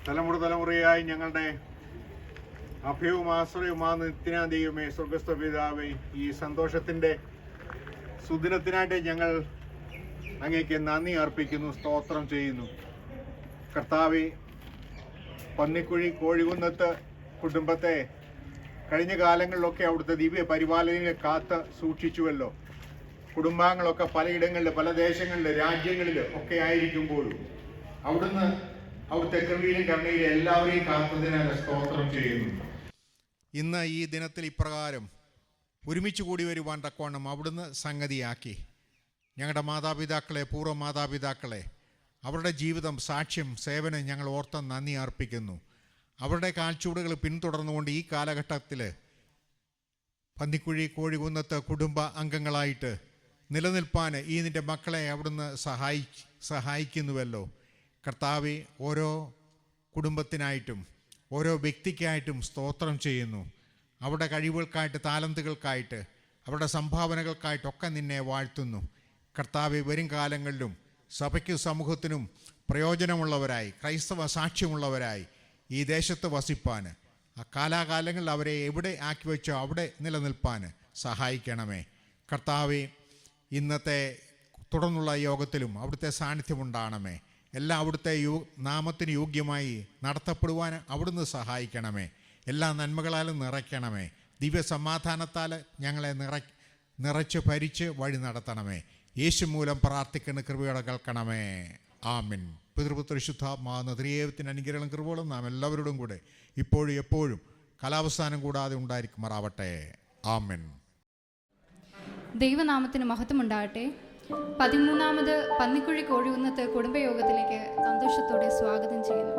തലമുറയായി ഞങ്ങളുടെ അഭയവും ആശ്രയവുമാ നിത്യനാ ദൈവമേ, സ്വർഗസ്ഥ പിതാവേ, ഈ സന്തോഷത്തിൻ്റെ സുദിനത്തിനായിട്ട് ഞങ്ങൾ അങ്ങേക്ക് നന്ദി അർപ്പിക്കുന്നു, സ്തോത്രം ചെയ്യുന്നു. കർത്താവേ, പന്നിക്കുഴി കോഴികുന്നത്ത് കുടുംബത്തെ കഴിഞ്ഞ കാലങ്ങളിലൊക്കെ അവിടുത്തെ ദിവ്യ പരിപാലനയെ കാത്ത് സൂക്ഷിച്ചുവല്ലോ. കുടുംബാംഗങ്ങളൊക്കെ പലയിടങ്ങളിൽ, പല ദേശങ്ങളിൽ, രാജ്യങ്ങളിൽ ഒക്കെ ആയിരിക്കുമ്പോഴും അവിടുന്ന് അവിടുത്തെ കൃപയിലും കരുണയിലും എല്ലാവരെയും കാത്തതിനാൽ സ്തോത്രം ചെയ്യുന്നു. ഇന്ന് ഈ ദിനത്തിൽ ഇപ്രകാരം ഒരുമിച്ച് കൂടി വരുവാൻ തക്കവണ്ണം അവിടുന്ന് സംഗതിയാക്കി. ഞങ്ങളുടെ മാതാപിതാക്കളെ, പൂർവ്വ മാതാപിതാക്കളെ, അവരുടെ ജീവിതം, സാക്ഷ്യം, സേവനം ഞങ്ങൾ ഓർത്ത് നന്ദി അർപ്പിക്കുന്നു. അവരുടെ കാൽച്ചൂടുകൾ പിന്തുടർന്നുകൊണ്ട് ഈ കാലഘട്ടത്തിൽ പന്നിക്കുഴി കോഴികുന്നത്ത് കുടുംബ അംഗങ്ങളായിട്ട് നിലനിൽപ്പാൻ ഈ നിൻ്റെ മക്കളെ അവിടുന്ന് സഹായിക്കുന്നുവല്ലോ. കർത്താവെ, ഓരോ കുടുംബത്തിനായിട്ടും ഓരോ വ്യക്തിക്കായിട്ടും സ്തോത്രം ചെയ്യുന്നു. അവരുടെ കഴിവുകൾക്കായിട്ട്, താലന്തുകൾക്കായിട്ട്, അവരുടെ സംഭാവനകൾക്കായിട്ടൊക്കെ നിന്നെ വാഴ്ത്തുന്നു. കർത്താവെ, വരും കാലങ്ങളിലും സഭയ്ക്കും സമൂഹത്തിനും പ്രയോജനമുള്ളവരായി, ക്രൈസ്തവ സാക്ഷ്യമുള്ളവരായി ഈ ദേശത്ത് വസിപ്പാൻ, ആ കാലാകാലങ്ങളിൽ അവരെ എവിടെ ആക്കി വെച്ചോ അവിടെ നിലനിൽപ്പാൻ സഹായിക്കണമേ. കർത്താവെ, ഇന്നത്തെ തുടർന്നുള്ള യോഗത്തിലും അവിടുത്തെ സാന്നിധ്യമുണ്ടാകണമേ. എല്ലാം അവിടുത്തെ നാമത്തിന് യോഗ്യമായി നടത്തപ്പെടുവാൻ അവിടുന്ന് സഹായിക്കണമേ. എല്ലാ നന്മകളാലും നിറയ്ക്കണമേ. ദിവ്യ സമാധാനത്താൽ ഞങ്ങളെ നിറച്ച് ഭരിച്ച് വഴി നടത്തണമേ. യേശു മൂലം പ്രാർത്ഥിക്കുന്ന കൃപയോടെ കേൾക്കണമേ. ആമിൻ. പിതൃപുത്രശുദ്ധാത്മാവുന്ന ത്രിയേകത്തിൻ്റെ അനുഗ്രഹങ്ങളും കൃപകളും നാം എല്ലാവരോടും കൂടെ ഇപ്പോഴും എപ്പോഴും കാലാവസ്ഥാനം കൂടാതെ ഉണ്ടായിരിക്കുമാറാവട്ടെ. ആമിൻ. ദൈവനാമത്തിന് മഹത്വമുണ്ടാകട്ടെ. 13ാമത് പന്നിക്കുഴി കോഴികുന്നത്ത് കുടുംബയോഗത്തിലേക്ക് സന്തോഷത്തോടെ സ്വാഗതം ചെയ്യുന്നു.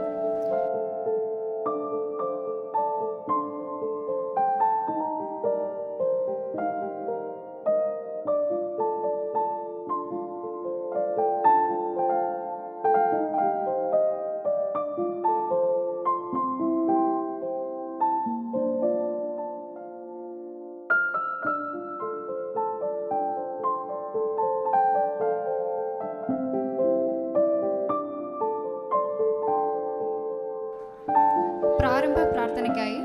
പ്രാരംഭ പ്രാർത്ഥനയ്ക്കായി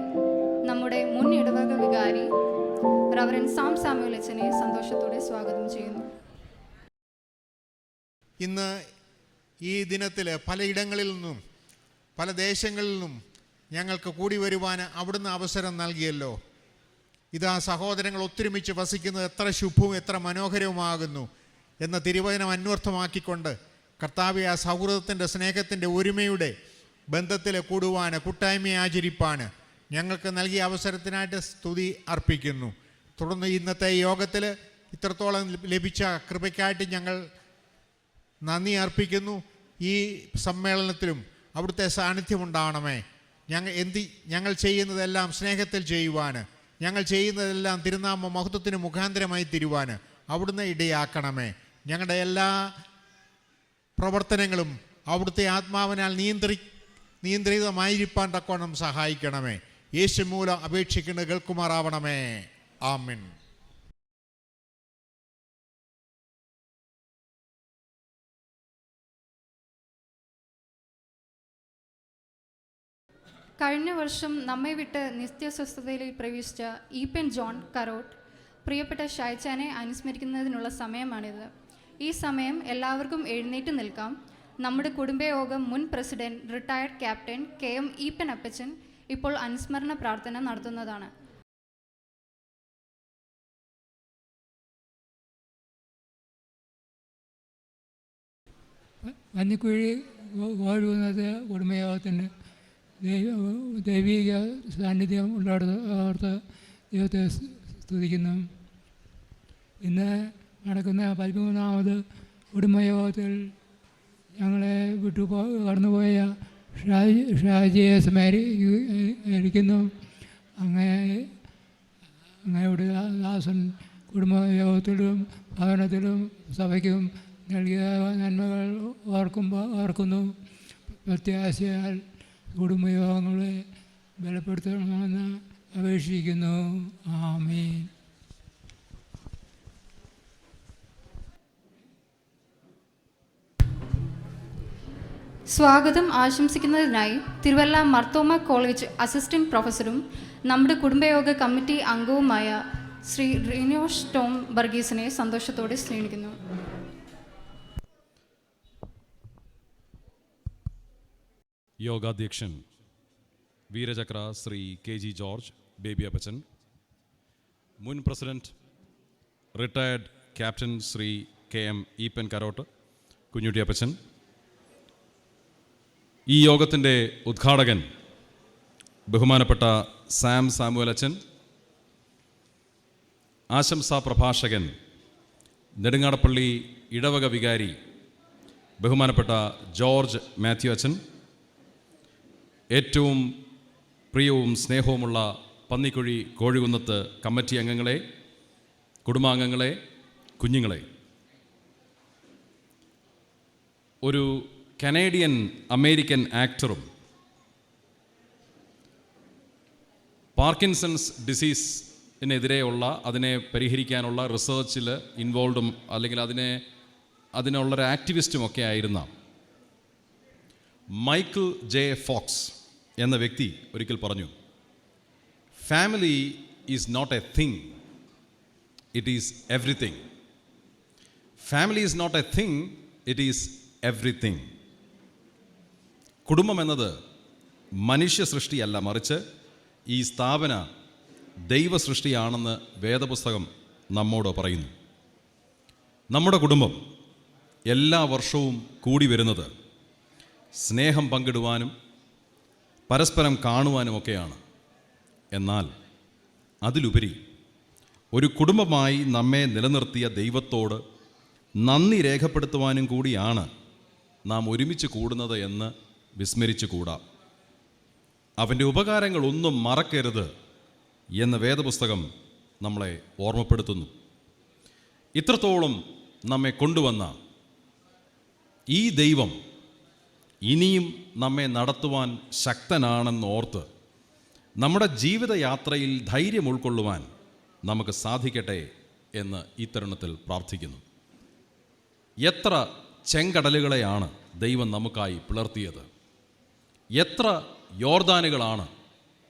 നമ്മുടെ മുൻ ഇടവക വികാരി റവറൻ സാം സാമുവൽ അച്ഛനെ സന്തോഷത്തോടെ സ്വാഗതം ചെയ്യുന്നു. ഇന്ന് ഈ ദിനത്തിൽ പലയിടങ്ങളിൽ നിന്നും പല ദേശങ്ങളിൽ നിന്നും ഞങ്ങൾക്ക് കൂടി വരുവാൻ അവിടുന്ന് അവസരം നൽകിയല്ലോ. ഇതാ സഹോദരങ്ങൾ ഒത്തൊരുമിച്ച് വസിക്കുന്നത് എത്ര ശുഭവും എത്ര മനോഹരവുമാകുന്നു എന്ന തിരുവചനം അന്വർത്ഥമാക്കിക്കൊണ്ട് കർത്താവെ, ആ സൗഹൃദത്തിൻ്റെ, സ്നേഹത്തിൻ്റെ, ഒരുമയുടെ ബന്ധത്തിൽ കൂടുവാൻ, കൂട്ടായ്മയെ ആചരിപ്പാൻ ഞങ്ങൾക്ക് നൽകിയ അവസരത്തിനായിട്ട് സ്തുതി അർപ്പിക്കുന്നു. തുടർന്ന് ഇന്നത്തെ യോഗത്തിൽ ഇത്രത്തോളം ലഭിച്ച കൃപയ്ക്കായിട്ട് ഞങ്ങൾ നന്ദി അർപ്പിക്കുന്നു. ഈ സമ്മേളനത്തിലും അവിടുത്തെ സാന്നിധ്യമുണ്ടാവണമേ. ഞങ്ങൾ ചെയ്യുന്നതെല്ലാം സ്നേഹത്തിൽ ചെയ്യുവാൻ, ഞങ്ങൾ ചെയ്യുന്നതെല്ലാം തിരുനാമ മഹത്വത്തിന് മുഖാന്തരമായി തിരുവാൻ അവിടുന്ന് ഇടയാക്കണമേ. ഞങ്ങളുടെ എല്ലാ പ്രവർത്തനങ്ങളും അവിടുത്തെ ആത്മാവിനാൽ നിയന്ത്രിതമായിരിക്കാൻ തക്കവണ്ണം സഹായിക്കണമേ. യേശു മൂലം അപേക്ഷിക്കുന്നത് കേൾക്കുമാറാവണമേ. ആമേൻ. കഴിഞ്ഞ വർഷം നമ്മെ വിട്ട് നിത്യസ്വസ്ഥതയിൽ പ്രവേശിച്ച ഈപ്പൻ ജോൺ കരോട്ട് പ്രിയപ്പെട്ട ഷായ്ച്ചാനെ അനുസ്മരിക്കുന്നതിനുള്ള സമയമാണിത്. ഈ സമയം എല്ലാവർക്കും എഴുന്നേറ്റ് നിൽക്കാം. നമ്മുടെ കുടുംബയോഗം മുൻ president retired captain KM Eapen അപ്പച്ചൻ ഇപ്പോൾ അനുസ്മരണ പ്രാർത്ഥന നടത്തുന്നതാണ്. പന്നിക്കുഴി കോഴികുന്നത്ത് കുടുംബയോഗത്തിന് ദൈവിക സാന്നിധ്യം ഉള്ളിടത്ത് ദൈവത്തെ സ്തുതിക്കുന്നു. ഇന്ന് നടക്കുന്ന 13ാമത് കുടുംബയോഗത്തിൽ ഞങ്ങളെ കടന്നുപോയ ഷാജിയെ സ്മരിക്കുന്നു. അങ്ങയുടെ ദാസൻ കുടുംബയോഗത്തിലും ഭവനത്തിലും സഭയ്ക്കും നൽകിയ നന്മകൾ ഓർക്കുന്നു. പ്രത്യാശയാൽ കുടുംബയോഗങ്ങളെ ബലപ്പെടുത്തണമെന്ന് അപേക്ഷിക്കുന്നു. ആമേൻ. സ്വാഗതം ആശംസിക്കുന്നതിനായി തിരുവല്ല മർത്തോമ കോളേജ് അസിസ്റ്റന്റ് പ്രൊഫസറും നമ്മുടെ കുടുംബയോഗ കമ്മിറ്റി അംഗവുമായ ശ്രീ റിനോഷ് ടോം വർഗീസിനെ സന്തോഷത്തോടെ ക്ഷണിക്കുന്നു. യോഗാധ്യക്ഷൻ Vir Chakra Shri K G George Baby അപ്പച്ചൻ, മുൻ president retired captain Shri K M Eapen Karott Kunjutty അപ്പച്ചൻ, ഈ യോഗത്തിൻ്റെ ഉദ്ഘാടകൻ ബഹുമാനപ്പെട്ട സാം സാമുവൽ അച്ചൻ, ആശംസാ പ്രഭാഷകൻ നെടുങ്ങാടപ്പള്ളി ഇടവക വികാരി ബഹുമാനപ്പെട്ട ജോർജ് മാത്യു അച്ചൻ, ഏറ്റവും പ്രിയവും സ്നേഹവുമുള്ള പന്നിക്കുഴി കോഴികുന്നത്ത് കമ്മിറ്റി അംഗങ്ങളെ, കുടുംബാംഗങ്ങളെ, കുഞ്ഞുങ്ങളെ, ഒരു കനേഡിയൻ അമേരിക്കൻ ആക്ടറും പാർക്കിൻസൺസ് ഡിസീസിനെതിരെയുള്ള അതിനെ പരിഹരിക്കാനുള്ള റിസർച്ചിൽ ഇൻവോൾവും അല്ലെങ്കിൽ അതിനുള്ളൊരു ആക്ടിവിസ്റ്റുമൊക്കെ ആയിരുന്ന മൈക്കിൾ ജെ ഫോക്സ് എന്ന വ്യക്തി ഒരിക്കൽ പറഞ്ഞു, family is not a thing, it is everything. Family is not a thing, it is everything. കുടുംബം എന്നത് മനുഷ്യ സൃഷ്ടിയല്ല, മറിച്ച് ഈ സ്ഥാപന ദൈവ സൃഷ്ടിയാണെന്ന് വേദപുസ്തകം നമ്മോട് പറയുന്നു. നമ്മുടെ കുടുംബം എല്ലാ വർഷവും കൂടി വരുന്നത് സ്നേഹം പങ്കിടുവാനും പരസ്പരം കാണുവാനുമൊക്കെയാണ്. എന്നാൽ അതിലുപരി ഒരു കുടുംബമായി നമ്മെ നിലനിർത്തിയ ദൈവത്തോട് നന്ദി രേഖപ്പെടുത്തുവാനും കൂടിയാണ് നാം ഒരുമിച്ച് കൂടുന്നത് എന്ന് വിസ്മരിച്ചു കൂടാ. അവൻ്റെ ഉപകാരങ്ങളൊന്നും മറക്കരുത് എന്ന് വേദപുസ്തകം നമ്മളെ ഓർമ്മപ്പെടുത്തുന്നു. ഇത്രത്തോളം നമ്മെ കൊണ്ടുവന്ന ഈ ദൈവം ഇനിയും നമ്മെ നടത്തുവാൻ ശക്തനാണെന്നോർത്ത് നമ്മുടെ ജീവിതയാത്രയിൽ ധൈര്യം ഉൾക്കൊള്ളുവാൻ നമുക്ക് സാധിക്കട്ടെ എന്ന് ഈ തരുണത്തിൽ പ്രാർത്ഥിക്കുന്നു. എത്ര ചെങ്കടലുകളെയാണ് ദൈവം നമുക്കായി പിളർത്തിയത്, എത്ര യോർദാനുകളാണ്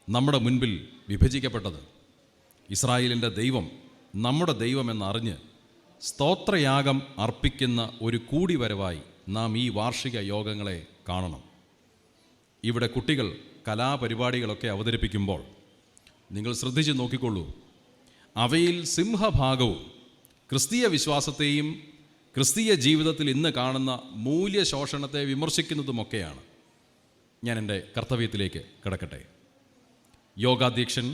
നമ്മുടെ മുൻപിൽ വിഭജിക്കപ്പെട്ടത്. ഇസ്രായേലിൻ്റെ ദൈവം നമ്മുടെ ദൈവമെന്നറിഞ്ഞ് സ്തോത്രയാഗം അർപ്പിക്കുന്ന ഒരു കൂടിവരവായി നാം ഈ വാർഷിക യോഗങ്ങളെ കാണണം. ഇവിടെ കുട്ടികൾ കലാപരിപാടികളൊക്കെ അവതരിപ്പിക്കുമ്പോൾ നിങ്ങൾ ശ്രദ്ധിച്ച് നോക്കിക്കൊള്ളൂ, അവയിൽ സിംഹഭാഗവും ക്രിസ്തീയ വിശ്വാസത്തെയും ക്രിസ്തീയ ജീവിതത്തിൽ ഇന്ന് കാണുന്ന മൂല്യശോഷണത്തെ വിമർശിക്കുന്നതുമൊക്കെയാണ്. ഞാൻ എൻ്റെ കർത്തവ്യത്തിലേക്ക് കിടക്കട്ടെ. യോഗാധ്യക്ഷൻ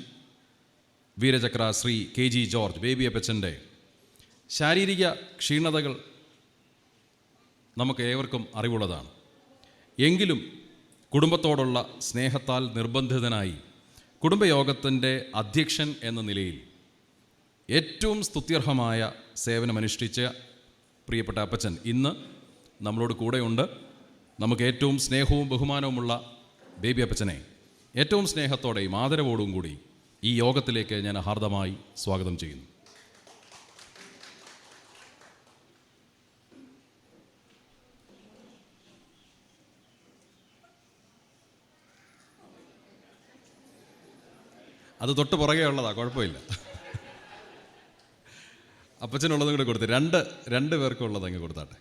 Vir Chakra Shri K G George Baby അപ്പച്ചൻ്റെ ശാരീരിക ക്ഷീണതകൾ നമുക്ക് ഏവർക്കും അറിവുള്ളതാണ്. എങ്കിലും കുടുംബത്തോടുള്ള സ്നേഹത്താൽ നിർബന്ധിതനായി കുടുംബയോഗത്തിൻ്റെ അധ്യക്ഷൻ എന്ന നിലയിൽ ഏറ്റവും സ്തുത്യർഹമായ സേവനമനുഷ്ഠിച്ച പ്രിയപ്പെട്ട അപ്പച്ചൻ ഇന്ന് നമ്മളോട് കൂടെയുണ്ട്. നമുക്ക് ഏറ്റവും സ്നേഹവും ബഹുമാനവുമുള്ള ബേബി അപ്പച്ചനെ ഏറ്റവും സ്നേഹത്തോടെയും ആദരവോടും കൂടി ഈ യോഗത്തിലേക്ക് ഞാൻ ഹാർദമായി സ്വാഗതം ചെയ്യുന്നു. അത് തൊട്ട് പുറകെ ഉള്ളതാ, കുഴപ്പമില്ല. അപ്പച്ചനുള്ളതും കൂടെ കൊടുത്ത് രണ്ട് പേർക്കുള്ളത് അങ്ങ് കൊടുത്താട്ടെ.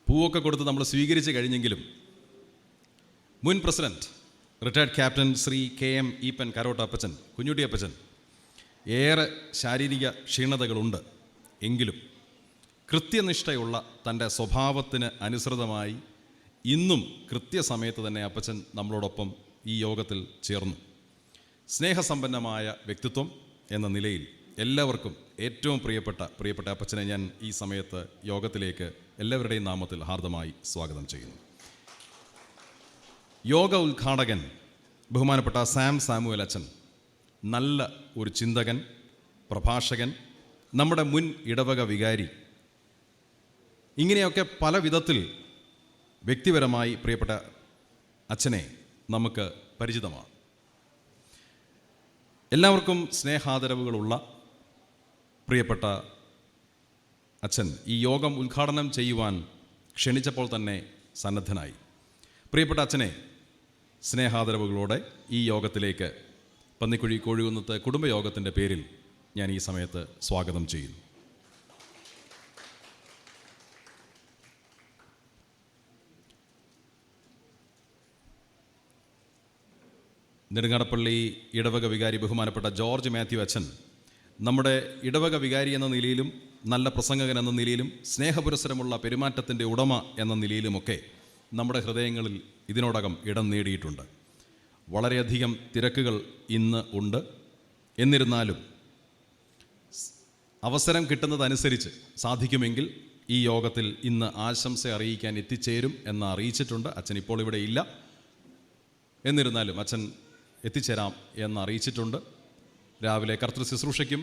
പൂവൊക്കെ കൊടുത്ത് നമ്മൾ സ്വീകരിച്ച് കഴിഞ്ഞെങ്കിലും മുൻ president retired captain Shri K M Eapen Karott അപ്പച്ചൻ കുഞ്ഞുട്ടി അപ്പച്ചൻ ഏറെ ശാരീരിക ക്ഷീണതകളുണ്ട്. എങ്കിലും കൃത്യനിഷ്ഠയുള്ള തൻ്റെ സ്വഭാവത്തിന് അനുസൃതമായി ഇന്നും കൃത്യസമയത്ത് തന്നെ അപ്പച്ചൻ നമ്മളോടൊപ്പം ഈ യോഗത്തിൽ ചേർന്നു. സ്നേഹസമ്പന്നമായ വ്യക്തിത്വം എന്ന നിലയിൽ എല്ലാവർക്കും ഏറ്റവും പ്രിയപ്പെട്ട അപ്പച്ചനെ ഞാൻ ഈ സമയത്ത് യോഗത്തിലേക്ക് എല്ലാവരുടെയും നാമത്തിൽ ഹാർദമായി സ്വാഗതം ചെയ്യുന്നു. യോഗ ഉദ്ഘാടകൻ ബഹുമാനപ്പെട്ട സാം സാമുവൽ അച്ചൻ നല്ല ഒരു ചിന്തകൻ, പ്രഭാഷകൻ, നമ്മുടെ മുൻ ഇടവക വികാരി, ഇങ്ങനെയൊക്കെ പല വിധത്തിൽ വ്യക്തിപരമായി പ്രിയപ്പെട്ട അച്ഛനെ നമുക്ക് പരിചിതമാണ്. എല്ലാവർക്കും സ്നേഹാദരവുകളുള്ള പ്രിയപ്പെട്ട അച്ഛൻ ഈ യോഗം ഉദ്ഘാടനം ചെയ്യുവാൻ ക്ഷണിച്ചപ്പോൾ തന്നെ സന്നദ്ധനായി. പ്രിയപ്പെട്ട അച്ഛനെ സ്നേഹാദരവുകളോടെ ഈ യോഗത്തിലേക്ക് പന്നിക്കുഴി കോഴികുന്നത്ത് കുടുംബയോഗത്തിൻ്റെ പേരിൽ ഞാൻ ഈ സമയത്ത് സ്വാഗതം ചെയ്യുന്നു. നെടുങ്ങാടപ്പള്ളി ഇടവക വികാരി ബഹുമാനപ്പെട്ട ജോർജ് മാത്യു അച്ഛൻ നമ്മുടെ ഇടവക വികാരി എന്ന നിലയിലും നല്ല പ്രസംഗകൻ എന്ന നിലയിലും സ്നേഹപുരസരമുള്ള പെരുമാറ്റത്തിൻ്റെ ഉടമ എന്ന നിലയിലുമൊക്കെ നമ്മുടെ ഹൃദയങ്ങളിൽ ഇതിനോടകം ഇടം നേടിയിട്ടുണ്ട്. വളരെയധികം തിരക്കുകൾ ഇന്ന് ഉണ്ട്. എന്നിരുന്നാലും അവസരം കിട്ടുന്നതനുസരിച്ച് സാധിക്കുമെങ്കിൽ ഈ യോഗത്തിൽ ഇന്ന് ആശംസ അറിയിക്കാൻ എത്തിച്ചേരും എന്ന് അറിയിച്ചിട്ടുണ്ട്. അച്ഛൻ ഇപ്പോൾ ഇവിടെ ഇല്ല, എന്നിരുന്നാലും അച്ഛൻ എത്തിച്ചേരാം എന്ന് അറിയിച്ചിട്ടുണ്ട്. രാവിലെ കർത്തൃ ശുശ്രൂഷയ്ക്കും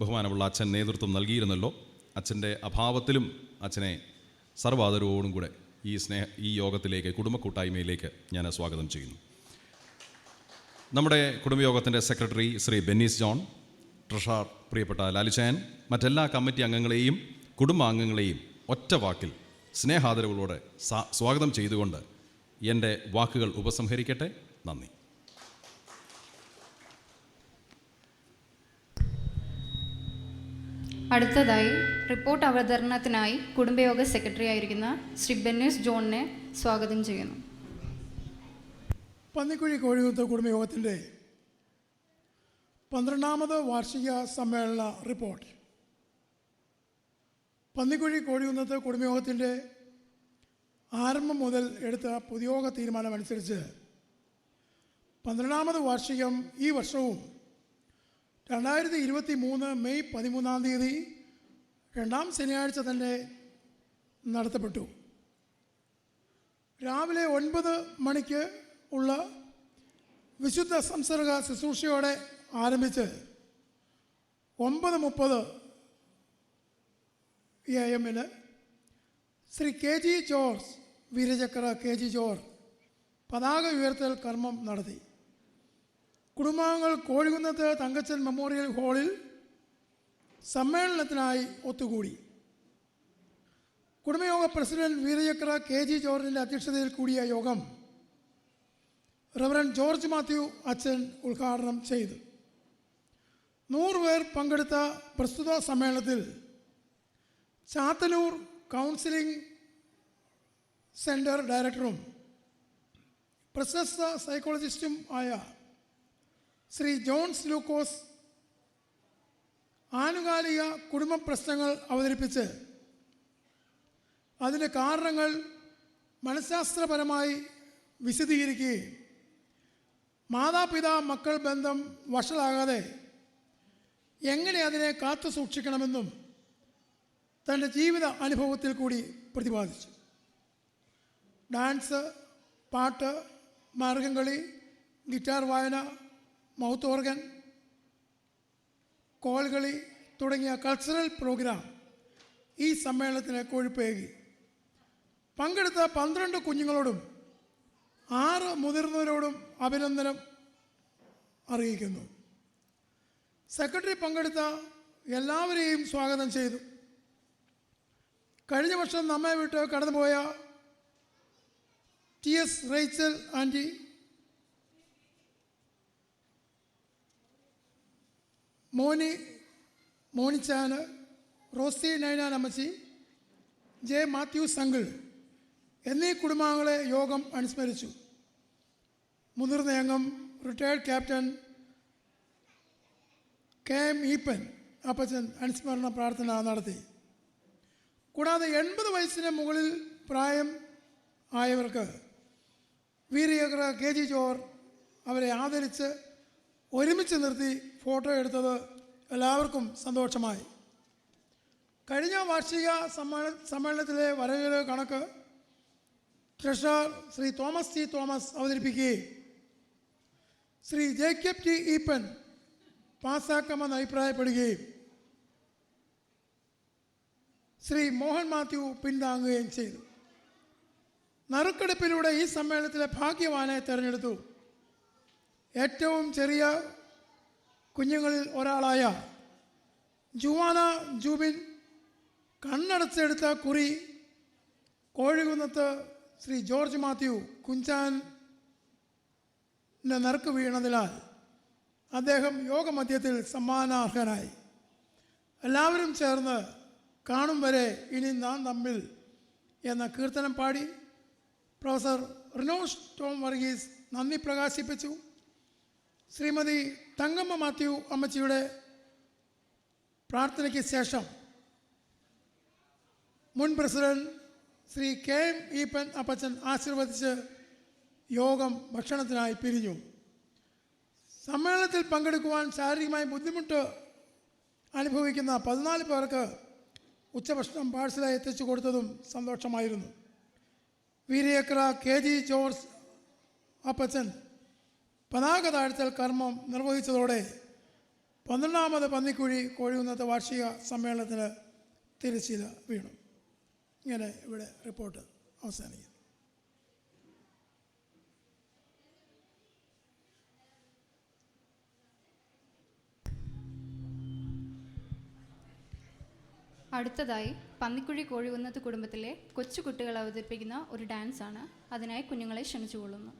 ബഹുമാനമുള്ള അച്ഛൻ നേതൃത്വം നൽകിയിരുന്നല്ലോ. അച്ഛൻ്റെ അഭാവത്തിലും അച്ഛനെ സർവാദരവോടും കൂടെ ഈ യോഗത്തിലേക്ക്, കുടുംബ കൂട്ടായ്മയിലേക്ക് ഞാൻ സ്വാഗതം ചെയ്യുന്നു. നമ്മുടെ കുടുംബയോഗത്തിൻ്റെ secretary Shri Bennis John, treasurer പ്രിയപ്പെട്ട ലാലിച്ചായൻ, മറ്റെല്ലാ കമ്മിറ്റി അംഗങ്ങളെയും കുടുംബാംഗങ്ങളെയും ഒറ്റ വാക്കിൽ സ്നേഹാദരവുകളോടെ സ്വാഗതം ചെയ്തുകൊണ്ട് എൻ്റെ വാക്കുകൾ ഉപസംഹരിക്കട്ടെ. നന്ദി. അടുത്തതായി റിപ്പോർട്ട് അവതരണത്തിനായി കുടുംബയോഗ സെക്രട്ടറി ആയിരിക്കുന്ന ശ്രീ ബെന്നീസ് ജോണിനെ സ്വാഗതം ചെയ്യുന്നു. പന്നിക്കുഴി കോഴികുത്ത് കുടുംബയോഗത്തിൻ്റെ 12ാമത് വാർഷിക സമ്മേളന റിപ്പോർട്ട്. പന്നിക്കുഴി കോഴികുന്നത്ത് കുടുംബയോഗത്തിൻ്റെ ആരംഭം മുതൽ എടുത്ത പൊതുയോഗ തീരുമാനമനുസരിച്ച് 12ാമത് വാർഷികം ഈ വർഷവും 2023 മെയ് 13-ാം തീയതി 2ാം ശനിയാഴ്ച തന്നെ നടത്തപ്പെട്ടു. രാവിലെ 9 മണിക്ക് ഉള്ള വിശുദ്ധ സംസർഗ ശുശ്രൂഷയോടെ ആരംഭിച്ച് 9:30 AM Shri KG George, Vir Chakra KG George പതാക ഉയർത്തൽ കർമ്മം നടത്തി. കുടുംബാംഗങ്ങൾ കോഴികുന്നത്ത് തങ്കച്ചൻ മെമ്മോറിയൽ ഹാളിൽ സമ്മേളനത്തിനായി ഒത്തുകൂടി. കുടുംബയോഗ പ്രസിഡന്റ് വീരചക്ര KG ജോർജിൻ്റെ അധ്യക്ഷതയിൽ കൂടിയ യോഗം റവറൻഡ് ജോർജ് മാത്യു അച്ഛൻ ഉദ്ഘാടനം ചെയ്തു. 100 പേർ പങ്കെടുത്ത പ്രസ്തുത സമ്മേളനത്തിൽ ചാത്തന്നൂർ കൗൺസിലിംഗ് സെൻറ്റർ ഡയറക്ടറും പ്രശസ്ത സൈക്കോളജിസ്റ്റും ആയ ശ്രീ ജോൺസ് ലൂക്കോസ് ആനുകാലിക കുടുംബ പ്രശ്നങ്ങൾ അവതരിപ്പിച്ച് അതിൻ്റെ കാരണങ്ങൾ മനഃശാസ്ത്രപരമായി വിശദീകരിക്കുകയും മാതാപിതാ മക്കൾ ബന്ധം വഷളാകാതെ എങ്ങനെ അതിനെ കാത്തു സൂക്ഷിക്കണമെന്നും തൻ്റെ ജീവിത അനുഭവത്തിൽ കൂടി പ്രതിപാദിച്ചു. ഡാൻസ്, പാട്ട്, മാർഗംകളി, ഗിറ്റാർ വായന, മൗത്ത് ഓർഗൻ, കോൽകളി തുടങ്ങിയ കൾച്ചറൽ പ്രോഗ്രാം ഈ സമ്മേളനത്തിന് കൊഴുപ്പേകി. പങ്കെടുത്ത 12 കുഞ്ഞുങ്ങളോടും 6 മുതിർന്നവരോടും അഭിനന്ദനം അറിയിക്കുന്നു. സെക്രട്ടറി പങ്കെടുത്ത എല്ലാവരെയും സ്വാഗതം ചെയ്തു. കഴിഞ്ഞ വർഷം നമ്മെ വിട്ട് കടന്നുപോയ TS റേച്ചൽ ആൻറ്റി, മോനിച്ചാന്, റോസി നൈനാൻ അമ്മച്ചി, ജെ മാത്യൂസ് അങ്കിൾ എന്നീ കുടുംബാംഗങ്ങളെ യോഗം അനുസ്മരിച്ചു. മുതിർന്ന അംഗം റിട്ടയർഡ് ക്യാപ്റ്റൻ KM ഈപ്പൻ അപ്പച്ചൻ അനുസ്മരണ പ്രാർത്ഥന നടത്തി. കൂടാതെ 80 വയസ്സിന് മുകളിൽ പ്രായം ആയവർക്ക് വീരചക്ര KG ജോർജ് അവരെ ആദരിച്ച് ഒരുമിച്ച് നിർത്തി ഫോട്ടോ എടുത്തത് എല്ലാവർക്കും സന്തോഷമായി. കഴിഞ്ഞ വാർഷിക സമ്മേളനത്തിലെ വരവേൽപ്പ് കണക്ക് treasurer Shri Thomas T. Thomas അവതരിപ്പിക്കുകയും ശ്രീ ജേക്കബ് T. ഈപ്പൻ പാസ്സാക്കാമെന്ന് അഭിപ്രായപ്പെടുകയും ശ്രീ മോഹൻ മാത്യു പിന്താങ്ങുകയും ചെയ്തു. നറുക്കെടുപ്പിലൂടെ ഈ സമ്മേളനത്തിലെ ഭാഗ്യവാനെ തിരഞ്ഞെടുത്തു. ഏറ്റവും ചെറിയ കുഞ്ഞുങ്ങളിൽ ഒരാളായ ജുവാന ജൂബിൻ കണ്ണടച്ചെടുത്ത കുറി കോഴികുന്നത്ത് ശ്രീ ജോർജ് മാത്യു കുഞ്ചാൻ്റെ നറുക്ക് വീണതിനാൽ അദ്ദേഹം യോഗമധ്യത്തിൽ സമ്മാനാർഹനായി. എല്ലാവരും ചേർന്ന് കാണും വരെ ഇനി നാം തമ്മിൽ എന്ന കീർത്തനം പാടി പ്രൊഫസർ റിനോഷ് ടോം വർഗീസ് നന്ദി പ്രകാശിപ്പിച്ചു. ശ്രീമതി തങ്കമ്മ മാത്യു അമ്മച്ചിയുടെ പ്രാർത്ഥനയ്ക്ക് ശേഷം മുൻ പ്രസിഡന്റ് ശ്രീ KM ഈപ്പൻ അപ്പച്ചൻ ആശീർവദിച്ച് യോഗം ഭക്ഷണത്തിനായി പിരിഞ്ഞു. സമ്മേളനത്തിൽ പങ്കെടുക്കുവാൻ ശാരീരികമായി ബുദ്ധിമുട്ട് അനുഭവിക്കുന്ന 14 പേർക്ക് ഉച്ചഭക്ഷണം പാഴ്സലായി എത്തിച്ചു കൊടുത്തതും സന്തോഷമായിരുന്നു. വീരയക്ര KG ജോർജ് അപ്പച്ചൻ പതാക താഴ്ത്തൽ കർമ്മം നിർവഹിച്ചതോടെ 12ാമത് പന്നിക്കുഴി കോഴികുന്നത്തെ വാർഷിക സമ്മേളനത്തിന് തിരശ്ശീല വീണു. ഇങ്ങനെ ഇവിടെ റിപ്പോർട്ട് അവസാനിക്കുന്നു. അടുത്തതായി പന്നിക്കുഴി കോഴികുന്നത്ത് കുടുംബത്തിലെ കൊച്ചുകുട്ടികൾ അവതരിപ്പിക്കുന്ന ഒരു ഡാൻസാണ്. അതിനായി കുഞ്ഞുങ്ങളെ ക്ഷണിച്ചുകൊള്ളുന്നു.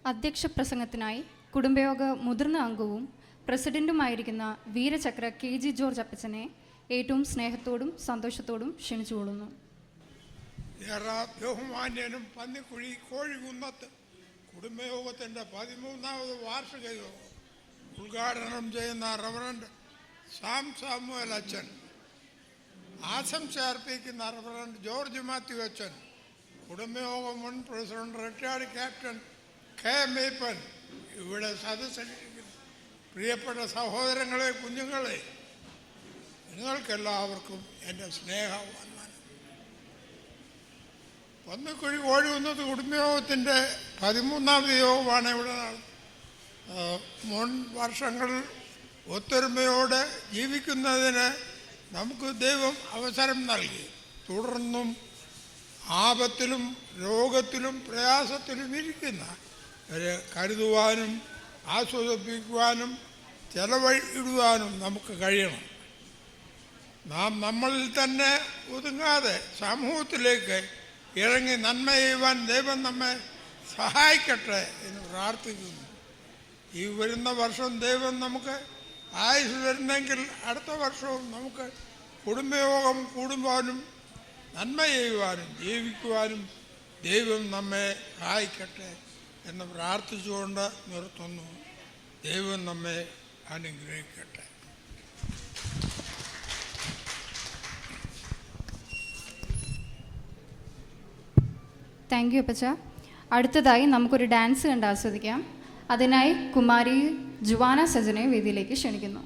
അധ്യക്ഷ പ്രസംഗത്തിനായി കുടുംബയോഗ മുതിർന്ന അംഗവും പ്രസിഡന്റുമായിരിക്കുന്ന വീരചക്ര KG ജോർജ് അപ്പച്ചനെ ഏറ്റവും സ്നേഹത്തോടും സന്തോഷത്തോടും ക്ഷണിച്ചുകൊള്ളുന്നു. ബഹുമാന്യനും പന്നിക്കുഴി കോഴികുന്നത്ത് കുടുംബയോഗത്തിൻ്റെ 13ാമത് വാർഷിക യോഗം ഉദ്ഘാടനം ചെയ്യുന്ന റവറൻഡ് സാം സാമുവൽ അച്ഛൻ, ആശംസ അർപ്പിക്കുന്ന റവറൻഡ് ജോർജ് മാത്യു അച്ഛൻ, കുടുംബയോഗം മുൻ president retired captain KM Eapen, ഇവിടെ സദസ്സിലിരിക്കുന്ന പ്രിയപ്പെട്ട സഹോദരങ്ങളെ, കുഞ്ഞുങ്ങളെ, നിങ്ങൾക്കെല്ലാവർക്കും എൻ്റെ സ്നേഹവന്ദനം. പന്നിക്കുഴി കോഴികുന്നത്ത് കുടുംബയോഗത്തിൻ്റെ 13ാമത് യോഗമാണ് ഇവിടെ. മുൻ വർഷങ്ങളിൽ ഒത്തൊരുമയോടെ ജീവിക്കുന്നതിന് നമുക്ക് ദൈവം അവസരം നൽകി. തുടർന്നും ആപത്തിലും രോഗത്തിലും പ്രയാസത്തിലും ഇരിക്കുന്നവരെ കരുതുവാനും ആസ്വദിപ്പിക്കുവാനും ചെലവിടുവാനും നമുക്ക് കഴിയണം. നാം നമ്മളിൽ തന്നെ ഒതുങ്ങാതെ സമൂഹത്തിലേക്ക് ഇറങ്ങി നന്മ ചെയ്യുവാൻ ദൈവം നമ്മെ സഹായിക്കട്ടെ എന്ന് പ്രാർത്ഥിക്കുന്നു. ഈ വരുന്ന വർഷം ദൈവം നമുക്ക് ആയുസ് വരുന്നെങ്കിൽ അടുത്ത വർഷവും നമുക്ക് കുടുംബയോഗം കൂടുവാനും നന്മ ചെയ്യുവാനും ജീവിക്കുവാനും ദൈവം നമ്മെ സഹായിക്കട്ടെ എന്ന് പ്രാർത്ഥിച്ചുകൊണ്ട് നിർത്തുന്നു. ദൈവം നമ്മെ അനുഗ്രഹിക്കട്ടെ. താങ്ക് യു അപ്പച്ച. അടുത്തതായി നമുക്കൊരു ഡാൻസ് കണ്ട് ആസ്വദിക്കാം. അതിനായി കുമാരി ജുവാന സജനെ വേദിയിലേക്ക് ക്ഷണിക്കുന്നു.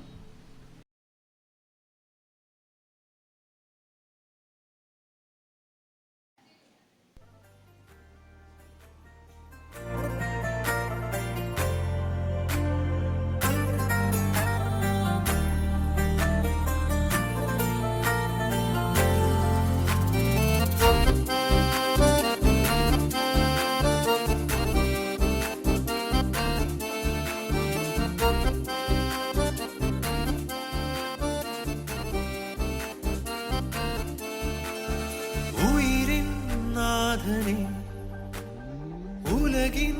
ഉലകിൻ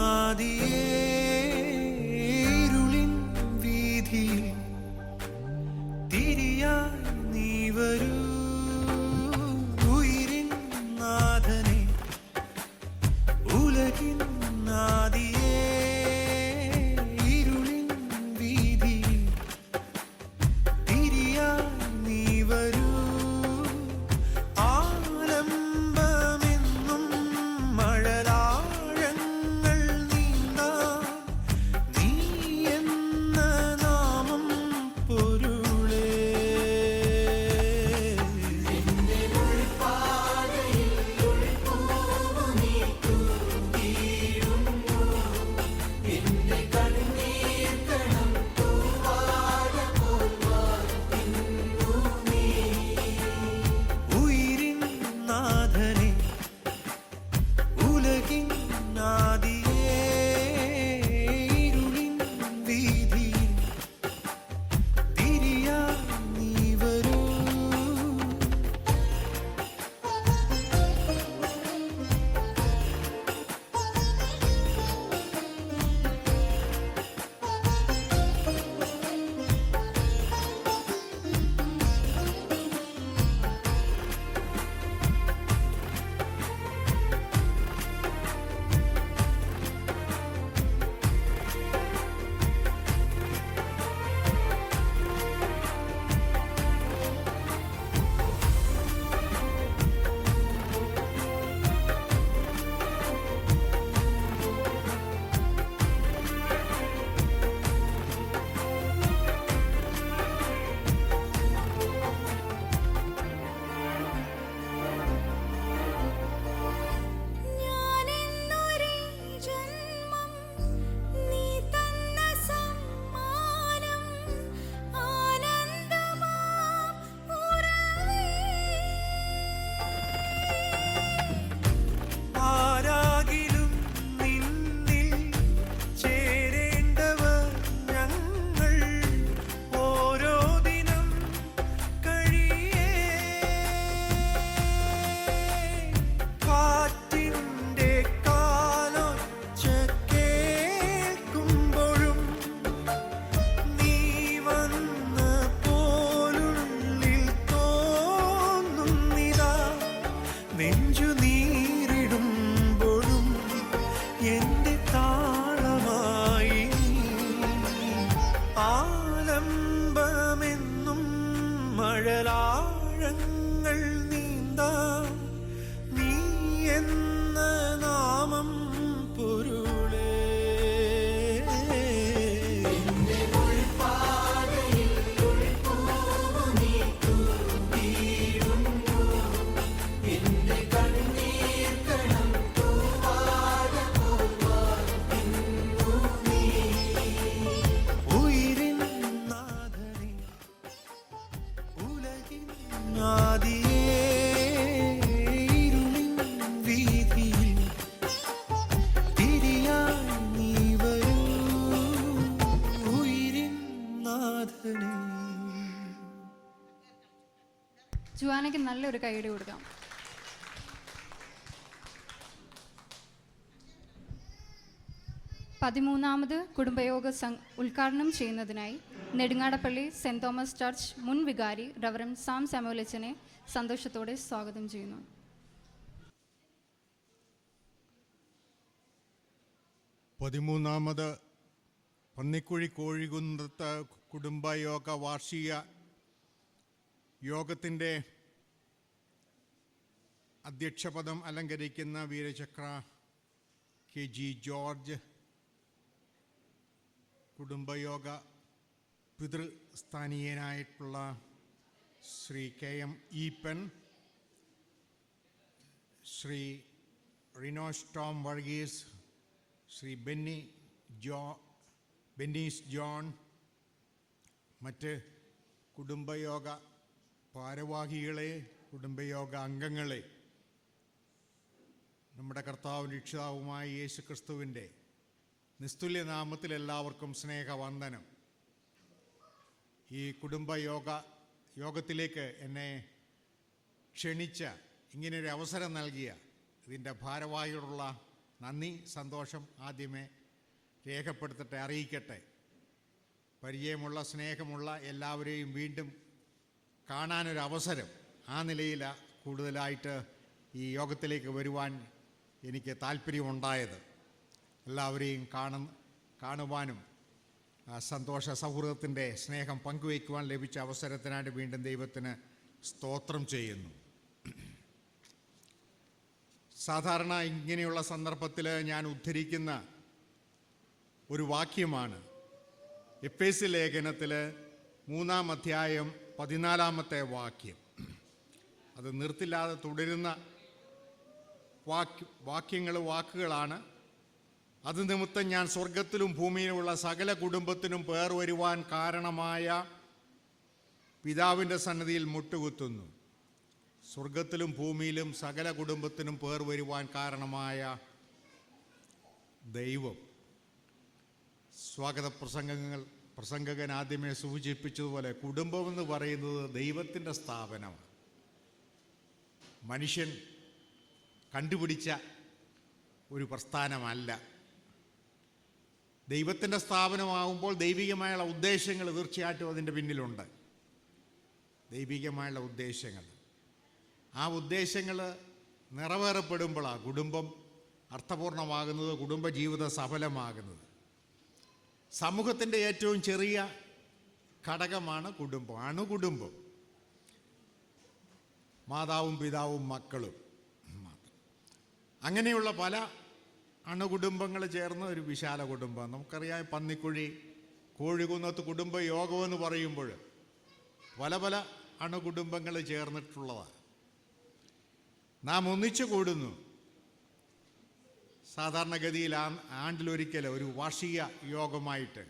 ആദിയേ ഇരുളിൻ വീഥിയിൽ തിരിയായി നീ വരൂ. ഉയിരിൻ നാഥനെ ഉലകിൻ ആദിയേ ഇരുളിൻ വീഥിയിൽ തിരിയായി നീ വരൂ. ആലംബമെന്നും മഴലാഴങ്ങൾ നീന്താൻ ആഴലാഴങ്ങൾ നീന്താം നീ എന്ന നാമം പൊരുളേ. ഉയിരിൻ നാഥനേ, ഉലകിൻ ആദിയേ, ഇരുളിൻ വീഥിയിൽ തിരിയാൻ നീ വരൂ. ഉയിരിൻ നാഥനേ. ജുവാനയ്ക്ക് നല്ലൊരു കൈയടി കൊടുക്കാം. പതിമൂന്നാമത് കുടുംബയോഗ ഉദ്ഘാടനം ചെയ്യുന്നതിനായി നെടുങ്ങാടപ്പള്ളി സെൻറ് തോമസ് ചർച്ച് മുൻ വികാരി റവറൻ സാം സാമുവലച്ചനെ സന്തോഷത്തോടെ സ്വാഗതം ചെയ്യുന്നു. പതിമൂന്നാമത് പന്നിക്കുഴി കോഴികുന്നത്ത് കുടുംബയോഗ വാർഷിക യോഗത്തിൻ്റെ അധ്യക്ഷപദം അലങ്കരിക്കുന്ന വീരചക്ര KG ജോർജ്, കുടുംബയോഗ പിതൃസ്ഥാനീയനായിട്ടുള്ള Shri KM Eapen, Shri Rinosh Tom Varghese, Shri Bennis John, മറ്റ് കുടുംബയോഗ ഭാരവാഹികളെ, കുടുംബയോഗ അംഗങ്ങളെ, നമ്മുടെ കർത്താവും രക്ഷിതാവുമായ യേശു ക്രിസ്തുവിൻ്റെ നിസ്തുല്യ നാമത്തിൽ എല്ലാവർക്കും സ്നേഹവന്ദനം. ഈ യോഗത്തിലേക്ക് എന്നെ ക്ഷണിച്ച, ഇങ്ങനൊരു അവസരം നൽകിയ ഇതിൻ്റെ ഭാരവാഹിയോടുള്ള നന്ദി, സന്തോഷം ആദ്യമേ രേഖപ്പെടുത്തട്ടെ, അറിയിക്കട്ടെ. പരിചയമുള്ള, സ്നേഹമുള്ള എല്ലാവരെയും വീണ്ടും കാണാനൊരവസരം, ആ നിലയിൽ കൂടുതലായിട്ട് ഈ യോഗത്തിലേക്ക് വരുവാൻ എനിക്ക് താല്പര്യമുണ്ടായത്. എല്ലാവരെയും കാണുവാനും സന്തോഷ സൗഹൃദത്തിൻ്റെ സ്നേഹം പങ്കുവയ്ക്കുവാൻ ലഭിച്ച അവസരത്തിനായിട്ട് വീണ്ടും ദൈവത്തിന് സ്തോത്രം ചെയ്യുന്നു. സാധാരണ ഇങ്ങനെയുള്ള സന്ദർഭത്തിൽ ഞാൻ ഉദ്ധരിക്കുന്ന ഒരു വാക്യമാണ് എഫേസ്യ ലേഖനത്തിൽ 3-ാം അധ്യായം 14-ാമത്തെ വാക്യം. അത് നിർത്തില്ലാതെ തുടരുന്ന വാക്കുകളാണ്. അത് നിമിത്തം ഞാൻ സ്വർഗത്തിലും ഭൂമിയിലുമുള്ള സകല കുടുംബത്തിനും പേർ വരുവാൻ കാരണമായ പിതാവിൻ്റെ സന്നിധിയിൽ മുട്ടുകുത്തുന്നു. സ്വർഗത്തിലും ഭൂമിയിലും സകല കുടുംബത്തിനും പേർ വരുവാൻ കാരണമായ ദൈവം. സ്വാഗത പ്രസംഗകൻ ആദ്യമേ സൂചിപ്പിച്ചതുപോലെ കുടുംബമെന്ന് പറയുന്നത് ദൈവത്തിൻ്റെ സ്ഥാപനമാണ്. മനുഷ്യൻ കണ്ടുപിടിച്ച ഒരു പ്രസ്ഥാനമല്ല. ദൈവത്തിൻ്റെ സ്ഥാപനമാകുമ്പോൾ ദൈവികമായുള്ള ഉദ്ദേശങ്ങൾ തീർച്ചയായിട്ടും അതിൻ്റെ പിന്നിലുണ്ട്. ദൈവികമായുള്ള ഉദ്ദേശങ്ങൾ, ആ ഉദ്ദേശങ്ങൾ നിറവേറപ്പെടുമ്പോഴാണ് കുടുംബം അർത്ഥപൂർണമാകുന്നത്, കുടുംബജീവിതം സഫലമാകുന്നത്. സമൂഹത്തിൻ്റെ ഏറ്റവും ചെറിയ ഘടകമാണ് കുടുംബം, അണുകുടുംബം. മാതാവും പിതാവും മക്കളും. അങ്ങനെയുള്ള പല അണുകുടുംബങ്ങൾ ചേർന്ന ഒരു വിശാല കുടുംബം. നമുക്കറിയാം, പന്നിക്കുഴി കോഴികുന്നത്ത് കുടുംബയോഗമെന്ന് പറയുമ്പോൾ പല പല അണുകുടുംബങ്ങൾ ചേർന്നിട്ടുള്ളതാണ്. നാം ഒന്നിച്ചു കൂടുന്നു. സാധാരണഗതിയിൽ ആണ്ടിലൊരിക്കൽ ഒരു വാർഷിക യോഗമായിട്ട്.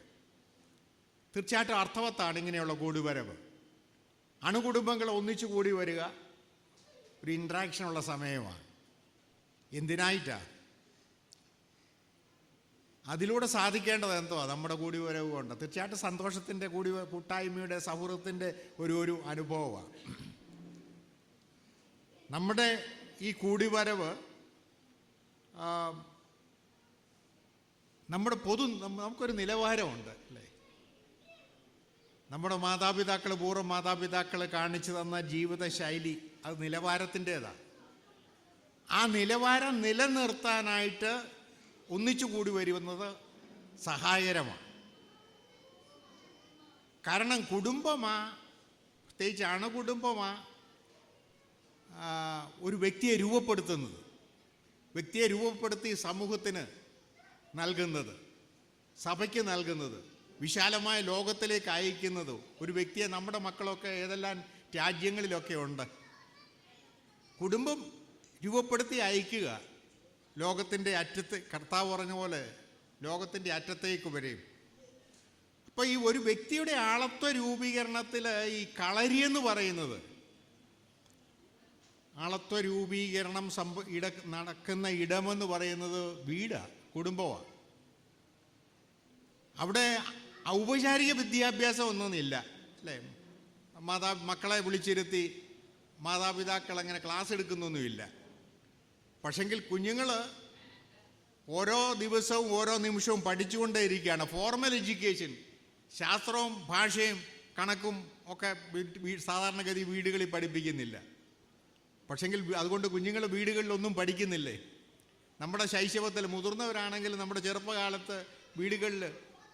തീർച്ചയായിട്ടും അർത്ഥവത്താണ് ഇങ്ങനെയുള്ള കൂടിവരവ്. അണുകുടുംബങ്ങൾ ഒന്നിച്ചു കൂടി വരിക ഒരു ഇൻട്രാക്ഷനുള്ള സമയമാണ്. എന്തിനായിട്ടാണ്? അതിലൂടെ സാധിക്കേണ്ടത് എന്തോ നമ്മുടെ കൂടിവരവ് കൊണ്ട്. തീർച്ചയായിട്ടും സന്തോഷത്തിൻ്റെ കൂട്ടായ്മയുടെ സൗഹൃദത്തിൻ്റെ ഒരു അനുഭവമാണ്. നമ്മുടെ ഈ കൂടിവരവ് നമ്മുടെ നമുക്കൊരു നിലവാരമുണ്ട് അല്ലേ? നമ്മുടെ മാതാപിതാക്കൾ, പൂർവ്വ മാതാപിതാക്കൾ കാണിച്ചു തന്ന ജീവിത ശൈലി അത് നിലവാരത്തിൻ്റേതാണ്. ആ നിലവാരം നിലനിർത്താനായിട്ട് ഒന്നിച്ചു കൂടി വരുന്നത് സഹായകരമാണ്. കാരണം കുടുംബമാണ് പ്രത്യേകിച്ച് അണുകുടുംബമാണ് ഒരു വ്യക്തിയെ രൂപപ്പെടുത്തുന്നത്, വ്യക്തിയെ രൂപപ്പെടുത്തി സമൂഹത്തിന് നൽകുന്നത്, സഭയ്ക്ക് നൽകുന്നത്, വിശാലമായ ലോകത്തിലേക്ക് അയക്കുന്നത്. ഒരു വ്യക്തിയെ നമ്മുടെ മക്കളൊക്കെ ഏതെല്ലാം രാജ്യങ്ങളിലൊക്കെ ഉണ്ട്. കുടുംബം രൂപപ്പെടുത്തി അയക്കുക ലോകത്തിൻ്റെ അറ്റത്ത്, കർത്താവ് പറഞ്ഞ പോലെ ലോകത്തിൻ്റെ അറ്റത്തേക്ക് വരെയും. അപ്പോൾ ഈ ഒരു വ്യക്തിയുടെ ആളത്വ രൂപീകരണത്തിൽ ഈ കളരിയെന്ന് പറയുന്നത്, ആളത്വ രൂപീകരണം നടക്കുന്ന ഇടമെന്ന് പറയുന്നത് വീടാണ്, കുടുംബമാണ്. അവിടെ ഔപചാരിക വിദ്യാഭ്യാസം ഒന്നുമില്ല അല്ലേ. മക്കളെ വിളിച്ചിരുത്തി മാതാപിതാക്കൾ അങ്ങനെ ക്ലാസ് എടുക്കുന്നൊന്നുമില്ല. പക്ഷെങ്കിൽ കുഞ്ഞുങ്ങൾ ഓരോ ദിവസവും ഓരോ നിമിഷവും പഠിച്ചുകൊണ്ടേ ഇരിക്കുകയാണ്. ഫോർമൽ എഡ്യൂക്കേഷൻ, ശാസ്ത്രവും ഭാഷയും കണക്കും ഒക്കെ സാധാരണഗതി വീടുകളിൽ പഠിപ്പിക്കുന്നില്ല. പക്ഷെങ്കിൽ അതുകൊണ്ട് കുഞ്ഞുങ്ങൾ വീടുകളിലൊന്നും പഠിക്കുന്നില്ലേ. നമ്മുടെ ശൈശവത്തിൽ, മുതിർന്നവരാണെങ്കിൽ നമ്മുടെ ചെറുപ്പകാലത്ത് വീടുകളിൽ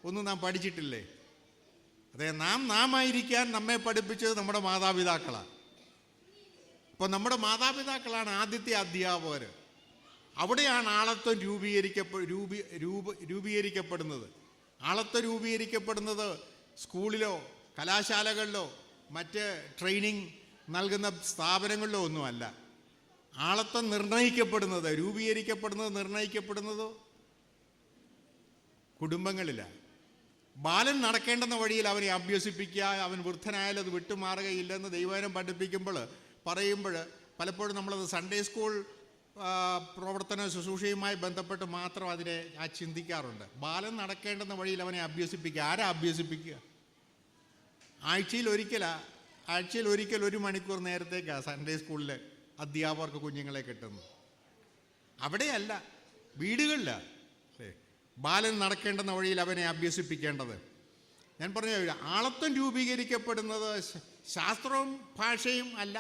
ഒന്നും നാം പഠിച്ചിട്ടില്ലേ. അതെ, നാം ആയിരിക്കാൻ നമ്മെ പഠിപ്പിച്ചത് നമ്മുടെ മാതാപിതാക്കളാണ്. അപ്പോൾ നമ്മുടെ മാതാപിതാക്കളാണ് ആദ്യത്തെ അധ്യാപകർ. അവിടെയാണ് ആളത്വം രൂപീകരിക്കപ്പെടുന്നത്. ആളത്വം രൂപീകരിക്കപ്പെടുന്നത് സ്കൂളിലോ കലാശാലകളിലോ മറ്റ് ട്രെയിനിങ് നൽകുന്ന സ്ഥാപനങ്ങളിലോ ഒന്നുമല്ല. ആളത്വം നിർണയിക്കപ്പെടുന്നത് കുടുംബങ്ങളിലാണ്. ബാലൻ നടക്കേണ്ടുന്ന വഴിയിൽ അവനെ അഭ്യസിപ്പിക്കുക, അവൻ വൃദ്ധനായാലും അത് വിട്ടുമാറുകയില്ലെന്ന് ദൈവവചനം പറയുമ്പോൾ പലപ്പോഴും നമ്മളത് സൺഡേ സ്കൂൾ പ്രവർത്തന ശുശ്രൂഷയുമായി ബന്ധപ്പെട്ട് മാത്രം അതിനെ ചിന്തിക്കാറുണ്ട്. ബാലൻ നടക്കേണ്ടുന്ന വഴിയിൽ അവനെ അഭ്യസിപ്പിക്കുക. ആരാ അഭ്യസിപ്പിക്കുക? ആഴ്ചയിൽ ഒരിക്കൽ 1 മണിക്കൂർ നേരത്തേക്കാണ് സൺഡേ സ്കൂളിൽ അധ്യാപകർക്ക് കുഞ്ഞുങ്ങളെ കിട്ടുന്നത്. അവിടെയല്ല, വീടുകളിലാണ് ബാലൻ നടക്കേണ്ടുന്ന വഴിയിൽ അവനെ അഭ്യസിപ്പിക്കേണ്ടത്. ഞാൻ പറഞ്ഞ ആളത്വം രൂപീകരിക്കപ്പെടുന്നത് ശാസ്ത്രവും ഭാഷയും അല്ല.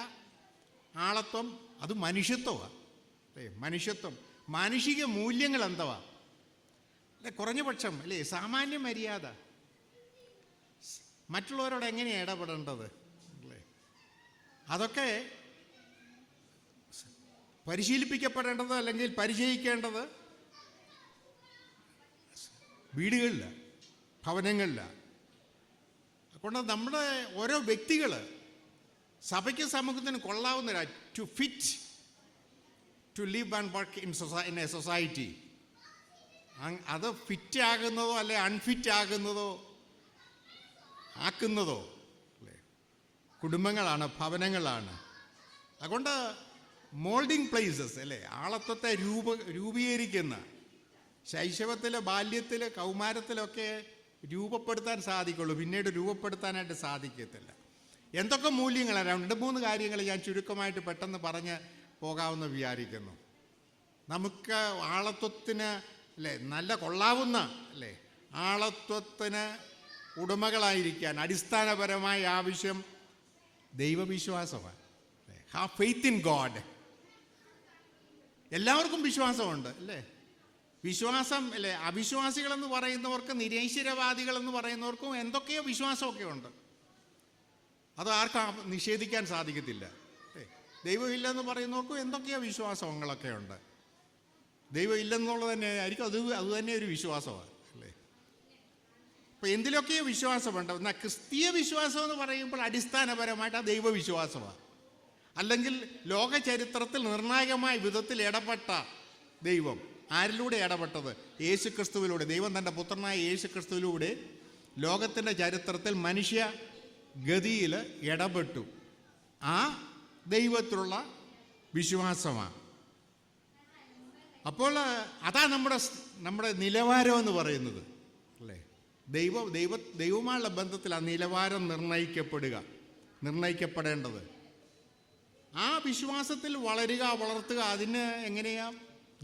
ആളത്വം അത് മനുഷ്യത്വമാണ്. മനുഷ്യത്വം, മാനുഷിക മൂല്യങ്ങൾ എന്തുവാ അല്ലെ, കുറഞ്ഞ പക്ഷം അല്ലേ സാമാന്യ മര്യാദ, മറ്റുള്ളവരോട് എങ്ങനെയാണ് ഇടപെടേണ്ടത് അല്ലേ, അതൊക്കെ പരിശീലിപ്പിക്കപ്പെടേണ്ടത് അല്ലെങ്കിൽ പരിചയിക്കേണ്ടത് വീടുകളിലാണ്, ഭവനങ്ങളിലാണ്. അതുകൊണ്ട് നമ്മുടെ ഓരോ വ്യക്തികൾ സഭയ്ക്ക് സമൂഹത്തിന് കൊള്ളാവുന്ന to live and work in a society. അത് ഫിറ്റ് ആകുന്നതോ അല്ലെ അൺഫിറ്റ് ആകുന്നതോ അല്ലേ കുടുംബങ്ങളാണ്, ഭവനങ്ങളാണ്. അതുകൊണ്ട് മോൾഡിങ് പ്ലേസസ് അല്ലേ, ആളത്വത്തെ രൂപീകരിക്കുന്ന ശൈശവത്തിൽ, ബാല്യത്തിൽ, കൗമാരത്തിലൊക്കെ രൂപപ്പെടുത്താൻ സാധിക്കുള്ളൂ. പിന്നീട് രൂപപ്പെടുത്താനായിട്ട് സാധിക്കത്തില്ല. എന്തൊക്കെ മൂല്യങ്ങളാണ്? 2-3 കാര്യങ്ങൾ ഞാൻ ചുരുക്കമായിട്ട് പെട്ടെന്ന് പറഞ്ഞ് പോകാമെന്ന് വിചാരിക്കുന്നു. നമുക്ക് ആളത്വത്തിന് അല്ലേ നല്ല കൊള്ളാവുന്ന അല്ലേ ആളത്വത്തിന് ഉടമകളായിരിക്കാൻ അടിസ്ഥാനപരമായ ആവശ്യം ദൈവവിശ്വാസമാണ്. Have faith in God. എല്ലാവർക്കും വിശ്വാസമുണ്ട് അല്ലേ. വിശ്വാസം അല്ലേ, അവിശ്വാസികളെന്ന് പറയുന്നവർക്ക്, നിരീശ്വരവാദികളെന്ന് പറയുന്നവർക്കും എന്തൊക്കെയോ വിശ്വാസമൊക്കെ ഉണ്ട്. അത് ആർക്കും നിഷേധിക്കാൻ സാധിക്കത്തില്ല. ദൈവമില്ലെന്ന് പറയുന്നവർക്കും എന്തൊക്കെയോ വിശ്വാസങ്ങളൊക്കെ ഉണ്ട്. ദൈവം ഇല്ലെന്നുള്ളത് തന്നെ ആയിരിക്കും അത് തന്നെ ഒരു വിശ്വാസമാണ് അല്ലേ. അപ്പോൾ എന്തിലൊക്കെയോ വിശ്വാസമുണ്ട്. എന്നാൽ ക്രിസ്തീയ വിശ്വാസം എന്ന് പറയുമ്പോൾ അടിസ്ഥാനപരമായിട്ട് ആ ദൈവവിശ്വാസമാണ്. അല്ലെങ്കിൽ ലോക ചരിത്രത്തിൽ നിർണായകമായ വിധത്തിൽ ഇടപെട്ട ദൈവം ആരിലൂടെ ഇടപെട്ടത്? യേശു ക്രിസ്തുവിലൂടെ. ദൈവം തൻ്റെ പുത്രനായ യേശു ക്രിസ്തുവിലൂടെ ലോകത്തിൻ്റെ ചരിത്രത്തിൽ മനുഷ്യ ഗതിയിൽ ഇടപെട്ടു. ആ ദൈവത്തിലുള്ള വിശ്വാസമാണ്. അപ്പോൾ അതാ നമ്മുടെ നിലവാരം എന്ന് പറയുന്നത് അല്ലേ. ദൈവമായുള്ള ബന്ധത്തിൽ ആ നിലവാരം നിർണയിക്കപ്പെടേണ്ടത്. ആ വിശ്വാസത്തിൽ വളർത്തുക. അതിന് എങ്ങനെയാ?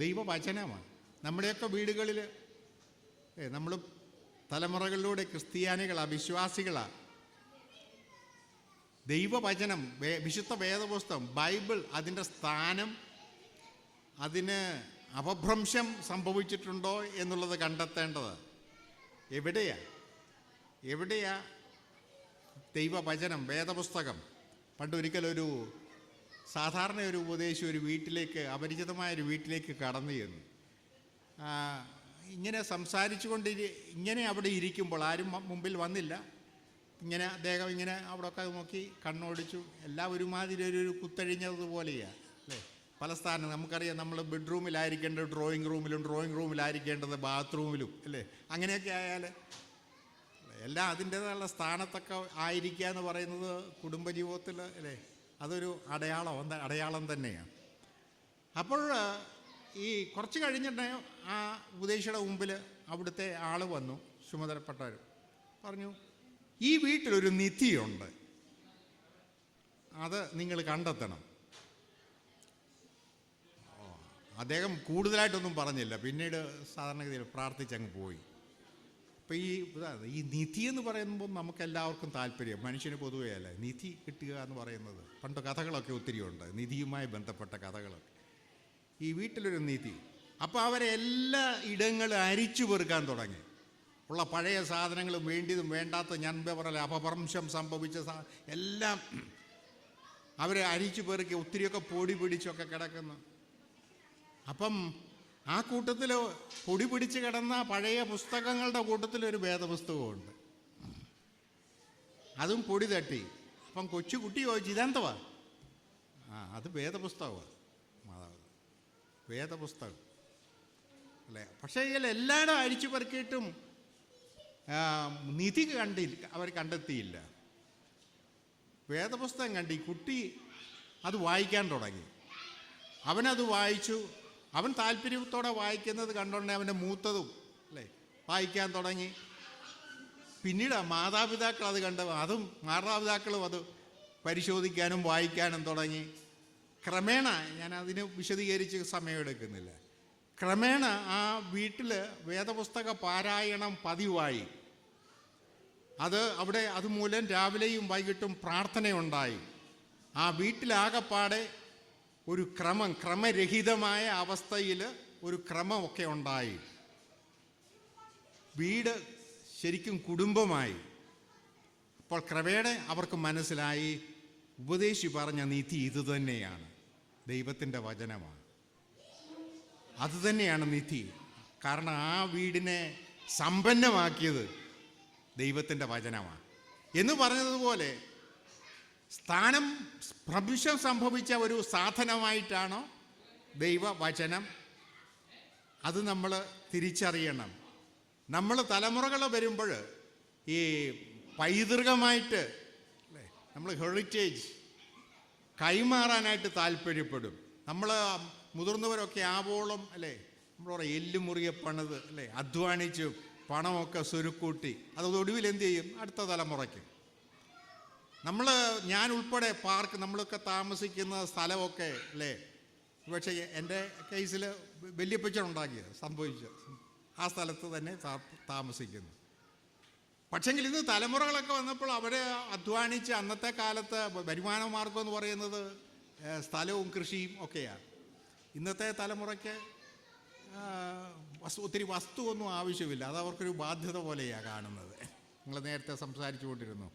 ദൈവവചനമാണ്. നമ്മുടെയൊക്കെ വീടുകളിൽ നമ്മൾ തലമുറകളിലൂടെ ക്രിസ്ത്യാനികളാണ്, വിശ്വാസികളാണ്. ദൈവവചനം, വിശുദ്ധ വേദപുസ്തകം, ബൈബിൾ, അതിൻ്റെ സ്ഥാനം, അതിന് അപഭ്രംശം സംഭവിച്ചിട്ടുണ്ടോ എന്നുള്ളത് കണ്ടെത്തേണ്ടത്. എവിടെയാ ദൈവവചനം, വേദപുസ്തകം? പണ്ടൊരിക്കലൊരു സാധാരണ ഒരു ഉപദേശി ഒരു വീട്ടിലേക്ക്, അപരിചിതമായൊരു വീട്ടിലേക്ക് കടന്നു ചെന്നു. ഇങ്ങനെ ഇങ്ങനെ അവിടെ ഇരിക്കുമ്പോൾ ആരും മുമ്പിൽ വന്നില്ല. ഇങ്ങനെ അദ്ദേഹം ഇങ്ങനെ അവിടെയൊക്കെ നോക്കി കണ്ണോടിച്ചു. എല്ലാം ഒരുമാതിരി ഒരു കുത്തഴിഞ്ഞതുപോലെയാണ് അല്ലേ. പല സ്ഥാനം നമുക്കറിയാം, നമ്മൾ ബെഡ്റൂമിലായിരിക്കേണ്ടത് ഡ്രോയിങ് റൂമിലും, ഡ്രോയിങ് റൂമിലായിരിക്കേണ്ടത് ബാത്റൂമിലും അല്ലേ. അങ്ങനെയൊക്കെ ആയാൽ എല്ലാം അതിൻ്റേതായുള്ള സ്ഥാനത്തൊക്കെ ആയിരിക്കുക എന്ന് പറയുന്നത് കുടുംബജീവിതത്തിൽ അല്ലേ, അതൊരു അടയാളം തന്നെയാണ്. അപ്പോൾ ഈ കുറച്ച് കഴിഞ്ഞിട്ട് ആ ഉപദേശിയുടെ മുമ്പിൽ അവിടുത്തെ ആൾ വന്നു, ചുമതലപ്പെട്ടവർ പറഞ്ഞു, ഈ വീട്ടിലൊരു നിധിയുണ്ട്, അത് നിങ്ങൾ കണ്ടെത്തണം. അദ്ദേഹം കൂടുതലായിട്ടൊന്നും പറഞ്ഞില്ല, പിന്നീട് സാധാരണഗതിയിൽ പ്രാർത്ഥിച്ചങ്ങ് പോയി. അപ്പോൾ ഈ നിധി എന്ന് പറയുമ്പോൾ നമുക്കെല്ലാവർക്കും താല്പര്യം, മനുഷ്യന് പൊതുവേ അല്ലേ നിധി കിട്ടുക എന്ന് പറയുന്നത്. പണ്ട് കഥകളൊക്കെ ഒത്തിരിയുണ്ട്, നിധിയുമായി ബന്ധപ്പെട്ട കഥകളൊക്കെ. ഈ വീട്ടിലൊരു നിധി. അപ്പോൾ അവരെ എല്ലാ ഇടങ്ങളും അരിച്ചു പെറുക്കാൻ തുടങ്ങി. ഉള്ള പഴയ സാധനങ്ങളും വേണ്ടിയതും വേണ്ടാത്ത ഞാൻ പറയല അപഭ്രംശം സംഭവിച്ച എല്ലാം അവരെ അരിച്ചു പെറുക്കി ഒത്തിരിയൊക്കെ പൊടി പിടിച്ചൊക്കെ കിടക്കുന്നു. അപ്പം ആ കൂട്ടത്തിൽ പൊടി പിടിച്ച് കിടന്ന പഴയ പുസ്തകങ്ങളുടെ കൂട്ടത്തിലൊരു വേദപുസ്തകമുണ്ട്. അതും പൊടി തട്ടി. അപ്പം കൊച്ചുകുട്ടി ചോദിച്ചു, ഇതെന്തവാ? അത് വേദപുസ്തകമാണ്, മാതാവ്, വേദപുസ്തകം അല്ലേ. പക്ഷേ ഇതിൽ എല്ലായിടും അരിച്ചു പെറുക്കിയിട്ടും നിധി അവർ കണ്ടെത്തിയില്ല. വേദപുസ്തകം കണ്ടി കുട്ടി അത് വായിക്കാൻ തുടങ്ങി. അവനത് വായിച്ചു. അവൻ താല്പര്യത്തോടെ വായിക്കുന്നത് കണ്ടോണ്ടേ അവൻ്റെ മൂത്തതും അല്ലേ വായിക്കാൻ തുടങ്ങി. പിന്നീട് മാതാപിതാക്കൾ അത് മാതാപിതാക്കളും അത് പരിശോധിക്കാനും വായിക്കാനും തുടങ്ങി. ക്രമേണ, ഞാൻ അതിന് വിശദീകരിച്ച് സമയമെടുക്കുന്നില്ല, ക്രമേണ ആ വീട്ടിൽ വേദപുസ്തക പാരായണം പതിവായി. അതുമൂലം രാവിലെയും വൈകിട്ടും പ്രാർത്ഥനയുണ്ടായി. ആ വീട്ടിലാകപ്പാടെ ഒരു ക്രമരഹിതമായ അവസ്ഥയിൽ ഒരു ക്രമമൊക്കെ ഉണ്ടായി. വീട് ശരിക്കും കുടുംബമായി. അപ്പോൾ ക്രമേണ അവർക്ക് മനസ്സിലായി, ഉപദേശി പറഞ്ഞ നീതി ഇതുതന്നെയാണ്, ദൈവത്തിൻ്റെ വചനമാണ്, അതുതന്നെയാണ് നിധി. കാരണം ആ വീടിനെ സമ്പന്നമാക്കിയത് ദൈവത്തിൻ്റെ വചനമാണ് എന്ന് പറഞ്ഞതുപോലെ ഭ്രംശം സംഭവിച്ച ഒരു സാധനമായിട്ടാണോ ദൈവവചനം? അത് നമ്മൾ തിരിച്ചറിയണം. നമ്മൾ തലമുറകൾ വരുമ്പോൾ ഈ പൈതൃകമായിട്ട് അല്ലേ, നമ്മൾ ഹെറിറ്റേജ് കൈമാറാനായിട്ട് താല്പര്യപ്പെടും. നമ്മൾ മുതിർന്നവരൊക്കെ ആവോളം അല്ലേ, നമ്മളോട് എല്ലുമുറിയെ പണിത് അല്ലേ, അധ്വാനിച്ച് പണമൊക്കെ സ്വരുക്കൂട്ടി ഒടുവിൽ എന്ത് ചെയ്യും? അടുത്ത തലമുറയ്ക്ക്. ഞാൻ ഉൾപ്പെടെ നമ്മളൊക്കെ താമസിക്കുന്ന സ്ഥലമൊക്കെ അല്ലേ, പക്ഷേ എൻ്റെ കേസിൽ വല്യപ്പച്ചനുണ്ടാക്കിയത് സംഭവിച്ചത് ആ സ്ഥലത്ത് തന്നെ താമസിക്കുന്നു. പക്ഷെങ്കിൽ ഇന്ന് തലമുറകളൊക്കെ വന്നപ്പോൾ അവരെ അധ്വാനിച്ച് അന്നത്തെ കാലത്ത് വരുമാന മാർഗം എന്ന് പറയുന്നത് സ്ഥലവും കൃഷിയും ഒക്കെയാണ്. ഇന്നത്തെ തലമുറയ്ക്ക് ഒത്തിരി വസ്തുവൊന്നും ആവശ്യമില്ല, അത് അവർക്കൊരു ബാധ്യത പോലെയാണ് കാണുന്നത്. നിങ്ങൾ നേരത്തെ സംസാരിച്ചു കൊണ്ടിരുന്നു.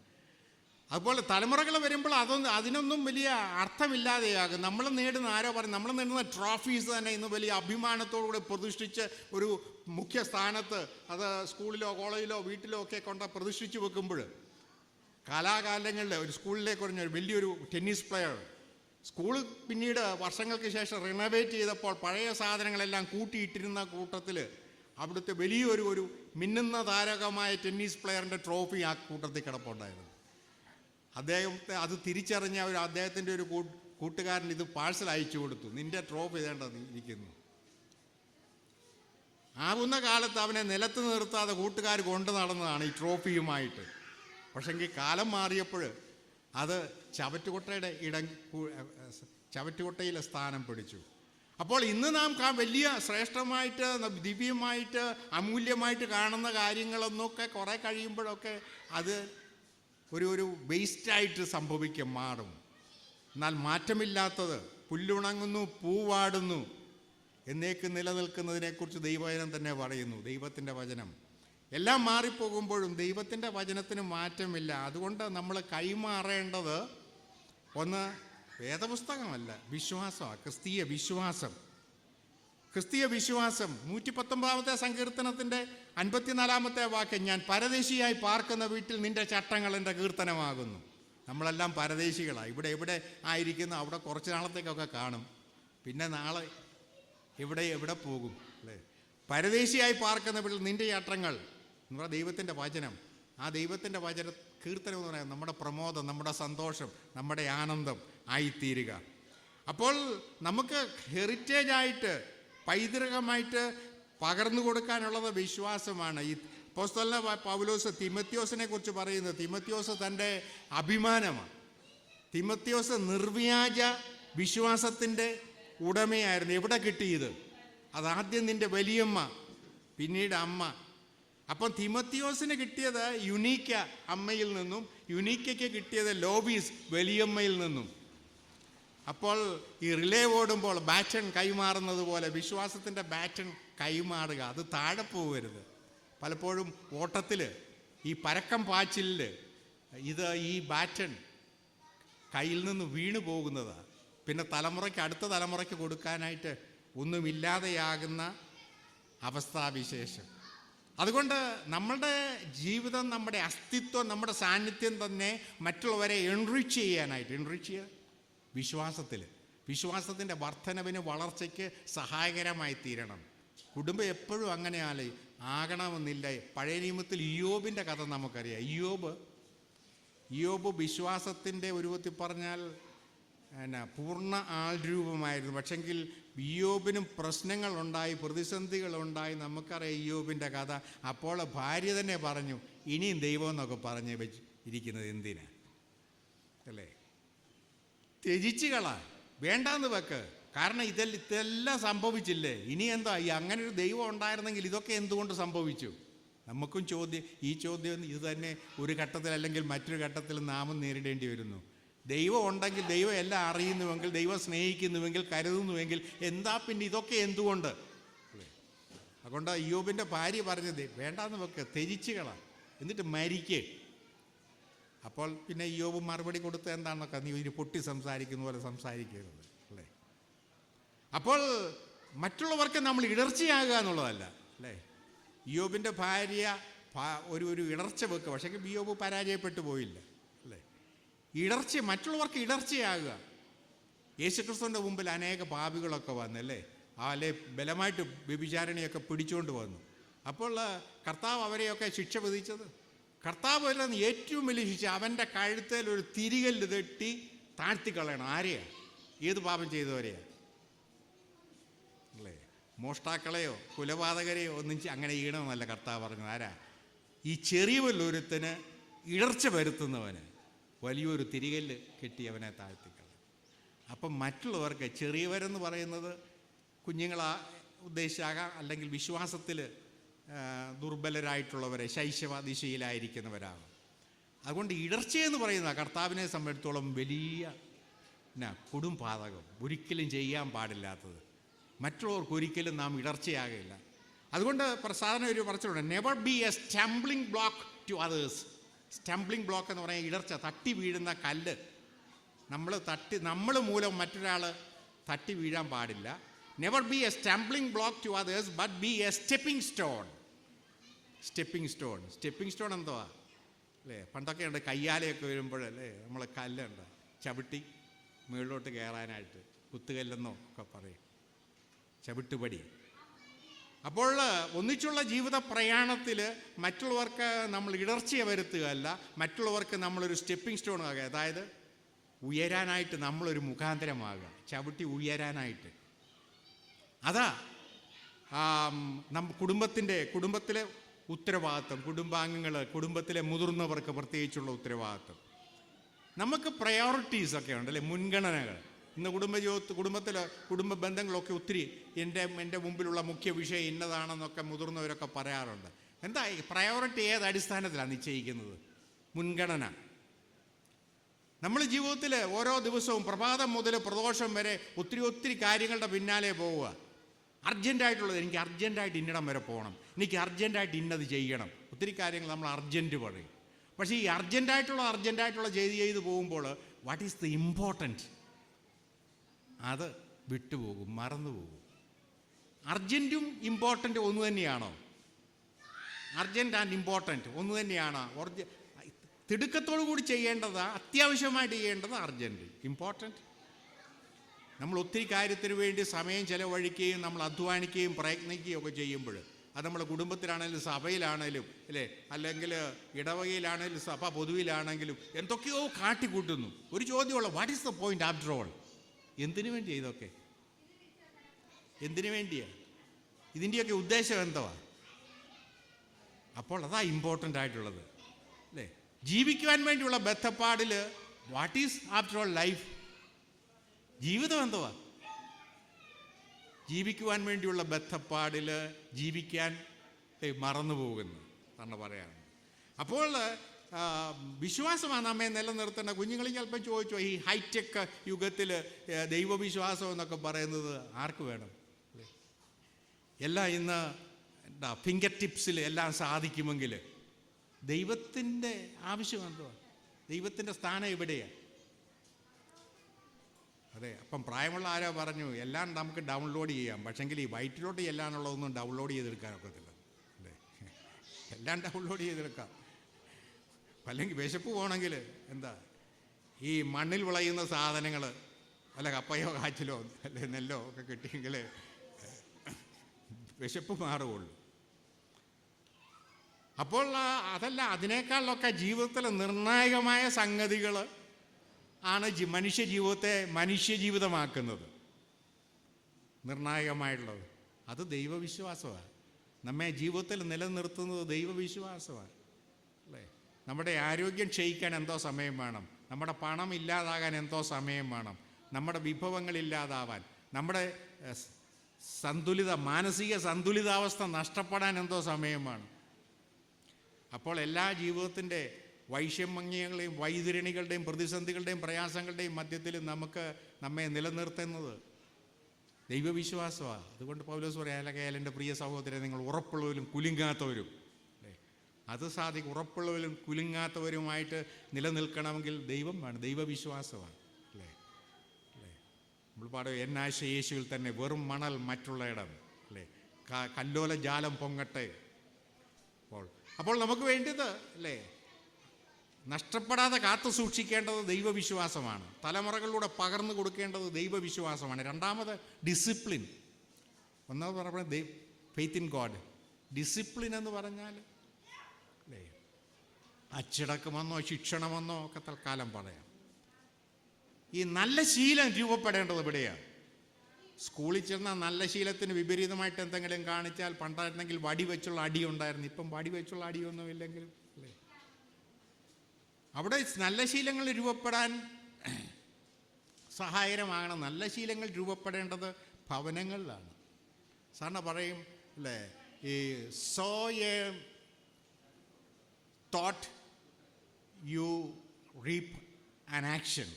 അതുപോലെ തലമുറകൾ വരുമ്പോൾ അതിനൊന്നും വലിയ അർത്ഥമില്ലാതെയാകും. നമ്മൾ നേടുന്ന ട്രോഫീസ് തന്നെ ഇന്ന് വലിയ അഭിമാനത്തോടുകൂടി പ്രതിഷ്ഠിച്ച് ഒരു മുഖ്യ സ്ഥാനത്ത്, അത് സ്കൂളിലോ കോളേജിലോ വീട്ടിലോ ഒക്കെ പ്രതിഷ്ഠിച്ച് വെക്കുമ്പോൾ, കാലാകാലങ്ങളിൽ ഒരു സ്കൂളിലേക്ക് ഒരു വലിയൊരു ടെന്നീസ് പ്ലെയർ, സ്കൂൾ പിന്നീട് വർഷങ്ങൾക്ക് ശേഷം റിനോവേറ്റ് ചെയ്തപ്പോൾ പഴയ സാധനങ്ങളെല്ലാം കൂട്ടിയിട്ടിരുന്ന കൂട്ടത്തിൽ അവിടുത്തെ വലിയൊരു മിന്നുന്ന താരകമായ ടെന്നീസ് പ്ലെയറിൻ്റെ ട്രോഫി ആ കൂട്ടത്തിൽ കിടപ്പുണ്ടായിരുന്നു. അദ്ദേഹത്തെ അത് തിരിച്ചറിഞ്ഞ അദ്ദേഹത്തിൻ്റെ ഒരു കൂട്ടുകാരൻ ഇത് പാഴ്സൽ അയച്ചു കൊടുത്തു, നിൻ്റെ ട്രോഫി ഇതേണ്ടത് ഇരിക്കുന്നു. ആവുന്ന കാലത്ത് അവനെ നിലത്ത് നിർത്താതെ കൂട്ടുകാർ കൊണ്ടു നടന്നതാണ് ഈ ട്രോഫിയുമായിട്ട്. പക്ഷെങ്കിൽ കാലം മാറിയപ്പോൾ അത് ചവറ്റുകൊട്ടയിലെ സ്ഥാനം പിടിച്ചു. അപ്പോൾ ഇന്ന് നാം വലിയ ശ്രേഷ്ഠമായിട്ട് ദിവ്യമായിട്ട് അമൂല്യമായിട്ട് കാണുന്ന കാര്യങ്ങളൊന്നൊക്കെ കുറേ കഴിയുമ്പോഴൊക്കെ അത് ഒരു വേസ്റ്റായിട്ട് മാറും. എന്നാൽ മാറ്റമില്ലാത്തത് പുല്ലുണങ്ങുന്നു, പൂവാടുന്നു, എന്നേക്ക് നിലനിൽക്കുന്നതിനെക്കുറിച്ച് ദൈവവചനം തന്നെ പറയുന്നു. ദൈവത്തിൻ്റെ വചനം എല്ലാം മാറിപ്പോകുമ്പോഴും ദൈവത്തിൻ്റെ വചനത്തിന് മാറ്റമില്ല. അതുകൊണ്ട് നമ്മൾ കൈമാറേണ്ടത് ഒന്ന് വേദപുസ്തകമല്ല, വിശ്വാസമാണ്, ക്രിസ്തീയ വിശ്വാസം. ക്രിസ്തീയ വിശ്വാസം 119 സങ്കീർത്തനത്തിൻ്റെ 54 വാക്യം, ഞാൻ പരദേശിയായി പാർക്കുന്ന വീട്ടിൽ നിന്റെ ചട്ടങ്ങൾ എൻ്റെ കീർത്തനമാകുന്നു. നമ്മളെല്ലാം പരദേശികളാണ്. ഇവിടെ ആയിരിക്കുന്നു, അവിടെ കുറച്ച് നാളത്തേക്കൊക്കെ കാണും, പിന്നെ നാളെ എവിടെ പോകും അല്ലേ? പരദേശിയായി പാർക്കുന്ന വീട്ടിൽ നിന്റെ ചട്ടങ്ങൾ എന്ന് പറഞ്ഞാൽ ദൈവത്തിൻ്റെ വചനം. ആ ദൈവത്തിൻ്റെ വചന കീർത്തനം എന്ന് പറയുന്നത് നമ്മുടെ പ്രമോദം, നമ്മുടെ സന്തോഷം, നമ്മുടെ ആനന്ദം ആയിത്തീരുക. അപ്പോൾ നമുക്ക് ഹെറിറ്റേജായിട്ട്, പൈതൃകമായിട്ട് പകർന്നു കൊടുക്കാനുള്ളത് വിശ്വാസമാണ്. ഈ അപ്പോസ്തലനായ പൗലോസ് തിമത്യോസിനെ കുറിച്ച് പറയുന്നത്, തിമത്യോസ് തൻ്റെ അഭിമാനമാണ്. തിമത്യോസ് നിർവ്യാജ വിശ്വാസത്തിൻ്റെ ഉടമയായിരുന്നു. എവിടെ കിട്ടിയത്? അതാദ്യം നിൻ്റെ വലിയമ്മ, പിന്നീട് അമ്മ. അപ്പം തിമത്യോസിന് കിട്ടിയത് യുനീക്ക അമ്മയിൽ നിന്നും, യുനീക്കയ്ക്ക് കിട്ടിയത് ലോബീസ് വലിയമ്മയിൽ നിന്നും. അപ്പോൾ ഈ റിലേ ഓടുമ്പോൾ ബാറ്റൺ കൈമാറുന്നത് പോലെ വിശ്വാസത്തിൻ്റെ ബാറ്റൺ കൈമാറുക, അത് താഴെ പോകരുത്. പലപ്പോഴും ഓട്ടത്തിൽ, ഈ പരക്കം പാച്ചിലിൽ ഈ ബാറ്റൺ കയ്യിൽ നിന്ന് വീണു പോകുന്നതാണ്. പിന്നെ അടുത്ത തലമുറയ്ക്ക് കൊടുക്കാനായിട്ട് ഒന്നുമില്ലാതെയാകുന്ന അവസ്ഥാവിശേഷം. അതുകൊണ്ട് നമ്മളുടെ ജീവിതം, നമ്മുടെ അസ്തിത്വം, നമ്മുടെ സാന്നിധ്യം തന്നെ മറ്റുള്ളവരെ എൻറിച്ച് ചെയ്യുക വിശ്വാസത്തിൻ്റെ വർധനവിന്, വളർച്ചയ്ക്ക് സഹായകരമായി തീരണം. കുടുംബം എപ്പോഴും അങ്ങനെ ആകണമെന്നില്ല. പഴയ നിയമത്തിൽ ഇയ്യോബിൻ്റെ കഥ നമുക്കറിയാം. ഇയ്യോബ് വിശ്വാസത്തിൻ്റെ രൂപത്തിൽ പറഞ്ഞാൽ പൂർണ്ണ ആൾരൂപമായിരുന്നു. പക്ഷെങ്കിൽ ഇയ്യോബിനും പ്രശ്നങ്ങളുണ്ടായി, പ്രതിസന്ധികളുണ്ടായി. നമുക്കറിയാം ഇയ്യോബിൻ്റെ കഥ. അപ്പോൾ ഭാര്യ തന്നെ പറഞ്ഞു, ഇനിയും ദൈവം എന്നൊക്കെ പറഞ്ഞ് ഇരിക്കുന്നത് എന്തിനാ അല്ലേ? ത്യജിച്ചുകളാ, വേണ്ടാന്ന് വെക്ക്. കാരണം ഇതെല്ലാം സംഭവിച്ചില്ലേ, ഇനി എന്താ? അങ്ങനെ ഒരു ദൈവം ഉണ്ടായിരുന്നെങ്കിൽ ഇതൊക്കെ എന്തുകൊണ്ട് സംഭവിച്ചു? നമുക്കും ഈ ചോദ്യം ഇത് തന്നെ ഒരു ഘട്ടത്തിൽ അല്ലെങ്കിൽ മറ്റൊരു ഘട്ടത്തിൽ നാമും നേരിടേണ്ടി വരുന്നു. ദൈവം ഉണ്ടെങ്കിൽ, ദൈവം എല്ലാം അറിയുന്നുവെങ്കിൽ, ദൈവം സ്നേഹിക്കുന്നുവെങ്കിൽ, കരുതുന്നുവെങ്കിൽ എന്താ പിന്നെ ഇതൊക്കെ എന്തുകൊണ്ട്? അതുകൊണ്ട് ഇയ്യോബിൻ്റെ ഭാര്യ പറഞ്ഞത്, വേണ്ടാന്ന് വെക്ക്, ത്യജിച്ചുകളാ, എന്നിട്ട് മരിക്ക്. അപ്പോൾ പിന്നെ ഇയ്യോബ് മറുപടി കൊടുത്ത് എന്താണെന്നൊക്കെ, നീ ഇതിന് പൊട്ടി സംസാരിക്കുന്ന പോലെ സംസാരിക്കരുത് അല്ലേ? അപ്പോൾ മറ്റുള്ളവർക്ക് നമ്മൾ ഇടർച്ചയാകുക എന്നുള്ളതല്ല അല്ലേ? ഇയ്യോബിൻ്റെ ഭാര്യ ഒരു ഇടർച്ച വെക്കുക, പക്ഷേ ഇയ്യോബ് പരാജയപ്പെട്ടു പോയില്ല അല്ലേ? മറ്റുള്ളവർക്ക് ഇടർച്ചയാകുക. യേശുക്രിസ്തുവിൻ്റെ മുമ്പിൽ അനേക പാപികളൊക്കെ വന്നല്ലേ, അല്ലേ, ബലമായിട്ട് വ്യഭിചാരിണിയൊക്കെ പിടിച്ചുകൊണ്ട് വന്നു. അപ്പോൾ കർത്താവ് അവരെയൊക്കെ ശിക്ഷ വിധിച്ചത്, കർത്താവ് എല്ലാം ഏറ്റവും വലിയ ശിക്ഷ, അവൻ്റെ കഴുത്തിൽ ഒരു തിരികല്ല് തട്ടി താഴ്ത്തിക്കളയണം. ആരെയാ? ഏത് പാപം ചെയ്തവരെയാ അല്ലേ? മോഷ്ടാക്കളെയോ കുലപാതകരെയോ ഒന്നും അങ്ങനെ ചെയ്യണമെന്നല്ല കർത്താവ് പറഞ്ഞത്. ആരാ? ഈ ചെറിയ വല്ലൊരുത്തിന് ഇടർച്ച വരുത്തുന്നവന് വലിയൊരു തിരികല്ല് കെട്ടി അവനെ താഴ്ത്തിക്കളയും. അപ്പം മറ്റുള്ളവർക്ക്, ചെറിയവരെന്ന് പറയുന്നത് കുഞ്ഞുങ്ങളാ ഉദ്ദേശിച്ചാകാം, അല്ലെങ്കിൽ വിശ്വാസത്തിൽ ദുർബലരായിട്ടുള്ളവരെ, ശൈശവ ദിശയിലായിരിക്കുന്നവരാകും. അതുകൊണ്ട് ഇടർച്ചയെന്ന് പറയുന്ന കർത്താവിനെ സംബന്ധിച്ചിടത്തോളം വലിയ കൊടുംപാതകം, ഒരിക്കലും ചെയ്യാൻ പാടില്ലാത്തത്. മറ്റുള്ളവർക്ക് ഒരിക്കലും നാം ഇടർച്ചയാകില്ല. അതുകൊണ്ട് പ്രസാദന ഒരു പറച്ചിലുണ്ട്, never be a stumbling block to others. Stumbling block എന്ന് പറയുന്നത് ഇടർച്ച, തട്ടി വീഴുന്ന കല്ല്. നമ്മൾ മൂലം മറ്റൊരാൾ തട്ടി വീഴാൻ പാടില്ല. Never be a stumbling block to others but B A stepping stone. Stepping stone എന്തുവാ അല്ലേ? പണ്ടൊക്കെ ഉണ്ട്, കയ്യാലയൊക്കെ വരുമ്പോഴല്ലേ നമ്മൾ കല്ലുണ്ട് ചവിട്ടി മുകളിലോട്ട് കയറാനായിട്ട്, കുത്തുകല്ലെന്നോ ഒക്കെ പറയും, ചവിട്ടുപടി. അപ്പോൾ ഒന്നിച്ചുള്ള ജീവിത പ്രയാണത്തിൽ മറ്റുള്ളവർക്ക് നമ്മൾ ഇടർച്ചയെ വരുത്തുകയല്ല, മറ്റുള്ളവർക്ക് നമ്മളൊരു സ്റ്റെപ്പിംഗ് സ്റ്റോൺ ആകുക. അതായത് ഉയരാനായിട്ട് നമ്മളൊരു മുഖാന്തരമാകുക, ചവിട്ടി ഉയരാനായിട്ട്. അതാ കുടുംബത്തിലെ ഉത്തരവാദിത്വം, കുടുംബാംഗങ്ങൾ, കുടുംബത്തിലെ മുതിർന്നവർക്ക് പ്രത്യേകിച്ചുള്ള ഉത്തരവാദിത്വം. നമുക്ക് പ്രയോറിറ്റീസൊക്കെ ഉണ്ടല്ലേ, മുൻഗണനകൾ. ഇന്ന് കുടുംബ ബന്ധങ്ങളൊക്കെ ഒത്തിരി എൻ്റെ മുമ്പിലുള്ള മുഖ്യ വിഷയം ഇന്നതാണെന്നൊക്കെ മുതിർന്നവരൊക്കെ പറയാറുണ്ട്. എന്താ പ്രയോറിറ്റി ഏത് അടിസ്ഥാനത്തിലാണ് നിശ്ചയിക്കുന്നത്? മുൻഗണന. നമ്മൾ ജീവിതത്തിൽ ഓരോ ദിവസവും പ്രഭാതം മുതൽ പ്രദോഷം വരെ ഒത്തിരി കാര്യങ്ങളുടെ പിന്നാലെ പോവുക. അർജൻറ്റായിട്ടുള്ളത്, എനിക്ക് അർജൻറ്റായിട്ട് ഇന്നിടം വരെ പോകണം, എനിക്ക് അർജൻറ്റായിട്ട് ഇന്നത് ചെയ്യണം. ഒത്തിരി കാര്യങ്ങൾ നമ്മൾ അർജൻറ്റ് പറയും. പക്ഷേ ഈ അർജൻറ്റായിട്ടുള്ള ചെയ്ത് പോകുമ്പോൾ വാട്ട് ഈസ് ദ ഇമ്പോർട്ടൻറ്റ് അത് വിട്ടുപോകും, മറന്നു പോകും. അർജൻറ്റും ഇമ്പോർട്ടൻറ്റും ഒന്ന് തന്നെയാണോ? അർജൻറ്റ് ആൻഡ് ഇമ്പോർട്ടൻറ്റ് ഒന്ന് തന്നെയാണോ? തിടുക്കത്തോടു കൂടി ചെയ്യേണ്ടത്, അത്യാവശ്യമായിട്ട് ചെയ്യേണ്ടത് അർജൻറ്റ്. ഇമ്പോർട്ടൻറ്റ് നമ്മൾ ഒത്തിരി കാര്യത്തിന് വേണ്ടി സമയം ചെലവഴിക്കുകയും നമ്മൾ അധ്വാനിക്കുകയും പ്രയത്നിക്കുകയും ഒക്കെ ചെയ്യുമ്പോൾ, അത് നമ്മുടെ കുടുംബത്തിലാണെങ്കിലും സഭയിലാണെങ്കിലും അല്ലേ, അല്ലെങ്കിൽ ഇടവകയിലാണെങ്കിലും സഭ പൊതുവിലാണെങ്കിലും എന്തൊക്കെയോ കാട്ടിക്കൂട്ടുന്നു. ഒരു ചോദ്യമുള്ള, what is the point after all? എന്തിനു വേണ്ടി ഇതൊക്കെ? എന്തിനു വേണ്ടിയാണ്? ഇതിൻ്റെയൊക്കെ ഉദ്ദേശം എന്തുവാ? അപ്പോൾ അതാ ഇമ്പോർട്ടൻ്റ് ആയിട്ടുള്ളത് അല്ലേ. ജീവിക്കുവാൻ വേണ്ടിയുള്ള ബദ്ധപ്പാടിൽ what is after all life? ജീവിതം എന്തുവാ? ജീവിക്കുവാൻ വേണ്ടിയുള്ള ബദ്ധപ്പാടിൽ ജീവിക്കാൻ മറന്നു പോകുന്നു എന്ന് പറയാം. അപ്പോൾ വിശ്വാസമാണ് നമ്മെ നിലനിർത്തേണ്ട. കുഞ്ഞുങ്ങൾ ചിലപ്പോൾ ചോദിച്ചോ, ഈ ഹൈടെക് യുഗത്തിൽ ദൈവവിശ്വാസം എന്നൊക്കെ പറയുന്നത് ആർക്ക് വേണം? എല്ലാം ഇന്ന് എന്താ ഫിംഗർ ടിപ്സിൽ എല്ലാം സാധിക്കുമെങ്കിൽ ദൈവത്തിൻ്റെ ആവശ്യം എന്തുവാ? ദൈവത്തിൻ്റെ സ്ഥാനം എവിടെയാണ്? അതെ, അപ്പം പ്രായമുള്ള ആരോ പറഞ്ഞു, എല്ലാം നമുക്ക് ഡൗൺലോഡ് ചെയ്യാം, പക്ഷെങ്കിൽ ഈ വയറ്റിലോട്ട് ചെല്ലാനുള്ളതൊന്നും ഡൗൺലോഡ് ചെയ്തെടുക്കാനൊക്കത്തില്ല അല്ലേ. എല്ലാം ഡൗൺലോഡ് ചെയ്തെടുക്കാം. അല്ലെങ്കിൽ വിശപ്പ് പോകണമെങ്കിൽ എന്താ, ഈ മണ്ണിൽ വിളയുന്ന സാധനങ്ങൾ വല്ല കപ്പയോ കാച്ചിലോ അല്ലെ നെല്ലോ ഒക്കെ കിട്ടിയെങ്കിൽ വിശപ്പ് മാറുകയുള്ളൂ. അപ്പോൾ അതല്ല, അതിനേക്കാളൊക്കെ ജീവിതത്തിൽ നിർണായകമായ സംഗതികൾ ആണ് മനുഷ്യജീവിതമാക്കുന്നത്. നിർണായകമായിട്ടുള്ളത് അത് ദൈവവിശ്വാസമാണ്. നമ്മെ ജീവിതത്തിൽ നിലനിർത്തുന്നത് ദൈവവിശ്വാസമാണ് അല്ലേ. നമ്മുടെ ആരോഗ്യം ക്ഷയിക്കാൻ എന്തോ സമയം വേണം, നമ്മുടെ പണം ഇല്ലാതാകാൻ എന്തോ സമയം വേണം, നമ്മുടെ വിഭവങ്ങൾ ഇല്ലാതാവാൻ, നമ്മുടെ മാനസിക സന്തുലിതാവസ്ഥ നഷ്ടപ്പെടാൻ എന്തോ സമയം വേണം. അപ്പോൾ എല്ലാ ജീവിതത്തിൻ്റെ വൈഷമ്യങ്ങളെയും വൈതരണികളുടെയും പ്രതിസന്ധികളുടെയും പ്രയാസങ്ങളുടെയും മധ്യത്തിൽ നമ്മെ നിലനിർത്തുന്നത് ദൈവവിശ്വാസമാണ്. അതുകൊണ്ട് പൗലോസ് പറയാൻ, എൻ്റെ പ്രിയ സഹോദരൻ, നിങ്ങൾ ഉറപ്പുള്ളവരും കുലുങ്ങാത്തവരും അല്ലേ, അത് സാധിക്കും. ഉറപ്പുള്ളവരും കുലുങ്ങാത്തവരുമായിട്ട് നിലനിൽക്കണമെങ്കിൽ ദൈവം വേണം, ദൈവവിശ്വാസമാണ് അല്ലേ. നമ്മൾ പാടും, എന്നാശ യേശുവിൽ തന്നെ വെറും മണൽ മറ്റുള്ള ഇടം അല്ലേ, കല്ലോല ജാലം പൊങ്ങട്ടെ. അപ്പോൾ നമുക്ക് വേണ്ടത് അല്ലേ, നഷ്ടപ്പെടാതെ കാത്തു സൂക്ഷിക്കേണ്ടത് ദൈവവിശ്വാസമാണ്. തലമുറകളിലൂടെ പകർന്നു കൊടുക്കേണ്ടത് ദൈവവിശ്വാസമാണ്. രണ്ടാമത് ഡിസിപ്ലിൻ. ഒന്നാമത് പറയുന്നത് ഫെയ്ത്ത് ഇൻ ഗോഡ്. ഡിസിപ്ലിൻ എന്ന് പറഞ്ഞാൽ അല്ലേ, അച്ചടക്കമെന്നോ ശിക്ഷണമെന്നോ ഒക്കെ തൽക്കാലം പറയാം. ഈ നല്ല ശീലം രൂപപ്പെടേണ്ടത് ഇവിടെയാണ്. സ്കൂളിൽ ചെന്നാൽ നല്ല ശീലത്തിന് വിപരീതമായിട്ട് എന്തെങ്കിലും കാണിച്ചാൽ, പണ്ടായിരുന്നെങ്കിൽ വടി വെച്ചുള്ള അടി ഉണ്ടായിരുന്നു, ഇപ്പം വടി വെച്ചുള്ള അടിയൊന്നും ഇല്ലെങ്കിലും അല്ലേ. അവിടെ നല്ല ശീലങ്ങൾ രൂപപ്പെടാൻ സഹായകരമാകണം. നല്ല ശീലങ്ങൾ രൂപപ്പെടേണ്ടത് ഭവനങ്ങളിലാണ്. സാറിന് പറയും അല്ലേ, ഈ so a thought you reap an action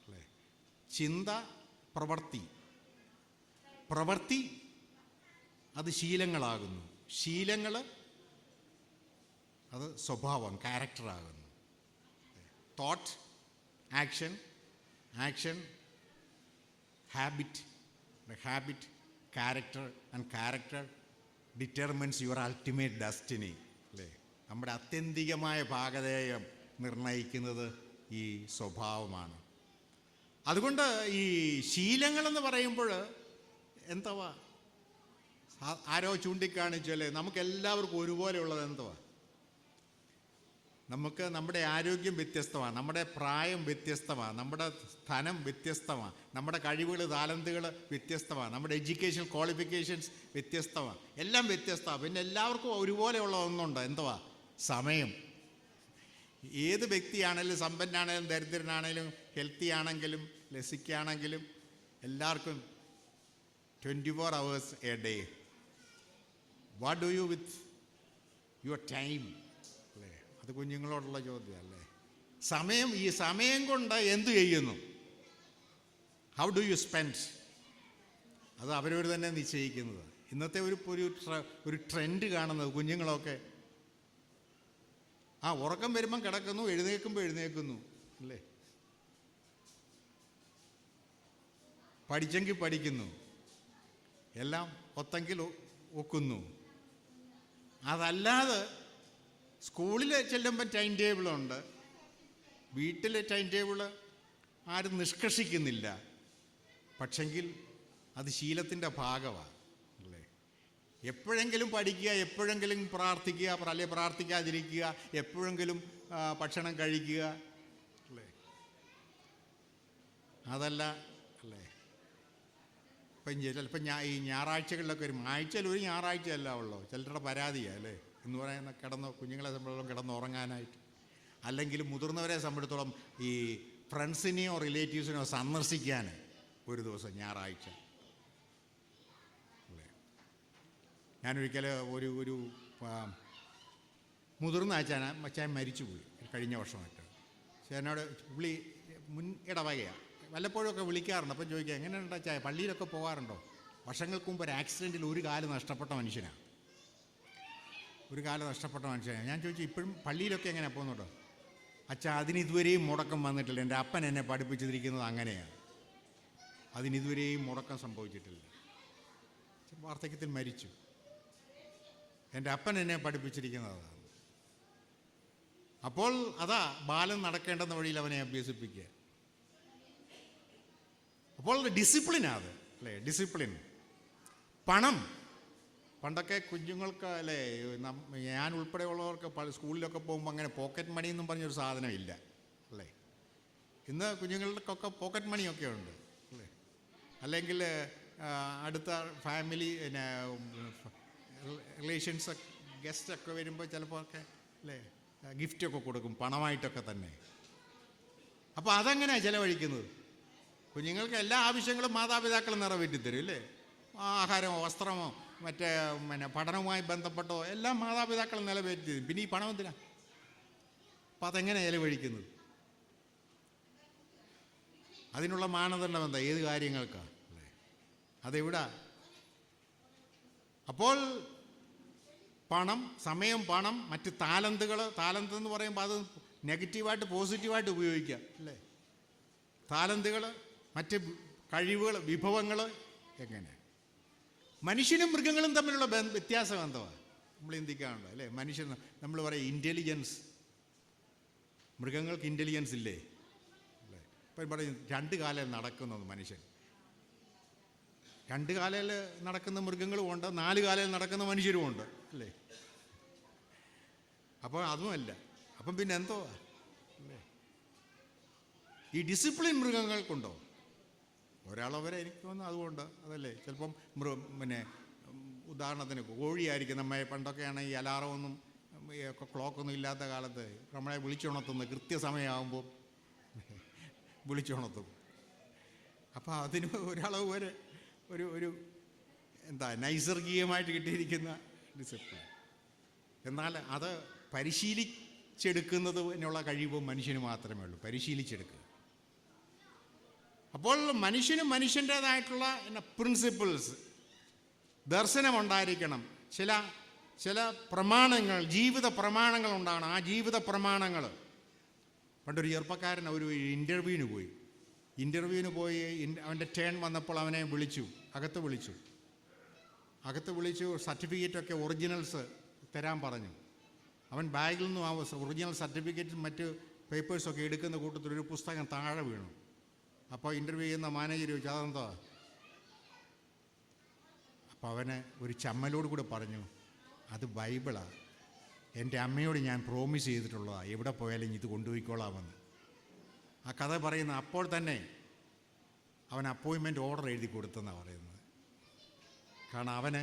അല്ലേ. ചിന്ത, പ്രവൃത്തി അത് ശീലങ്ങളാകുന്നു. ശീലങ്ങൾ അത് സ്വഭാവം, ക്യാരക്ടറാകുന്നു. Thought, action, habit, character, and character determines your ultimate destiny അല്ലേ. നമ്മുടെ ആത്യന്തികമായ ഭാഗധേയം നിർണ്ണയിക്കുന്നത് ഈ സ്വഭാവമാണ്. അതുകൊണ്ട് ഈ ശീലങ്ങളെന്ന് പറയുമ്പോൾ എന്തുവാ, ആരോ ചൂണ്ടിക്കാണിച്ചല്ലേ, നമുക്കെല്ലാവർക്കും ഒരുപോലെയുള്ളത് എന്തുവാ? നമ്മുടെ ആരോഗ്യം വ്യത്യസ്തമാണ്, നമ്മുടെ പ്രായം വ്യത്യസ്തമാണ്, നമ്മുടെ ധനം വ്യത്യസ്തമാണ്, നമ്മുടെ കഴിവുകൾ താലന്തുകൾ വ്യത്യസ്തമാണ്, നമ്മുടെ എഡ്യൂക്കേഷൻ ക്വാളിഫിക്കേഷൻസ് വ്യത്യസ്തമാണ്, എല്ലാം വ്യത്യസ്തമാണ്. പിന്നെ എല്ലാവർക്കും ഒരുപോലെയുള്ള ഒന്നുണ്ട്, എന്തുവാ? സമയം. ഏത് വ്യക്തിയാണെങ്കിലും, സമ്പന്നാണെങ്കിലും ദരിദ്രനാണെങ്കിലും, ഹെൽത്തി ആണെങ്കിലും സിക്കാണെങ്കിലും എല്ലാവർക്കും 24 hours a day. What do you with your time? അല്ലേ, അത് കുഞ്ഞുങ്ങളോടുള്ള ചോദ്യമല്ലേ. ഈ സമയം കൊണ്ട് എന്തു ചെയ്യുന്നു? How do you spend? അത് അവരവർ തന്നെ നിശ്ചയിക്കുന്നത്. ഇന്നത്തെ ഒരു ട്രെൻഡ് കാണുന്നത് കുഞ്ഞുങ്ങളൊക്കെ ഉറക്കം വരുമ്പം കിടക്കുന്നു, എഴുന്നേൽക്കുമ്പോൾ എഴുന്നേൽക്കുന്നു, അല്ലേ? പഠിച്ചെങ്കിൽ പഠിക്കുന്നു, എല്ലാം ഒത്തെങ്കിൽ ഒക്കുന്നു. അതല്ലാതെ സ്കൂളിൽ ചെല്ലുമ്പം ടൈം ടേബിളുണ്ട്, വീട്ടിലെ ടൈം ടേബിൾ ആരും നിഷ്കർഷിക്കുന്നില്ല. പക്ഷെങ്കിൽ അത് ശീലത്തിൻ്റെ ഭാഗമാണ്, അല്ലേ? എപ്പോഴെങ്കിലും പഠിക്കുക, എപ്പോഴെങ്കിലും പ്രാർത്ഥിക്കുക, അല്ലെങ്കിൽ പ്രാർത്ഥിക്കാതിരിക്കുക, എപ്പോഴെങ്കിലും ഭക്ഷണം കഴിക്കുക, അല്ലേ? അതല്ല, അല്ലേ? ഇപ്പം ചിലപ്പോൾ ഈ ഞായറാഴ്ചകളിലൊക്കെ വരും. ആഴ്ചയിൽ ഒരു ഞായറാഴ്ചയല്ല ഉള്ളൂ. ചിലരുടെ പരാതിയാണ്, അല്ലേ? എന്ന് പറയുന്ന കുഞ്ഞുങ്ങളെ സംബന്ധിച്ചോളം കിടന്നുറങ്ങാനായിട്ട്, അല്ലെങ്കിൽ മുതിർന്നവരെ സംബന്ധിച്ചിടത്തോളം ഈ ഫ്രണ്ട്സിനെയോ റിലേറ്റീവ്സിനെയോ സന്ദർശിക്കാൻ ഒരു ദിവസം ഞായറാഴ്ച, അല്ലേ? ഞാനൊരിക്കൽ ഒരു മുതിർന്ന അച്ഛൻ മരിച്ചുപോയി കഴിഞ്ഞ വർഷമായിട്ട്. പക്ഷേ എന്നോട് മുൻ ഇടവകയാണ്, വല്ലപ്പോഴൊക്കെ വിളിക്കാറുണ്ട്. അപ്പം ചോദിക്കുക, എങ്ങനെയുണ്ട് അച്ഛാ, പള്ളിയിലൊക്കെ പോകാറുണ്ടോ? വർഷങ്ങൾക്ക് മുമ്പ് ഒരു ആക്സിഡൻറ്റിൽ ഒരു കാല് നഷ്ടപ്പെട്ട മനുഷ്യനാണ്. ഞാൻ ചോദിച്ചു, ഇപ്പോഴും പള്ളിയിലൊക്കെ എങ്ങനെയാണ് പോകുന്നുണ്ടോ? അച്ഛാ, അതിനിതുവരെയും മുടക്കം വന്നിട്ടില്ല. എൻ്റെ അപ്പൻ എന്നെ പഠിപ്പിച്ചിരിക്കുന്നത് അങ്ങനെയാണ്. അതിനിതുവരെയും മുടക്കം സംഭവിച്ചിട്ടില്ല. വാർദ്ധക്യത്തിൽ മരിച്ചു. എൻ്റെ അപ്പൻ എന്നെ പഠിപ്പിച്ചിരിക്കുന്നത് അതാണ്. അപ്പോൾ അതാ ബാലൻ നടക്കേണ്ടെന്ന വഴിയിൽ അവനെ അഭ്യസിപ്പിക്കുക. അപ്പോൾ ഡിസിപ്ലിനാണ്, അല്ലേ? ഡിസിപ്ലിൻ. പണം, പണ്ടൊക്കെ കുഞ്ഞുങ്ങൾക്ക്, അല്ലേ, ഞാൻ ഉൾപ്പെടെയുള്ളവർക്ക് സ്കൂളിലൊക്കെ പോകുമ്പോൾ അങ്ങനെ പോക്കറ്റ് മണി എന്നും പറഞ്ഞൊരു സാധനം ഇല്ല, അല്ലേ? ഇന്ന് കുഞ്ഞുങ്ങൾക്കൊക്കെ പോക്കറ്റ് മണിയൊക്കെ ഉണ്ട്, അല്ലേ? അല്ലെങ്കിൽ അടുത്ത ഫാമിലി റിലേഷൻസ് ഗസ്റ്റൊക്കെ വരുമ്പോൾ ചിലപ്പോൾ ഒക്കെ, അല്ലേ, ഗിഫ്റ്റൊക്കെ കൊടുക്കും പണമായിട്ടൊക്കെ തന്നെ. അപ്പോൾ അതെങ്ങനെയാണ് ചിലവഴിക്കുന്നത്? കുഞ്ഞുങ്ങൾക്ക് എല്ലാ ആവശ്യങ്ങളും മാതാപിതാക്കൾ നിറവേറ്റി തരും, അല്ലേ? ആഹാരമോ വസ്ത്രമോ മറ്റേ പഠനവുമായി ബന്ധപ്പെട്ടോ എല്ലാം മാതാപിതാക്കൾ നിലവേറ്റി തരും. പിന്നെ ഈ പണം എന്തിനാ? അപ്പം അതെങ്ങനെ ചിലവഴിക്കുന്നത്? അതിനുള്ള മാനദണ്ഡം എന്താ? ഏത് കാര്യങ്ങൾക്കാണ്, അല്ലേ? അതെവിടാ? അപ്പോൾ പണം, സമയം, പണം, മറ്റ് താലന്തുകൾ. താലന്ത് എന്ന് പറയുമ്പോൾ അത് നെഗറ്റീവായിട്ട് പോസിറ്റീവായിട്ട് ഉപയോഗിക്കുക, അല്ലേ? താലന്തുകൾ, മറ്റ് കഴിവുകൾ, വിഭവങ്ങൾ. എങ്ങനെ മനുഷ്യനും മൃഗങ്ങളും തമ്മിലുള്ള വ്യത്യാസം എന്തുവാ നമ്മൾ ചിന്തിക്കാറുണ്ട്, അല്ലേ? മനുഷ്യൻ, നമ്മൾ പറയും ഇൻ്റലിജൻസ്. മൃഗങ്ങൾക്ക് ഇൻ്റലിജൻസ് ഇല്ലേ, അല്ലേ? ഇപ്പം പറയും 2 കാലയിൽ നടക്കുന്നത് മനുഷ്യൻ. 2 കാലയിൽ നടക്കുന്ന മൃഗങ്ങളും ഉണ്ട്, 4 കാലയിൽ നടക്കുന്ന മനുഷ്യരും ഉണ്ട്, അല്ലേ? അപ്പോൾ അതുമല്ല. അപ്പം പിന്നെ എന്തോ, അല്ലേ? ഈ ഡിസിപ്ലിൻ മൃഗങ്ങൾക്കുണ്ടോ? ഒരാളവരെ എനിക്ക് തോന്നുന്നു അതുകൊണ്ട് അതല്ലേ. ചിലപ്പം ഉദാഹരണത്തിന് കോഴിയായിരിക്കും. നമ്മെ പണ്ടൊക്കെയാണ് ഈ അലാറമൊന്നും ക്ലോക്കൊന്നും ഇല്ലാത്ത കാലത്ത് നമ്മളെ വിളിച്ചുണർത്തുന്നത് കൃത്യസമയമാകുമ്പോൾ വിളിച്ചുണർത്തും. അപ്പോൾ അതിന് ഒരളവ് വരെ ഒരു എന്താ നൈസർഗികമായിട്ട് കിട്ടിയിരിക്കുന്ന ഡിസിപ്ലിൻ. എന്നാൽ അത് പരിശീലിച്ചെടുക്കുന്നതിനുള്ള കഴിവ് മനുഷ്യന് മാത്രമേ ഉള്ളൂ, പരിശീലിച്ചെടുക്കുക. അപ്പോൾ മനുഷ്യനും മനുഷ്യൻ്റേതായിട്ടുള്ള പ്രിൻസിപ്പിൾസ്, ദർശനമുണ്ടായിരിക്കണം. ചില പ്രമാണങ്ങൾ, ജീവിത പ്രമാണങ്ങൾ ഉണ്ടാകണം. ആ ജീവിത പ്രമാണങ്ങൾ, പണ്ടൊരു ചെറുപ്പക്കാരൻ ഒരു ഇൻ്റർവ്യൂവിന് പോയി അവൻ്റെ ടേൺ വന്നപ്പോൾ അവനെ അകത്ത് വിളിച്ചു സർട്ടിഫിക്കറ്റൊക്കെ ഒറിജിനൽസ് തരാൻ പറഞ്ഞു. അവൻ ബാഗിൽ നിന്നും ആ ഒറിജിനൽ സർട്ടിഫിക്കറ്റും മറ്റ് പേപ്പേഴ്സൊക്കെ എടുക്കുന്ന കൂട്ടത്തിൽ ഒരു പുസ്തകം താഴെ വീണു. അപ്പോൾ ഇൻ്റർവ്യൂ ചെയ്യുന്ന മാനേജർ ചോദിച്ചു, അതെന്താ? അപ്പോൾ അവന് ഒരു ചമ്മലോട് കൂടെ പറഞ്ഞു, അത് ബൈബിളാണ്. എൻ്റെ അമ്മയോട് ഞാൻ പ്രോമിസ് ചെയ്തിട്ടുള്ളതാണ്, എവിടെ പോയാലും ഇത് കൊണ്ടുപോയിക്കോളാമെന്ന്. ആ കഥ പറയുന്ന അപ്പോൾ തന്നെ അവൻ അപ്പോയിൻമെൻറ്റ് ഓർഡർ എഴുതി കൊടുത്തെന്നാണ് പറയുന്നത്. കാരണം അവന്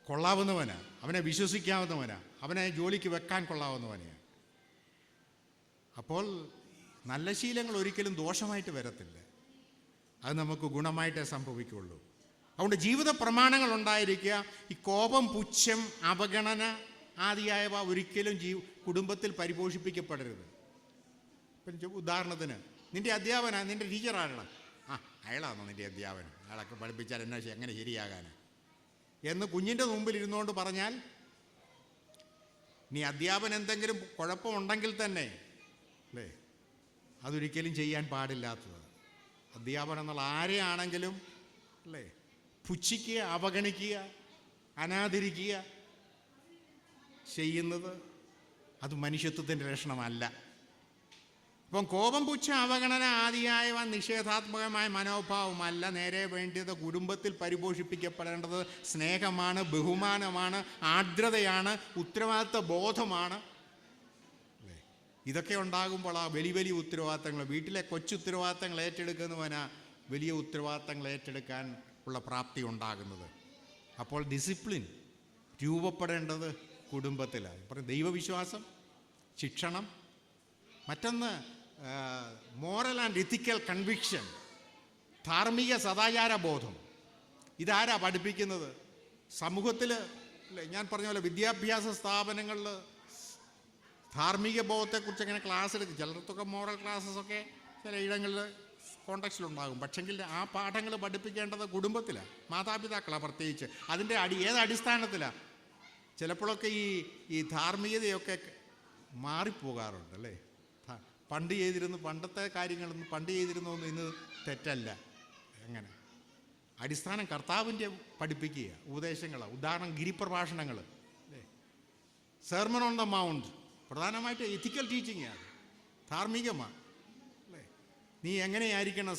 കൊള്ളാവുന്നവനാണ്, അവനെ വിശ്വസിക്കാവുന്നവനാണ്, അവനെ ജോലിക്ക് വെക്കാൻ കൊള്ളാവുന്നവനെയാണ്. അപ്പോൾ നല്ല ശീലങ്ങൾ ഒരിക്കലും ദോഷമായിട്ട് വരത്തില്ല, അത് നമുക്ക് ഗുണമായിട്ടേ സംഭവിക്കുള്ളൂ. അതുകൊണ്ട് ജീവിത പ്രമാണങ്ങൾ ഉണ്ടായിരിക്കുക. ഈ കോപം, പുച്ഛം, അവഗണന ആദിയായവ ഒരിക്കലും കുടുംബത്തിൽ പരിപോഷിപ്പിക്കപ്പെടരുത്. ഇപ്പം ഉദാഹരണത്തിന്, നിൻ്റെ അധ്യാപന, നിൻ്റെ ടീച്ചർ ആരാണ്? അയാളാണോ നിൻ്റെ അധ്യാപനം? അയാളൊക്കെ പഠിപ്പിച്ചാൽ എന്നാ, എങ്ങനെ ശരിയാകാനാണ് എന്ന് കുഞ്ഞിൻ്റെ മുമ്പിൽ ഇരുന്നുകൊണ്ട് പറഞ്ഞാൽ ഇനി അധ്യാപനം എന്തെങ്കിലും കുഴപ്പമുണ്ടെങ്കിൽ തന്നെ അല്ലേ, അതൊരിക്കലും ചെയ്യാൻ പാടില്ലാത്തത്. അധ്യാപനം എന്നുള്ള ആരെയാണെങ്കിലും അല്ലേ പുച്ഛിക്കുക, അവഗണിക്കുക, അനാദരിക്കുക ചെയ്യുന്നത് അത് മനുഷ്യത്വത്തിൻ്റെ ലക്ഷണമല്ല. ഇപ്പം കോപം, പുച്ഛം, അവഗണന ആദിയായവ നിഷേധാത്മകമായ മനോഭാവമല്ല. നേരെ വേണ്ടിയത് കുടുംബത്തിൽ പരിപോഷിപ്പിക്കപ്പെടേണ്ടത് സ്നേഹമാണ്, ബഹുമാനമാണ്, ആർദ്രതയാണ്, ഉത്തരവാദിത്വ ബോധമാണ്. ഇതൊക്കെ ഉണ്ടാകുമ്പോൾ ആ വലിയ വലിയ ഉത്തരവാദിത്തങ്ങൾ, വീട്ടിലെ കൊച്ചുത്തരവാദിത്തങ്ങൾ ഏറ്റെടുക്കുന്നവനാ വലിയ ഉത്തരവാദിത്തങ്ങൾ ഏറ്റെടുക്കാൻ ഉള്ള പ്രാപ്തി ഉണ്ടാകുന്നത്. അപ്പോൾ ഡിസിപ്ലിൻ രൂപപ്പെടേണ്ടത് കുടുംബത്തിലാണ്. പറയും ദൈവവിശ്വാസം, ശിക്ഷണം, മറ്റൊന്ന് മോറൽ ആൻഡ് എത്തിക്കൽ കൺവിക്ഷൻ, ധാർമ്മിക സദാചാര ബോധം. ഇതാരാ പഠിപ്പിക്കുന്നത്? സമൂഹത്തിൽ അല്ലേ, ഞാൻ പറഞ്ഞ പോലെ വിദ്യാഭ്യാസ സ്ഥാപനങ്ങളിൽ ധാർമ്മിക ബോധത്തെക്കുറിച്ച് അങ്ങനെ ക്ലാസ് എടുക്കും. ചിലർക്കൊക്കെ മോറൽ ക്ലാസ്സസൊക്കെ ചില ഇടങ്ങളിൽ കോണ്ടക്സ്റ്റിലുണ്ടാകും. പക്ഷെങ്കിൽ ആ പാഠങ്ങൾ പഠിപ്പിക്കേണ്ടത് കുടുംബത്തിലാണ്, മാതാപിതാക്കളാണ്. പ്രത്യേകിച്ച് അതിൻ്റെ ഏത് അടിസ്ഥാനത്തിലാണ്? ചിലപ്പോഴൊക്കെ ഈ ധാർമ്മികതയൊക്കെ മാറിപ്പോകാറുണ്ട് അല്ലേ. പണ്ടത്തെ കാര്യങ്ങളൊന്നും പണ്ട് ചെയ്തിരുന്നൊന്നും ഇന്ന് തെറ്റല്ല. അങ്ങനെ അടിസ്ഥാനം കർത്താവിൻ്റെ പഠിപ്പിക്കുക, ഉപദേശങ്ങളാണ്. ഉദാഹരണം ഗിരിപ്രഭാഷണങ്ങൾ അല്ലേ, സെർമൺ ഓൺ ദ മൗണ്ട്, പ്രധാനമായിട്ട് എത്തിക്കൽ ടീച്ചിങ് ആണ്, ധാർമ്മികമാണ് അല്ലേ. നീ എങ്ങനെയായിരിക്കണം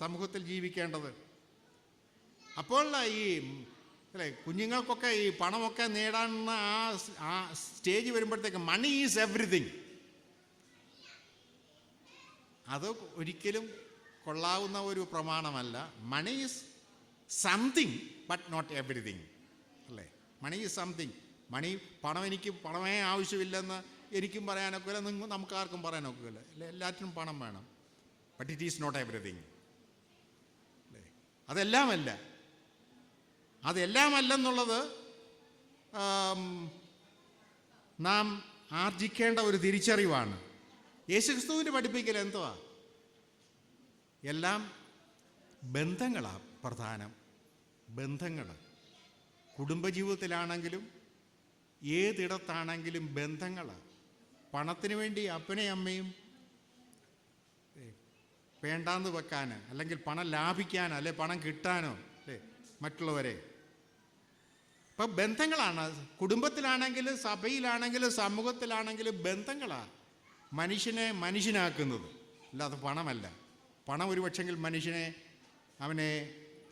സമൂഹത്തിൽ ജീവിക്കേണ്ടത്. അപ്പോൾ ഈ അല്ലേ കുഞ്ഞുങ്ങൾക്കൊക്കെ ഈ പണമൊക്കെ നേടാനുള്ള ആ സ്റ്റേജ് വരുമ്പോഴത്തേക്ക് മണി ഈസ് എവറിതിങ്, അത് ഒരിക്കലും കൊള്ളാവുന്ന ഒരു പ്രമാണമല്ല. Money is something but not everything അല്ലേ. Money is something. എനിക്ക് പണമേ ആവശ്യമില്ലെന്ന് എനിക്കും പറയാനൊക്കില്ല, നമുക്കാർക്കും പറയാനൊക്കില്ല. എല്ലാറ്റിനും പണം വേണം. But it is not everything അല്ലേ. അതെല്ലാമല്ലെന്നുള്ളത് നാം ആർജിക്കേണ്ട ഒരു തിരിച്ചറിവാണ്. യേശുക്രിസ്തുവിൻ്റെ പഠിപ്പിക്കൽ എന്തുവാ? എല്ലാം ബന്ധങ്ങളാണ് പ്രധാനം. ബന്ധങ്ങൾ കുടുംബജീവിതത്തിലാണെങ്കിലും ഏതിടത്താണെങ്കിലും ബന്ധങ്ങളാണ്. പണത്തിന് വേണ്ടി അപ്പനെയും അമ്മയും വേണ്ടാന്ന് വെക്കാൻ, അല്ലെങ്കിൽ പണം ലാഭിക്കാനോ അല്ലെ പണം കിട്ടാനോ അല്ലേ മറ്റുള്ളവരെ. ഇപ്പം ബന്ധങ്ങളാണ്. കുടുംബത്തിലാണെങ്കിലും സഭയിലാണെങ്കിലും സമൂഹത്തിലാണെങ്കിലും ബന്ധങ്ങളാണ് മനുഷ്യനെ മനുഷ്യനാക്കുന്നത്, അല്ലാതെ പണമല്ല. പണം ഒരു പക്ഷെങ്കിൽ അവനെ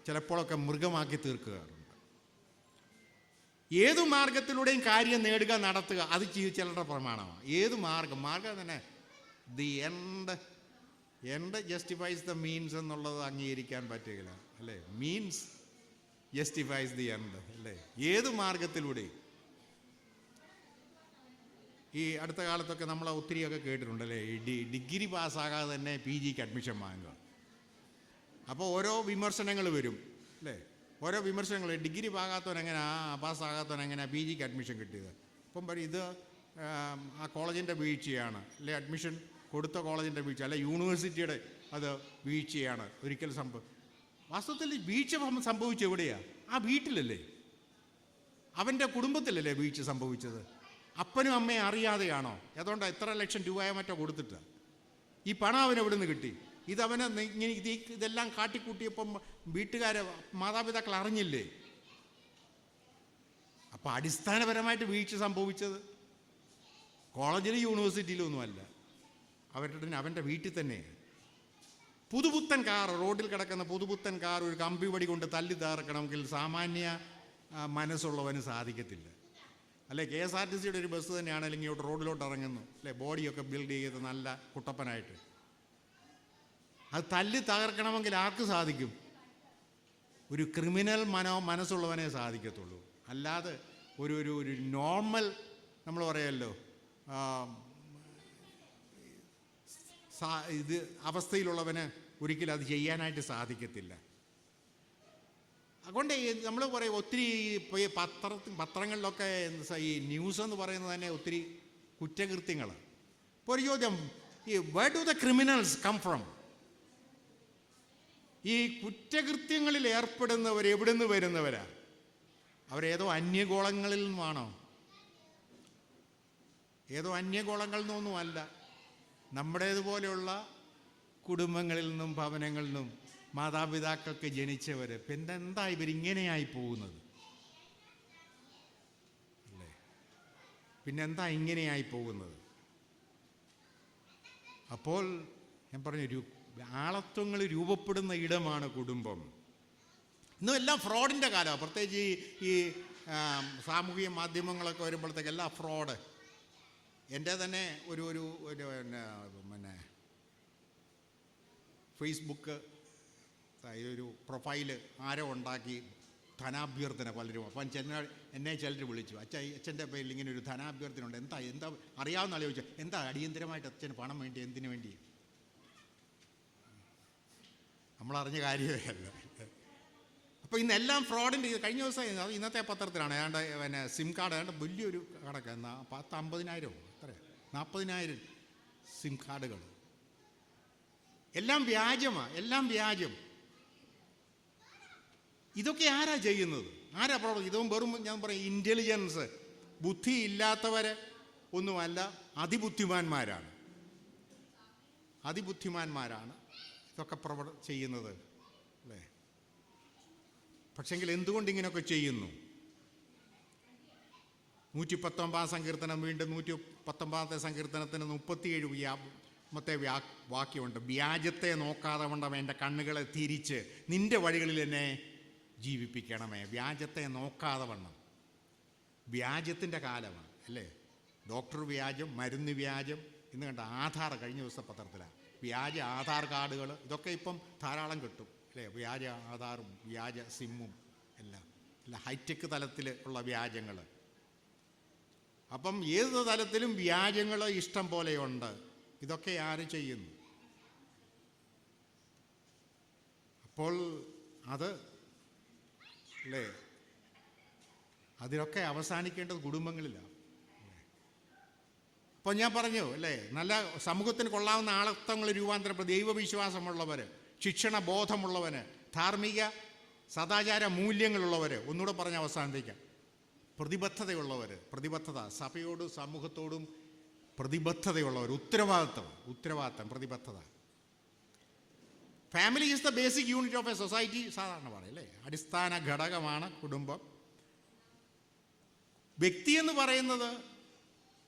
ചിലപ്പോഴൊക്കെ മൃഗമാക്കി തീർക്കുകയാറുണ്ട്. ഏതു മാർഗത്തിലൂടെയും കാര്യം നേടുക, നടത്തുക, അത് ചിലരുടെ പ്രമാണമാണ്. ഏത് മാർഗം തന്നെ the end justifies the means എന്നുള്ളത് അംഗീകരിക്കാൻ പറ്റുകയില്ല അല്ലേ. മീൻസ് ജസ്റ്റിഫൈസ് ദി എൻഡ് അല്ലേ. ഏത് മാർഗത്തിലൂടെയും. ഈ അടുത്ത കാലത്തൊക്കെ നമ്മൾ ഒത്തിരിയൊക്കെ കേട്ടിട്ടുണ്ടല്ലേ, ഈ ഡിഗ്രി പാസ്സാകാതെ തന്നെ PGക്ക് അഡ്മിഷൻ വാങ്ങുക. അപ്പോൾ ഓരോ വിമർശനങ്ങൾ വരും അല്ലേ. ഓരോ വിമർശനങ്ങൾ, ഡിഗ്രി പാസ്സാകാത്തവനെങ്ങനെ PGക്ക് അഡ്മിഷൻ കിട്ടിയത്. ഇപ്പം പറയും ഇത് ആ കോളേജിൻ്റെ വീഴ്ചയാണ്, അല്ലെ അഡ്മിഷൻ കൊടുത്ത കോളേജിൻ്റെ വീഴ്ച, അല്ലെ യൂണിവേഴ്സിറ്റിയുടെ അത് വീഴ്ചയാണ്. ഒരിക്കലും വാസ്തവത്തിൽ വീഴ്ച സംഭവിച്ചത് എവിടെയാണ്? ആ വീട്ടിലല്ലേ, അവൻ്റെ കുടുംബത്തിലല്ലേ വീഴ്ച സംഭവിച്ചത്. അപ്പനും അമ്മയും അറിയാതെയാണോ? അതുകൊണ്ട് എത്ര ലക്ഷം രൂപയോ മറ്റോ കൊടുത്തിട്ട് ഈ പണം അവന് എവിടെ നിന്ന് കിട്ടി? ഇതവനെ ഇതെല്ലാം കാട്ടിക്കൂട്ടിയപ്പം മാതാപിതാക്കൾ അറിഞ്ഞില്ലേ? അപ്പം അടിസ്ഥാനപരമായിട്ട് വീഴ്ച സംഭവിച്ചത് കോളേജിലും യൂണിവേഴ്സിറ്റിയിലും ഒന്നുമല്ല, അവൻ്റെ വീട്ടിൽ തന്നെ. പുതുപുത്തൻ കാർ, റോഡിൽ കിടക്കുന്ന പുതുപുത്തൻ കാർ ഒരു കമ്പി വടി കൊണ്ട് തല്ലി തകർക്കണമെങ്കിൽ സാമാന്യ മനസ്സുള്ളവന് സാധിക്കത്തില്ല അല്ലേ. KSRTCയുടെ ഒരു ബസ് തന്നെയാണ്, അല്ലെങ്കിൽ ഇങ്ങോട്ട് റോഡിലോട്ട് ഇറങ്ങുന്നു അല്ലേ, ബോഡിയൊക്കെ ബിൽഡ് ചെയ്ത് നല്ല കുട്ടപ്പനായിട്ട്. അത് തല്ലി തകർക്കണമെങ്കിൽ ആർക്ക് സാധിക്കും? ഒരു ക്രിമിനൽ മനസ്സുള്ളവനെ സാധിക്കത്തുള്ളൂ. അല്ലാതെ ഒരു നോർമൽ നമ്മൾ പറയുമല്ലോ അവസ്ഥയിലുള്ളവന് ഒരിക്കലും അത് ചെയ്യാനായിട്ട് സാധിക്കത്തില്ല. അതുകൊണ്ട് നമ്മൾ പറയും ഒത്തിരി ഇപ്പോൾ ഈ പത്രങ്ങളിലൊക്കെ ഈ ന്യൂസ് എന്ന് പറയുന്നത് തന്നെ ഒത്തിരി കുറ്റകൃത്യങ്ങൾ. ഇപ്പോൾ ഒരു ചോദ്യം, ഈ where do the criminals come from? ഈ കുറ്റകൃത്യങ്ങളിൽ ഏർപ്പെടുന്നവർ എവിടെ നിന്ന് വരുന്നവരാ? അവരേതോ അന്യഗോളങ്ങളിൽ നിന്നുമാണോ? ഏതോ അന്യഗോളങ്ങളിൽ നിന്നൊന്നുമല്ല, നമ്മുടേതുപോലെയുള്ള കുടുംബങ്ങളിൽ നിന്നും ഭവനങ്ങളിൽ നിന്നും മാതാപിതാക്കൾക്ക് ജനിച്ചവർ. പിന്നെന്താ ഇവരിങ്ങനെയായി പോകുന്നത്? അല്ലേ? പിന്നെന്താ ഇങ്ങനെയായി പോകുന്നത്? അപ്പോൾ ഞാൻ പറഞ്ഞു, ആളത്വങ്ങൾ രൂപപ്പെടുന്ന ഇടമാണ് കുടുംബം. ഇന്നും എല്ലാം ഫ്രോഡിൻ്റെ കാലമാണ്. പ്രത്യേകിച്ച് ഈ സാമൂഹിക മാധ്യമങ്ങളൊക്കെ വരുമ്പോഴത്തേക്ക് എല്ലാം ഫ്രോഡ്. എൻ്റെ തന്നെ ഒരു പിന്നെ ഫേസ്ബുക്ക് ഒരു പ്രൊഫൈല് ആരോ ഉണ്ടാക്കി ധനാഭ്യർത്ഥന പലരും. അപ്പം എന്നെ ചിലർ വിളിച്ചു, അച്ഛൻ്റെ പേരിൽ ഇങ്ങനെ ഒരു ധനാഭ്യർത്ഥന ഉണ്ട്, എന്താ അറിയാവുന്ന ആളെ ചോദിച്ചാൽ, എന്താ അടിയന്തരമായിട്ട് അച്ഛന് പണം വേണ്ടി, എന്തിനു വേണ്ടി? നമ്മളറിഞ്ഞ കാര്യമേ അല്ല. അപ്പോൾ ഇന്നെല്ലാം ഫ്രോഡിൻ്റെ. കഴിഞ്ഞ ദിവസം അത് ഇന്നത്തെ പത്രത്തിലാണ് ഏതാണ്ട് പിന്നെ സിം കാർഡ് ഏതാണ്ട് വലിയൊരു കണക്ക് 50,000 എത്ര 40,000 സിം കാർഡുകൾ. എല്ലാം വ്യാജമാണ്, എല്ലാം വ്യാജം. ഇതൊക്കെ ആരാ ചെയ്യുന്നത്? ആരാ പ്രവർത്തനം? ഇതും വെറും ഞാൻ പറയും ഇൻ്റലിജൻസ്, ബുദ്ധി ഇല്ലാത്തവർ ഒന്നുമല്ല, അതിബുദ്ധിമാന്മാരാണ്. ഇതൊക്കെ ചെയ്യുന്നത് അല്ലേ? പക്ഷെങ്കിൽ എന്തുകൊണ്ട് ഇങ്ങനെയൊക്കെ ചെയ്യുന്നു? 119 സങ്കീർത്തനം, വീണ്ടും 119 സങ്കീർത്തനത്തിന് 37 വാക്യമുണ്ട്. വ്യാജത്തെ നോക്കാതെ വണ്ണം എൻ്റെ കണ്ണുകളെ തിരിച്ച് നിൻ്റെ വഴികളിൽ എന്നെ ജീവിപ്പിക്കണമേ. വ്യാജത്തെ നോക്കാതെ വണ്ണം. വ്യാജത്തിൻ്റെ കാലമാണ് അല്ലേ? ഡോക്ടർ വ്യാജം, മരുന്ന് വ്യാജം. ഇന്ന് കണ്ട ആധാർ, കഴിഞ്ഞ ദിവസത്തെ പത്രത്തിലാണ് വ്യാജ ആധാർ കാർഡുകൾ. ഇതൊക്കെ ഇപ്പം ധാരാളം കിട്ടും അല്ലേ? വ്യാജ ആധാറും വ്യാജ സിമ്മും എല്ലാം ഹൈടെക് തലത്തിൽ ഉള്ള വ്യാജങ്ങൾ. അപ്പം ഏത് തലത്തിലും വ്യാജങ്ങൾ ഇഷ്ടം പോലെയുണ്ട്. ഇതൊക്കെ ആര് ചെയ്യുന്നു? അപ്പോൾ അത് അല്ലേ, അതിലൊക്കെ അവസാനിക്കേണ്ടത് കുടുംബങ്ങളിലാണ്. അപ്പോൾ ഞാൻ പറഞ്ഞു അല്ലേ, നല്ല സമൂഹത്തിന് കൊള്ളാവുന്ന ആളത്വങ്ങൾ രൂപാന്തരപ്പെടും. ദൈവവിശ്വാസമുള്ളവർ, ശിക്ഷണ ബോധമുള്ളവന്, ധാർമ്മിക സദാചാര മൂല്യങ്ങളുള്ളവർ, ഒന്നുകൂടെ പറഞ്ഞ് അവസാനിപ്പിക്കാം, പ്രതിബദ്ധതയുള്ളവർ. പ്രതിബദ്ധത, സഭയോടും സമൂഹത്തോടും പ്രതിബദ്ധതയുള്ളവർ. ഉത്തരവാദിത്തം, പ്രതിബദ്ധത. Family is the basic unit of A society സാധാരണ പറയല്ലേ. അടിസ്ഥാന ഘടകമാണ് കുടുംബം. വ്യക്തി എന്ന് പറയുന്നത്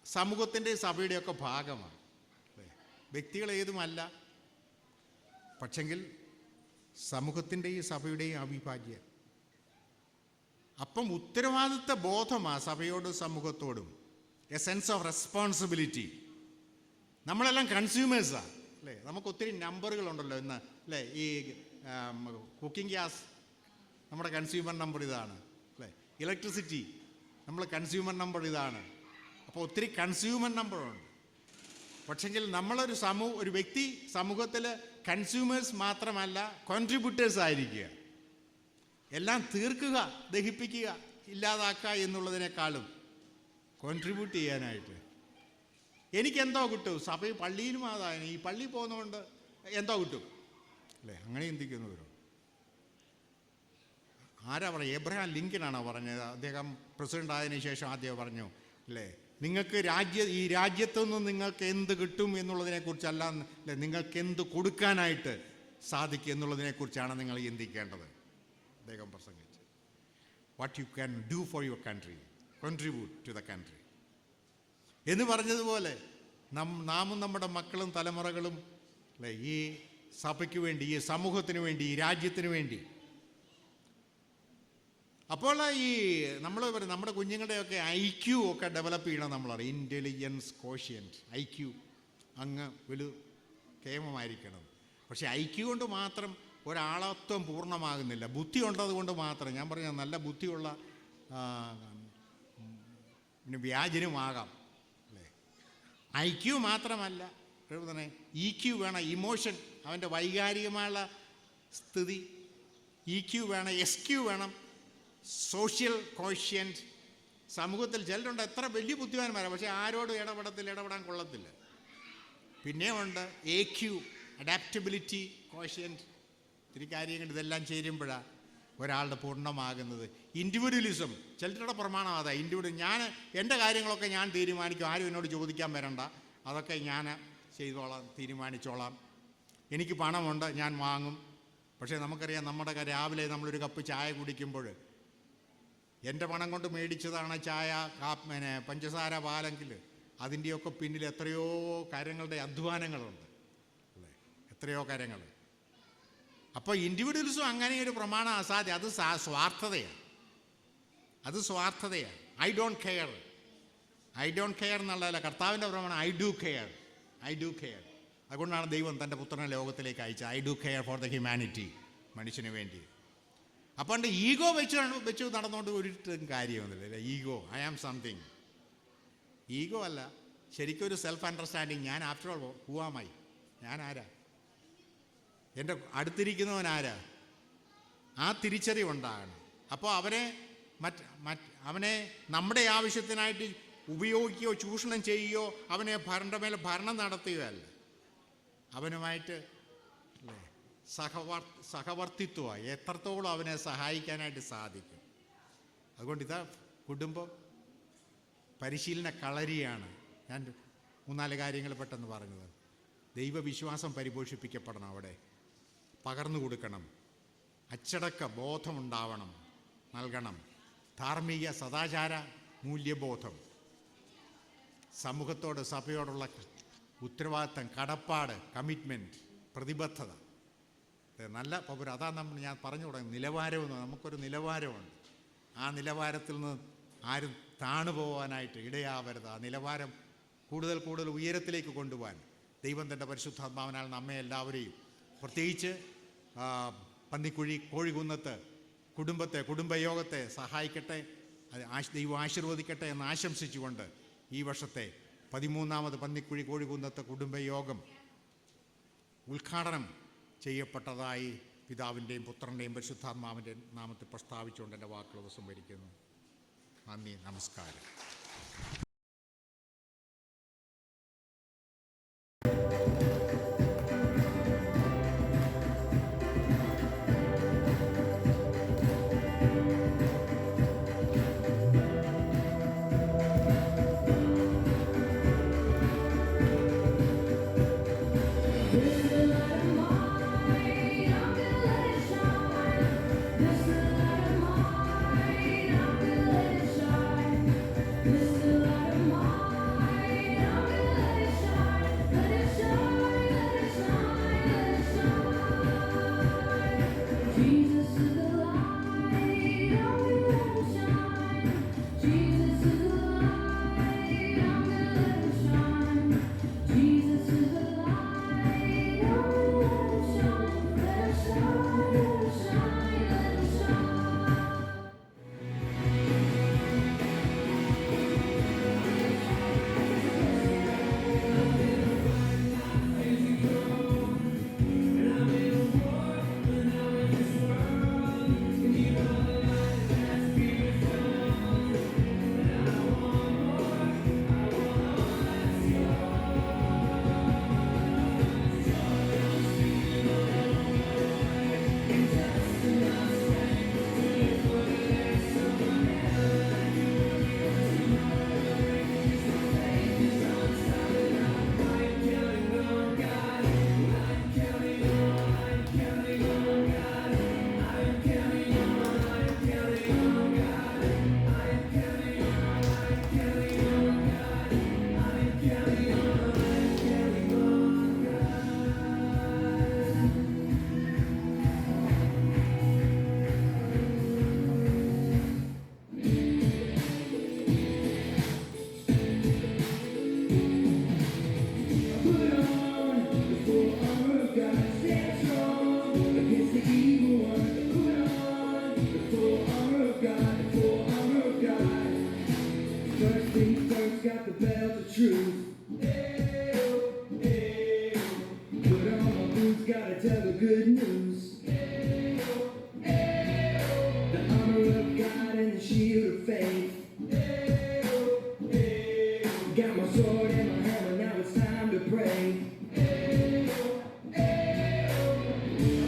സമൂഹത്തിൻ്റെ സഭയുടെയൊക്കെ ഭാഗമാണ് അല്ലേ? വ്യക്തികൾ ഏതുമല്ല, പക്ഷെങ്കിൽ സമൂഹത്തിൻ്റെയും സഭയുടെയും അവിഭാജ്യം. അപ്പം ഉത്തരവാദിത്ത ബോധമാണ് സഭയോടും സമൂഹത്തോടും. A sense of responsibility. നമ്മളെല്ലാം കൺസ്യൂമേഴ്സാണ് അല്ലേ? നമുക്ക് ഒത്തിരി നമ്പറുകളുണ്ടല്ലോ ഇന്ന് അല്ലേ? ഈ കുക്കിംഗ് ഗ്യാസ് നമ്മുടെ കൺസ്യൂമർ നമ്പർ ഇതാണ് അല്ലേ? ഇലക്ട്രിസിറ്റി നമ്മൾ കൺസ്യൂമർ നമ്പർ ഇതാണ്. അപ്പോൾ ഒത്തിരി കൺസ്യൂമർ നമ്പറുണ്ട്. പക്ഷെങ്കിൽ നമ്മളൊരു ഒരു വ്യക്തി സമൂഹത്തിൽ കൺസ്യൂമേഴ്സ് മാത്രമല്ല, കോൺട്രിബ്യൂട്ടേഴ്സ് ആയിരിക്കുക. എല്ലാം തീർക്കുക, ദഹിപ്പിക്കുക, ഇല്ലാതാക്കുക എന്നുള്ളതിനേക്കാളും കോൺട്രിബ്യൂട്ട് ചെയ്യാനായിട്ട് എനിക്കെന്തോ കിട്ടും. സഭയിൽ പള്ളിയിലും അതാണ്. ഈ പള്ളി പോകുന്നതുകൊണ്ട് എന്തോ കിട്ടും അല്ലേ? അങ്ങനെ ചിന്തിക്കുന്നവരും. ആരാ പറയുക? എബ്രഹാം ലിങ്കനാണോ പറഞ്ഞത്? അദ്ദേഹം പ്രസിഡൻ്റ് ആയതിനു ശേഷം ആദ്യം പറഞ്ഞു അല്ലേ, നിങ്ങൾക്ക് ഈ രാജ്യത്തുനിന്ന് നിങ്ങൾക്ക് എന്ത് കിട്ടും എന്നുള്ളതിനെക്കുറിച്ചല്ല അല്ലേ, നിങ്ങൾക്ക് എന്ത് കൊടുക്കാനായിട്ട് സാധിക്കും എന്നുള്ളതിനെക്കുറിച്ചാണ് നിങ്ങൾ ചിന്തിക്കേണ്ടത്. അദ്ദേഹം പ്രസംഗിച്ചു, what you can do for your country, contribute to the country എന്ന് പറഞ്ഞതുപോലെ നാമും നമ്മുടെ മക്കളും തലമുറകളും അല്ലേ ഈ സഭയ്ക്ക് വേണ്ടി, ഈ സമൂഹത്തിന് വേണ്ടി, ഈ രാജ്യത്തിന് വേണ്ടി. അപ്പോൾ ഈ നമ്മുടെ കുഞ്ഞുങ്ങളുടെയൊക്കെ IQ ഒക്കെ ഡെവലപ്പ് ചെയ്യണം. നമ്മളറിയാം, ഇൻ്റലിജൻസ് കോഷ്യൻറ്റ്, IQ അങ്ങ് കേമമായിരിക്കണം. പക്ഷേ IQ കൊണ്ട് മാത്രം ഒരാളത്വം പൂർണ്ണമാകുന്നില്ല. ബുദ്ധി ഉള്ളത് കൊണ്ട് മാത്രം. ഞാൻ പറഞ്ഞ നല്ല ബുദ്ധിയുള്ള വ്യാജനുമാകാം അല്ലേ? IQ മാത്രമല്ല, തന്നെ EQ വേണം, ഇമോഷൻ, അവൻ്റെ വൈകാരികമായുള്ള സ്ഥിതി. EQ വേണം, SQ വേണം, സോഷ്യൽ കോഷ്യൻറ്റ്. സമൂഹത്തിൽ ചിലരുണ്ട് എത്ര വലിയ ബുദ്ധിമാന്മാരാണ്, പക്ഷേ ആരോടും ഇടപെടാൻ കൊള്ളത്തില്ല. പിന്നെ ഉണ്ട് AQ, അഡാപ്റ്റബിലിറ്റി കോഷ്യൻറ്റ്. ഒത്തിരി കാര്യങ്ങൾ ഇതെല്ലാം ചേരുമ്പോഴാണ് ഒരാളുടെ പൂർണ്ണമാകുന്നത്. ഇൻഡിവിജ്വലിസം ചിലരുടെ പ്രമാണം അതാ. ഞാൻ എൻ്റെ കാര്യങ്ങളൊക്കെ ഞാൻ തീരുമാനിക്കും, ആരും എന്നോട് ചോദിക്കാൻ വരണ്ട, അതൊക്കെ ഞാൻ ചെയ്തോളാം, തീരുമാനിച്ചോളാം. എനിക്ക് പണമുണ്ട്, ഞാൻ വാങ്ങും. പക്ഷേ നമുക്കറിയാം, നമ്മുടെ രാവിലെ നമ്മളൊരു കപ്പ് ചായ കുടിക്കുമ്പോൾ എൻ്റെ പണം കൊണ്ട് മേടിച്ചതാണ് ചായ, പഞ്ചസാര, പാലെങ്കിൽ അതിൻ്റെയൊക്കെ പിന്നിൽ എത്രയോ കാര്യങ്ങളുടെ അധ്വാനങ്ങളുണ്ട് അല്ലേ, എത്രയോ കാര്യങ്ങൾ. അപ്പോൾ ഇൻഡിവിജ്വൽസും അങ്ങനെ ഒരു പ്രമാണം അസാധ്യം. അത് സ്വാർത്ഥതയാണ്, അത് സ്വാർത്ഥതയാണ്. ഐ ഡോണ്ട് കെയർ എന്നുള്ളതല്ല കർത്താവിൻ്റെ പ്രമാണം. I do care. അതുകൊണ്ടാണ് ദൈവം തൻ്റെ പുത്രനെ ലോകത്തിലേക്ക് അയച്ചത്. I do care for the humanity, മനുഷ്യന് വേണ്ടി. അപ്പോൾ ഈഗോ വെച്ച് നടന്നുകൊണ്ട് ഒരിട്ടും കാര്യമൊന്നുമില്ല. Ego, I am something, ego അല്ല, ശരിക്കും ഒരു സെൽഫ് അണ്ടർസ്റ്റാൻഡിങ്. ഞാൻ ആഫ്റ്റർ ഓൾ ഹൂവാമായി, ഞാൻ ആരാ, എൻ്റെ അടുത്തിരിക്കുന്നവൻ ആരാ, ആ തിരിച്ചറിവുണ്ടാകണം. അപ്പോൾ അവനെ നമ്മുടെ ആവശ്യത്തിനായിട്ട് ഉപയോഗിക്കുകയോ ചൂഷണം ചെയ്യുകയോ അവനെ മേലെ ഭരണം നടത്തുകയോ അല്ല, അവനുമായിട്ട് സഹവർത്തിത്വമായി എത്രത്തോളം അവനെ സഹായിക്കാനായിട്ട് സാധിക്കും. അതുകൊണ്ട് ഇതാ കുടുംബം പരിശീലന കളരിയാണ്. ഞാൻ 3-4 കാര്യങ്ങൾ പെട്ടെന്ന് പറഞ്ഞത്. ദൈവവിശ്വാസം പരിപോഷിപ്പിക്കപ്പെടണം, അവിടെ പകർന്നു കൊടുക്കണം. അച്ചടക്ക ബോധമുണ്ടാവണം, നൽകണം. ധാർമ്മിക സദാചാര മൂല്യബോധം, സമൂഹത്തോട് സഭയോടുള്ള ഉത്തരവാദിത്തം, കടപ്പാട്, കമ്മിറ്റ്മെൻറ്റ്, പ്രതിബദ്ധത, നല്ല പൗരം. അതാണ് ഞാൻ പറഞ്ഞു തുടങ്ങി. നിലവാരമെന്ന് നമുക്കൊരു നിലവാരമുണ്ട്. ആ നിലവാരത്തിൽ നിന്ന് ആരും താണുപോകാനായിട്ട് ഇടയാവരുത്. ആ നിലവാരം കൂടുതൽ ഉയരത്തിലേക്ക് കൊണ്ടുപോകാൻ ദൈവം തൻ്റെ പരിശുദ്ധാത്മാവിനാൽ നമ്മെ എല്ലാവരെയും, പ്രത്യേകിച്ച് പന്നിക്കുഴി കോഴികുന്നത്ത് കുടുംബയോഗത്തെ സഹായിക്കട്ടെ, ദൈവം ആശീർവദിക്കട്ടെ എന്ന് ആശംസിച്ചുകൊണ്ട് ഈ വർഷത്തെ 13ാമത് പന്നിക്കുഴി കോഴികുന്നത്ത് കുടുംബയോഗം ഉദ്ഘാടനം ചെയ്യപ്പെട്ടതായി പിതാവിൻ്റെയും പുത്രൻ്റെയും പരിശുദ്ധാത്മാവിൻ്റെ നാമത്തിൽ പ്രസ്താവിച്ചുകൊണ്ട് എൻ്റെ വാക്കുകൾ സംഭരിക്കുന്നു. നന്ദി, നമസ്കാരം.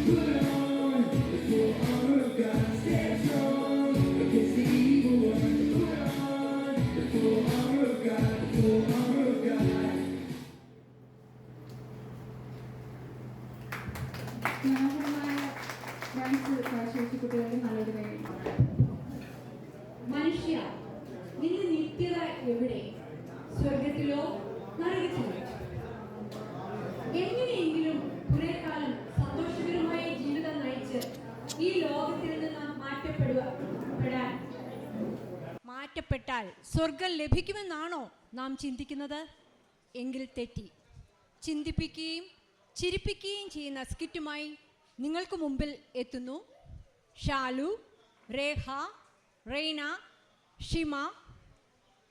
Put on the full armor of God. മനോഹരമായ ഡാൻസ് കാഴ്ചവെച്ച കുട്ടികളുടെ നല്ലൊരു കൈ. മനുഷ്യ, നിന്റെ നിത്യത എവിടെ? സ്വർഗത്തിലോ നരകത്തിലോ? എങ്ങനെയെങ്കിലും കുറെ കാലം സന്തോഷകരമായ ജീവിതം നയിച്ച് ഈ ലോകത്തിൽ നിന്ന് മാറ്റപ്പെട്ടാൽ സ്വർഗം ലഭിക്കുമെന്നാണോ നാം ചിന്തിക്കുന്നത്? എങ്കിൽ തെറ്റി. ചിന്തിപ്പിക്കുകയും ചിരിപ്പിക്കുകയും ചെയ്യുന്ന സ്കിറ്റുമായി നിങ്ങൾക്ക് മുമ്പിൽ എത്തുന്നു Shalu, Rekha, Raina, Shima,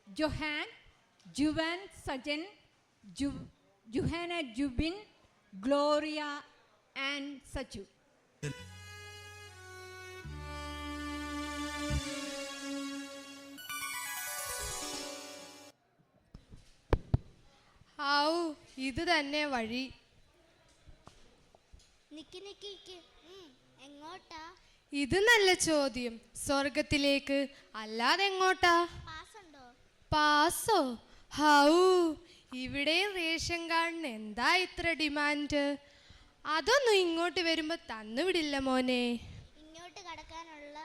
Johan, Juan, Sajan, Juhana, Jubin, Gloria and Sachu. ഔ, ഇത് തന്നെ വഴി. എങ്ങോട്ടാ? ഇത് നല്ല ചോദ്യം. സ്വർഗത്തിലേക്ക്, അല്ലാതെ എങ്ങോട്ടാ? പാസോ? ഹൗ, ഇവിടെ റേഷൻ കാർഡിന് എന്താ ഇത്ര ഡിമാൻഡ്? അതൊന്നും ഇങ്ങോട്ട് വരുമ്പോ തന്നുവിടില്ല മോനെ. ഇങ്ങോട്ട് കടക്കാനുള്ള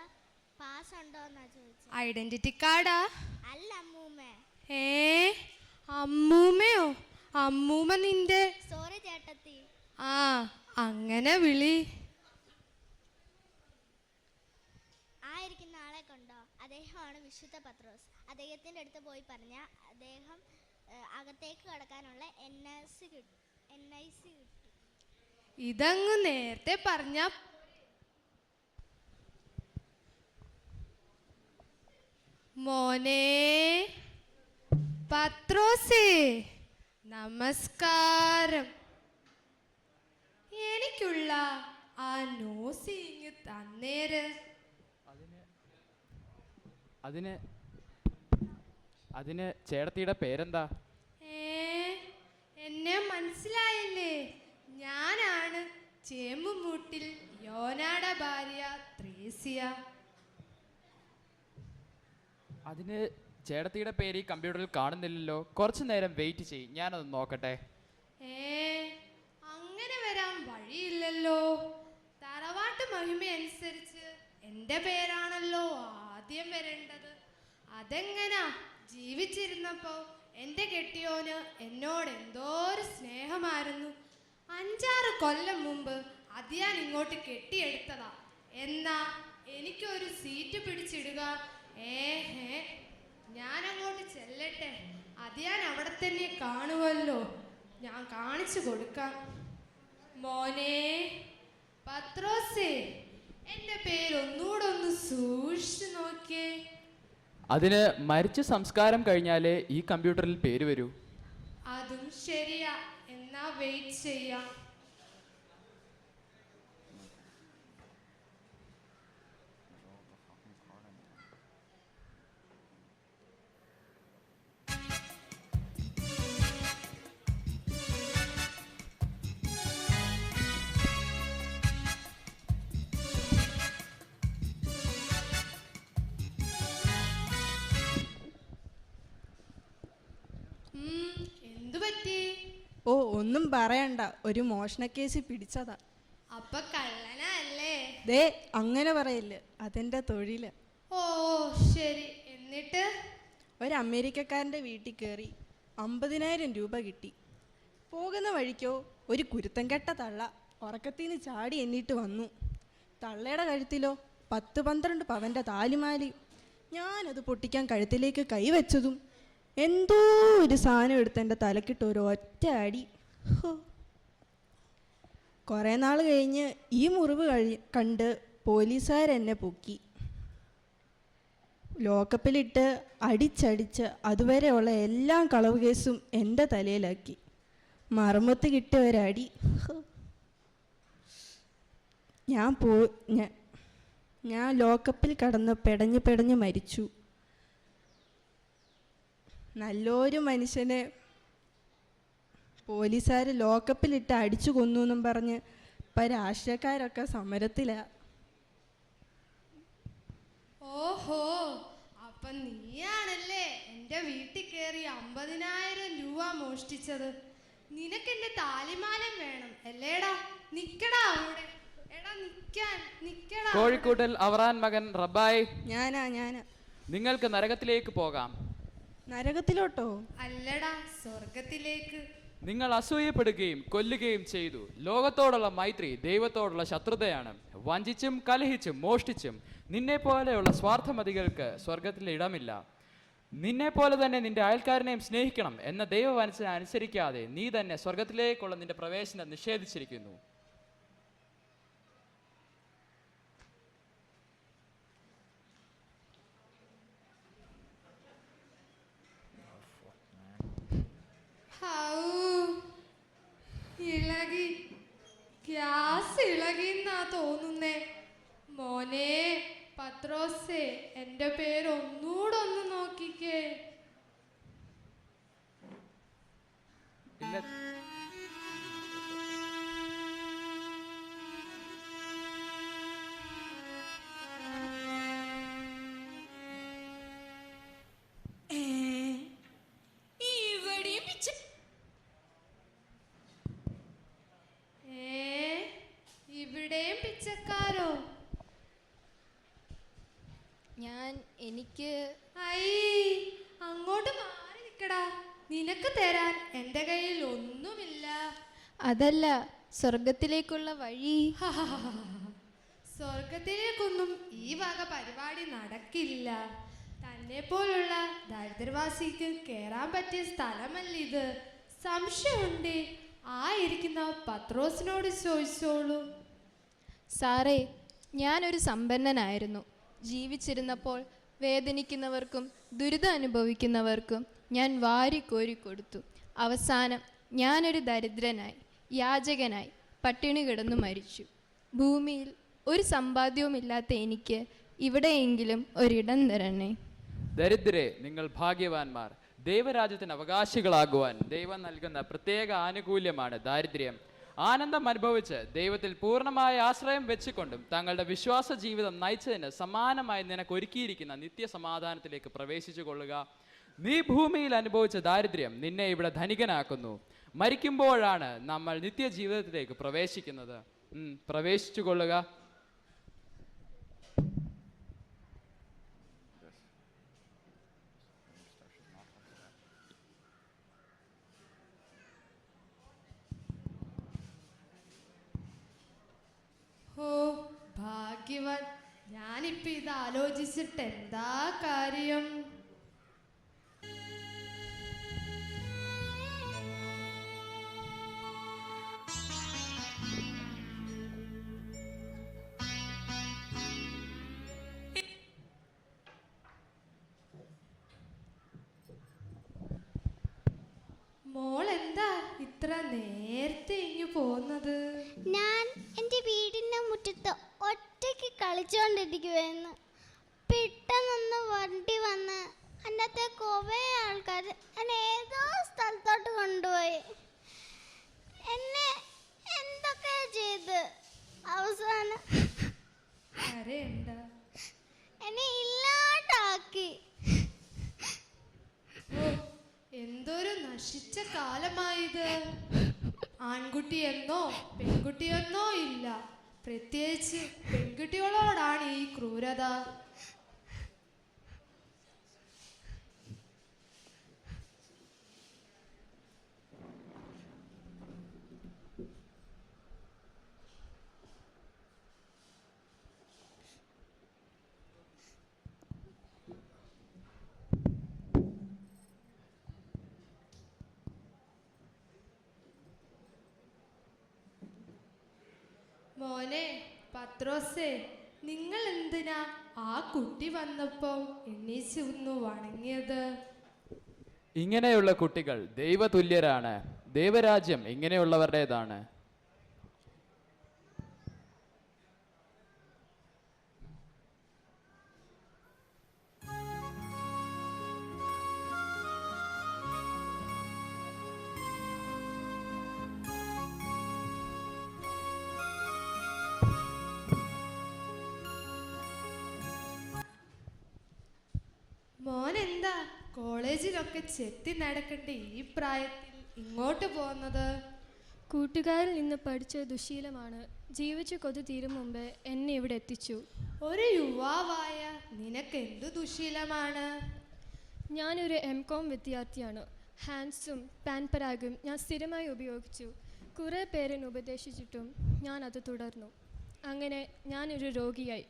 പാസ് ഉണ്ടോന്നാ ചോദിച്ചത്. ഐഡന്റിറ്റി കാർഡാ? അല്ല അമ്മൂമ്മേ. അമ്മൂമ്മയോ? അമ്മൂമ്മ നിന്റെ? സോറി ചേട്ടത്തി. ആ, അങ്ങനെ വിളി. ആയിരിക്കുന്ന ആളെ കണ്ടോ? അദ്ദേഹമാണ് വിശുദ്ധ പത്രോസ്. അദ്ദേഹത്തിന്റെ അടുത്ത് പോയി പറഞ്ഞ അദ്ദേഹം അകത്തേക്ക് കടക്കാനുള്ള NIC കിട്ടും. ഇതങ്ങ് നേരത്തെ പറഞ്ഞ മോനെ പത്രോസേ, നമസ്കാരം. എനിക്കുള്ള ആ നോസി ഇങ്ങ് തന്നേര്. അതിന് ചേട്ടത്തിയുടെ പേരെന്താ? എന്നെ മനസ്സിലായില്ലേ? ഞാനാണ് ചേമ്പുമൂട്ടിൽ യോനാടെ ഭാര്യ ത്രേസ്യ. അതിന് ചേട്ടത്തിയുടെ പേര് ഈ കമ്പ്യൂട്ടറിൽ കാണുന്നില്ലല്ലോ. കുറച്ചു നേരം വെയിറ്റ് ചെയ്യും, ഞാനത് നോക്കട്ടെ. അങ്ങനെ വരാൻ വഴിയില്ലല്ലോ. തറവാട്ട് മഹിമ അനുസരിച്ച് എൻ്റെ പേരാണല്ലോ ആദ്യം വരേണ്ടത്. അതെങ്ങനാ? ജീവിച്ചിരുന്നപ്പോ എൻ്റെ കെട്ടിയോന് എന്നോട് എന്തോരു സ്നേഹമായിരുന്നു. 5-6 കൊല്ലം മുമ്പ് അത് ഞാൻ ഇങ്ങോട്ട് കെട്ടിയെടുത്തതാ. എന്നാ എനിക്കൊരു സീറ്റ് പിടിച്ചിടുക. ഞാൻ അങ്ങോട്ട് ചെല്ലട്ടെ. അത് ഞാൻ അവിടെ തന്നെ കാണുമല്ലോ. ഞാൻ കാണിച്ചു കൊടുക്കാം. മോനെ പത്രോസേ, എൻ്റെ പേരൊന്നുകൂടെ ഒന്ന് സൂക്ഷിച്ചു നോക്കിയേ. അതിന് മരിച്ച സംസ്കാരം കഴിഞ്ഞാലേ ഈ കമ്പ്യൂട്ടറിൽ പേര് വരൂ. അതും ശരിയാ. എന്നാ വെയിറ്റ് ചെയ്യാം. എന്തു പറ്റി? ഓ, ഒന്നും പറയണ്ട. ഒരു മോഷണക്കേസ് പിടിച്ചതാ. അപ്പൊ കള്ളനല്ലേ? ദേ, അങ്ങനെ പറയില്ല, അതെന്റെ തൊഴില്. ഓ ശരി. എന്നിട്ട്? ഒരു അമേരിക്കക്കാരൻ്റെ വീട്ടിൽ കയറി 50,000 രൂപ കിട്ടി. പോകുന്ന വഴിക്കോ ഒരു കുരുത്തം കെട്ട തള്ള ഉറക്കത്തിൽ നിന്ന് ചാടി എണ്ണീട്ട് വന്നു. തള്ളയുടെ കഴുത്തിലോ 10-12 പവൻ്റെ താലിമാലി. ഞാനത് പൊട്ടിക്കാൻ കഴുത്തിലേക്ക് കൈവച്ചതും എന്തോ ഒരു സാധനം എടുത്ത് എൻ്റെ തലക്കിട്ട് ഒരു ഒറ്റ അടി. കുറേ നാൾ കഴിഞ്ഞ് ഈ മുറിവ് കണ്ട് പോലീസുകാരെന്നെ പൊക്കി. ലോക്കപ്പിലിട്ട് അടിച്ചടിച്ച് അതുവരെയുള്ള എല്ലാ കളവ് കേസും എൻ്റെ തലയിലാക്കി. മറുമത്ത് കിട്ടിയ ഒരടി. ഞാൻ ലോക്കപ്പിൽ കടന്ന് പെടഞ്ഞ് മരിച്ചു. നല്ലൊരു മനുഷ്യനെ പോലീസുകാർ ലോക്കപ്പിലിട്ട് അടിച്ചു കൊന്നു എന്നും പറഞ്ഞ് ഇപ്പം രാഷ്ട്രീയക്കാരൊക്കെ സമരത്തിലാണ്. ഓഹോ, അപ്പൊ നീയാണല്ലേ എൻ്റെ വീട്ടിൽ കയറി 50,000 രൂപ മോഷ്ടിച്ചത്. നിനക്ക് എൻ്റെ താലിമാലം വേണം അല്ലേടാ? നിക്കടാ അവിടെ. നിക്കടാ. കോഴിക്കോട്ടിൽ അവറാൻ മകൻ റബ്ബായ്, ഞാനാ നിങ്ങൾക്ക് നരകത്തിലേക്ക് പോകാം. നരകത്തിലോട്ടോ? അല്ലടാ, സ്വർഗത്തിലേക്ക്. നിങ്ങൾ അസൂയപ്പെടുകയും കൊല്ലുകയും ചെയ്തു. ലോകത്തോടുള്ള മൈത്രി ദൈവത്തോടുള്ള ശത്രുതയാണ്. വഞ്ചിച്ചും കലഹിച്ചും മോഷ്ടിച്ചും നിന്നെ പോലെയുള്ള സ്വാർത്ഥമതികൾക്ക് സ്വർഗത്തിൽ ഇടമില്ല. നിന്നെ പോലെ തന്നെ നിന്റെ അയൽക്കാരനെയും സ്നേഹിക്കണം എന്ന ദൈവവചനം അനുസരിക്കാതെ നീ തന്നെ സ്വർഗത്തിലേക്കുള്ള നിന്റെ പ്രവേശനം നിഷേധിച്ചിരിക്കുന്നു. ഇളകി, ഗ്യാസ് ഇളകിന്നാ തോന്നുന്നേ. മോനെ പത്രോസേ, എന്റെ പേര് ഒന്നൂടെ ഒന്ന് നോക്കിക്കേ. ഇല്ല, ഇവിടെയും പിച്ചക്കാരോ? എനിക്ക് അങ്ങോട്ട് മാറി നിക്കടാ. നിനക്ക് തരാൻ എന്റെ കയ്യിൽ ഒന്നുമില്ല. അതല്ല, സ്വർഗത്തിലേക്കുള്ള വഴി. സ്വർഗത്തിലേക്കൊന്നും ഈ വക പരിപാടി നടക്കില്ല. തന്നെ പോലുള്ള ദരിദ്രവാസിക്ക് കേറാൻ പറ്റിയ സ്ഥലമല്ലിത്. സംശയമുണ്ട്, ആ ഇരിക്കുന്ന പത്രോസിനോട് ചോദിച്ചോളൂ. സാറേ, ഞാനൊരു സമ്പന്നനായിരുന്നു. ജീവിച്ചിരുന്നപ്പോൾ വേദനിക്കുന്നവർക്കും ദുരിതം അനുഭവിക്കുന്നവർക്കും ഞാൻ വാരിക്കോരി കൊടുത്തു. അവസാനം ഞാനൊരു ദരിദ്രനായി, യാചകനായി പട്ടിണി കിടന്നു മരിച്ചു. ഭൂമിയിൽ ഒരു സമ്പാദ്യവുമില്ലാത്ത എനിക്ക് ഇവിടെയെങ്കിലും ഒരിടം തരണേ. ദരിദ്രരെ, നിങ്ങൾ ഭാഗ്യവാന്മാർ. ദൈവരാജ്യത്തിന് അവകാശികളാകുവാൻ ദൈവം നൽകുന്ന പ്രത്യേക ആനുകൂല്യമാണ് ദാരിദ്ര്യം. ആനന്ദം അനുഭവിച്ച് ദൈവത്തിൽ പൂർണ്ണമായ ആശ്രയം വെച്ചുകൊണ്ടും തങ്ങളുടെ വിശ്വാസ ജീവിതം നയിച്ചതിന് സമാനമായി നിനക്ക് ഒരുക്കിയിരിക്കുന്ന നിത്യസമാധാനത്തിലേക്ക് പ്രവേശിച്ചു കൊള്ളുക. നീ ഭൂമിയിൽ അനുഭവിച്ച ദാരിദ്ര്യം നിന്നെ ഇവിടെ ധനികനാക്കുന്നു. മരിക്കുമ്പോഴാണ് നമ്മൾ നിത്യജീവിതത്തിലേക്ക് പ്രവേശിക്കുന്നത്. പ്രവേശിച്ചു കൊള്ളുക. ഓ ഭാഗ്യവാൻ. ഞാനിപ്പോ ഇത് ആലോചിച്ചിട്ട് എന്താ കാര്യം? മോൾ എന്താ ഇത്ര നേരത്തെ ഇങ്ങു പോന്നത്? ഞാൻ എൻ്റെ വീടിൻ്റെ മുറ്റത്ത് ഒറ്റയ്ക്ക് കളിച്ചുകൊണ്ടിരിക്കുവായിരുന്നു. പെട്ടെന്നൊന്ന് വണ്ടി വന്ന് അതിനകത്തെ കുറേ ആൾക്കാർ എന്നെ ഏതോ സ്ഥലത്തോട്ട് കൊണ്ടുപോയി. എന്നെ എന്തൊക്കെ ചെയ്ത് അവസാനം എന്നെ ഇല്ലാണ്ടാക്കി. എന്തൊരു നശിച്ച കാലമായത്. ആൺകുട്ടിയെന്നോ പെൺകുട്ടിയെന്നോ ഇല്ല. പ്രത്യേകിച്ച് പെൺകുട്ടികളോടാണ് ഈ ക്രൂരത. മോനെ പത്രോസേ, നിങ്ങൾ എന്തിനാ ആ കുട്ടി വന്നപ്പോ എണ്ണീച്ച് ഒന്ന് വണങ്ങിയത്? ഇങ്ങനെയുള്ള കുട്ടികൾ ദൈവതുല്യരാണ്. ദൈവരാജ്യം ഇങ്ങനെയുള്ളവരുടേതാണ്. മോനെന്താ കോളേജിലൊക്കെ ചെത്തി നടക്കേണ്ട ഈ പ്രായത്തിൽ ഇങ്ങോട്ട് പോകുന്നത്? കൂട്ടുകാരിൽ നിന്ന് പഠിച്ച ദുശീലമാണ് ജീവിച്ചു കൊതു തീരും മുമ്പ് എന്നെ ഇവിടെ എത്തിച്ചു. ഒരു യുവാവായ നിനക്ക് എന്തു ദുശീലമാണ്? ഞാനൊരു MCOM വിദ്യാർത്ഥിയാണ്. ഹാൻഡ്സും പാൻപരാഗും ഞാൻ സ്ഥിരമായി ഉപയോഗിച്ചു. കുറേ പേരിന് ഉപദേശിച്ചിട്ടും ഞാൻ അത് തുടർന്നു. അങ്ങനെ ഞാനൊരു രോഗിയായി.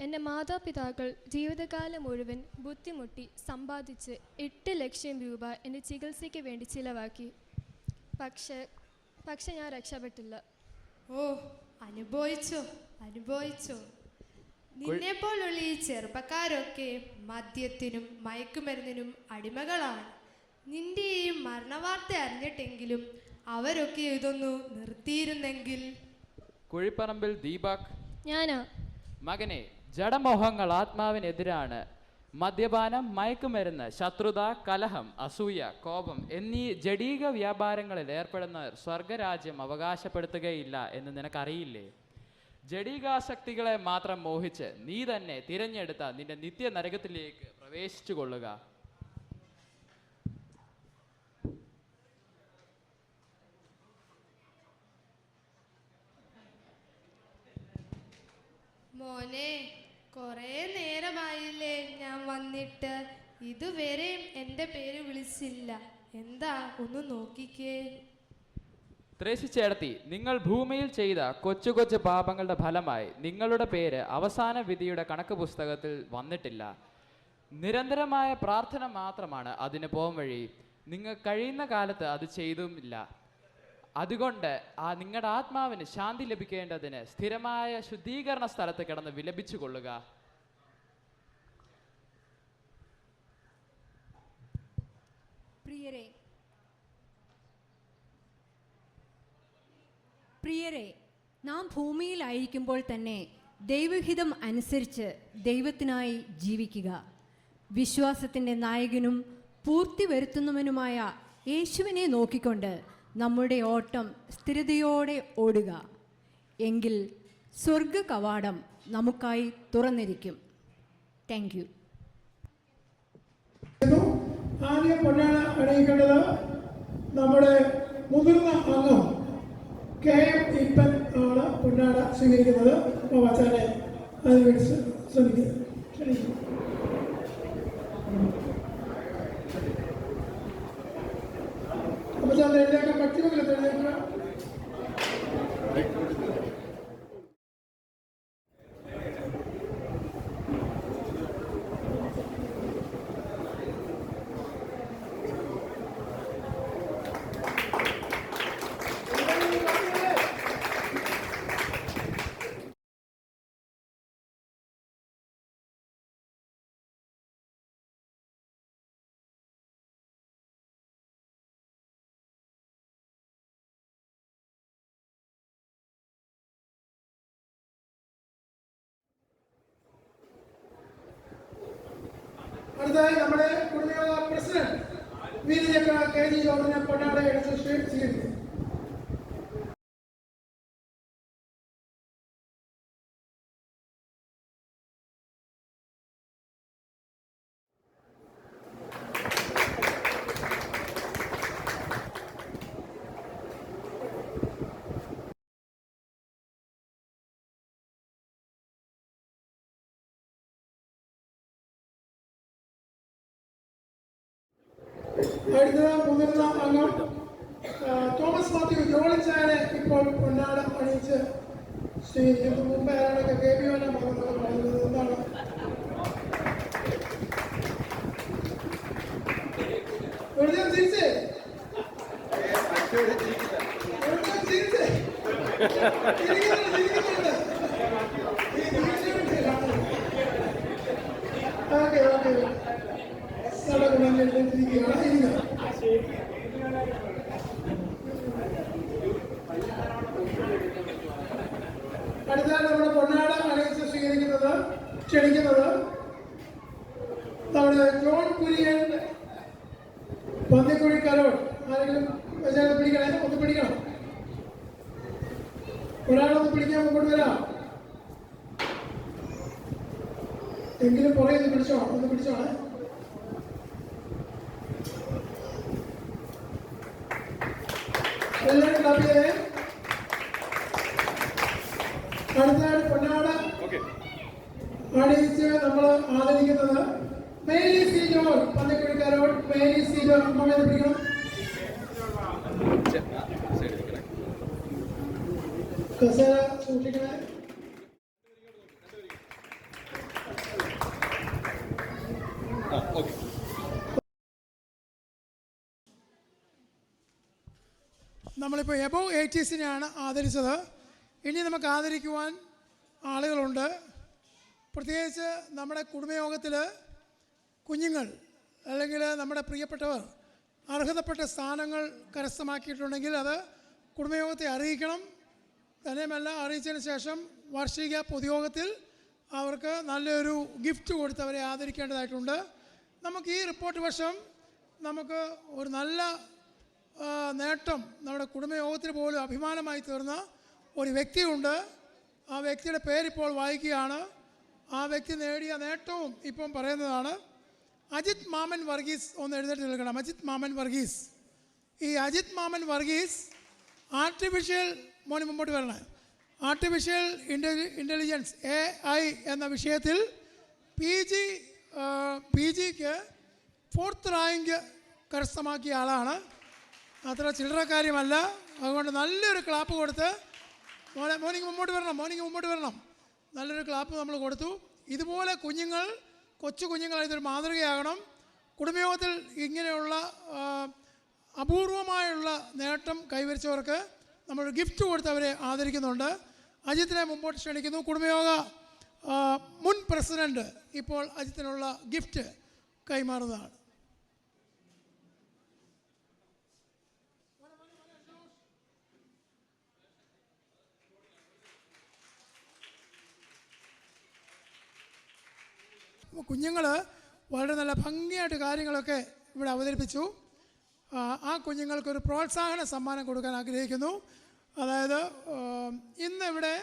എൻ്റെ മാതാപിതാക്കൾ ജീവിതകാലം മുഴുവൻ ബുദ്ധിമുട്ടി സമ്പാദിച്ച് 8 ലക്ഷം രൂപ എൻ്റെ ചികിത്സയ്ക്ക് വേണ്ടി ചിലവാക്കി. പക്ഷെ ഞാൻ രക്ഷപ്പെട്ടില്ല. ഓ, അനുഭവിച്ചോ. നിന്നെ പോലുള്ള ഈ ചെറുപ്പക്കാരൊക്കെ മദ്യത്തിനും മയക്കുമരുന്നിനും അടിമകളാണ്. നിന്റെ ഈ മരണവാർത്ത അറിഞ്ഞിട്ടെങ്കിലും അവരൊക്കെ ഇതൊന്നു നിർത്തിയിരുന്നെങ്കിൽ. കുഴിപ്പറമ്പിൽ ദീപക്. ഞാനാ. മകനെ, ജഡമോഹങ്ങൾ ആത്മാവിനെതിരാണ്. മദ്യപാനം, മയക്കുമരുന്ന്, ശത്രുത, കലഹം, അസൂയ, കോപം എന്നീ ജഡീക വ്യാപാരങ്ങളിൽ ഏർപ്പെടുന്നവർ സ്വർഗരാജ്യം അവകാശപ്പെടുത്തുകയില്ല എന്ന് നിനക്കറിയില്ലേ? ജഡീകാസക്തികളെ മാത്രം മോഹിച്ച് നീ തന്നെ തിരഞ്ഞെടുത്ത നിന്റെ നിത്യ നരകത്തിലേക്ക് പ്രവേശിച്ചു കൊള്ളുക. മോനെ, കുറേ നേരമായില്ലേ ഞാൻ വന്നിട്ട്, ഇതുവരെയും എൻ്റെ പേര് വിളിച്ചില്ല. എന്താ, ഒന്ന് നോക്കിക്കേ. ത്രേസി ചേട്ടത്തി, നിങ്ങൾ ഭൂമിയിൽ ചെയ്ത കൊച്ചു കൊച്ചു പാപങ്ങളുടെ ഫലമായി നിങ്ങളുടെ പേര് അവസാന വിധിയുടെ കണക്ക് പുസ്തകത്തിൽ വന്നിട്ടില്ല. നിരന്തരമായ പ്രാർത്ഥന മാത്രമാണ് അതിന് പോം വഴി. നിങ്ങൾ കഴിയുന്ന കാലത്ത് അത് ചെയ്തുമില്ല. അതുകൊണ്ട് നിങ്ങളുടെ ആത്മാവിന് ശാന്തി ലഭിക്കേണ്ടതിന് സ്ഥിരമായ ശുദ്ധീകരണ സ്ഥലത്ത് കിടന്ന് വിലപിച്ചു കൊള്ളുക. പ്രിയരെ, നാം ഭൂമിയിലായിരിക്കുമ്പോൾ തന്നെ ദൈവഹിതം അനുസരിച്ച് ദൈവത്തിനായി ജീവിക്കുക. വിശ്വാസത്തിൻ്റെ നായകനും പൂർത്തി വരുത്തുന്നവനുമായ യേശുവിനെ നോക്കിക്കൊണ്ട് നമ്മുടെ ഓട്ടം സ്ഥിരതയോടെ ഓടുക. എങ്കിൽ സ്വർഗ കവാടം നമുക്കായി തുറന്നിരിക്കും. Thank you. ആദ്യം പൊന്നാട അണിയിക്കേണ്ടത് നമ്മുടെ മുതിർന്ന അംഗം KM ഈപ്പൻ ആണ് പൊന്നാട സ്വീകരിക്കുന്നത്. വച്ചാനെ അതിനുവേണ്ടി ശ്രമിക്കുന്നത്. അപ്പോൾ എഴുതേക്കാൻ പറ്റുമെങ്കിൽ എഴുതേക്കുക. അടുത്തതായി നമ്മുടെ കുടുംബ പ്രസിഡന്റ് വീരചക്ര KG ജോർജിനെ പൊന്നാട എടുത്ത് സ്വീകരിക്കുന്നു. അടുത്ത മുതിർന്ന അംഗം തോമസ് മാത്യു ജോളിച്ചാനെ ഇപ്പോൾ പൊന്നാട അണിയിച്ച് സ്വീകരിക്കുന്നു. മുമ്പ് ആരാണൊക്കെ KBOനെ പറയുന്നത് എന്താണ്? ചിരിച്ചേ ഓക്കെ ഓക്കെ അടുത്താണ് നമ്മുടെ പൊന്നാട അണിയിച്ച് ക്ഷണിക്കുന്നത് നമ്മുടെ ജോൺ കുര്യൻ പന്നിക്കുഴി കരോട്. ആരെങ്കിലും പിടിക്കണേ, ഒന്ന് പിടിക്കണം. ഒരാളൊന്ന് പിടിക്കാൻ മുമ്പോട്ട് വരാം. എങ്കിലും പുറകെ പിടിച്ചോ, ഒന്ന് പിടിച്ചോണേ. എല്ലാവരും അടുത്തതായിട്ട് പൊന്നാട അണിയിച്ച് നമ്മൾ ആദരിക്കുന്നത് മേരി സി ജോൺ പന്നിക്കുഴിക്കാരോട്. മേരി സി ജോൺ അമ്മ പിടിക്കണം. കസേര സൂക്ഷിക്കണേ. നമ്മളിപ്പോൾ എബോവ് 80സിനെയാണ് ആദരിച്ചത്. ഇനി നമുക്ക് ആദരിക്കുവാൻ ആളുകളുണ്ട്. പ്രത്യേകിച്ച് നമ്മുടെ കുടുംബയോഗത്തിൽ കുഞ്ഞുങ്ങൾ അല്ലെങ്കിൽ നമ്മുടെ പ്രിയപ്പെട്ടവർ അർഹതപ്പെട്ട സ്ഥാനങ്ങൾ കരസ്ഥമാക്കിയിട്ടുണ്ടെങ്കിൽ അത് കുടുംബയോഗത്തെ അറിയിക്കണം. തന്നെയുമല്ല, അറിയിച്ചതിന് ശേഷം വാർഷിക പൊതുയോഗത്തിൽ അവർക്ക് നല്ലൊരു ഗിഫ്റ്റ് കൊടുത്ത് അവരെ ആദരിക്കേണ്ടതായിട്ടുണ്ട്. നമുക്ക് ഈ റിപ്പോർട്ട് വശം നമുക്ക് ഒരു നല്ല നേട്ടം നമ്മുടെ കുടുംബയോഗത്തിന് പോലും അഭിമാനമായി തീർന്ന ഒരു വ്യക്തിയുണ്ട്. ആ വ്യക്തിയുടെ പേരിപ്പോൾ വായിക്കുകയാണ്. ആ വ്യക്തി നേടിയ നേട്ടവും ഇപ്പം പറയുന്നതാണ്. അജിത് മാമൻ വർഗീസ് ഒന്ന് എഴുന്നേറ്റ് നിൽക്കണം. അജിത് മാമൻ വർഗീസ്. ഈ അജിത് മാമൻ വർഗീസ് ആർട്ടിഫിഷ്യൽ മോന് മുമ്പോട്ട് വരണം. ആർട്ടിഫിഷ്യൽ ഇൻ്റലിജൻസ് AI എന്ന വിഷയത്തിൽ പി ജിക്ക് 4th റാങ്ക് കരസ്ഥമാക്കിയ ആളാണ്. അത്ര ചില്ലറ കാര്യമല്ല. അതുകൊണ്ട് നല്ലൊരു ക്ലാപ്പ് കൊടുത്ത് മോർണിംഗ് മുമ്പോട്ട് വരണം. നല്ലൊരു ക്ലാപ്പ് നമ്മൾ കൊടുത്തു. ഇതുപോലെ കുഞ്ഞുങ്ങൾ, കൊച്ചു കുഞ്ഞുങ്ങളായതൊരു മാതൃകയാകണം. കുടുംബയോഗത്തിൽ ഇങ്ങനെയുള്ള അപൂർവമായുള്ള നേട്ടം കൈവരിച്ചവർക്ക് നമ്മൾ ഗിഫ്റ്റ് കൊടുത്ത് അവരെ ആദരിക്കുന്നുണ്ട്. അജിത്തിനെ മുമ്പോട്ട് ക്ഷണിക്കുന്നു. കുടുംബയോഗ മുൻ പ്രസിഡന്റ് ഇപ്പോൾ അജിത്തിനുള്ള ഗിഫ്റ്റ് കൈമാറുന്നതാണ്. കുഞ്ഞുങ്ങൾ വളരെ നല്ല ഭംഗിയായിട്ട് കാര്യങ്ങളൊക്കെ ഇവിടെ അവതരിപ്പിച്ചു. ആ കുഞ്ഞുങ്ങൾക്കൊരു പ്രോത്സാഹന സമ്മാനം കൊടുക്കാൻ ആഗ്രഹിക്കുന്നു. അതായത് ഇന്ന് ഇവിടെ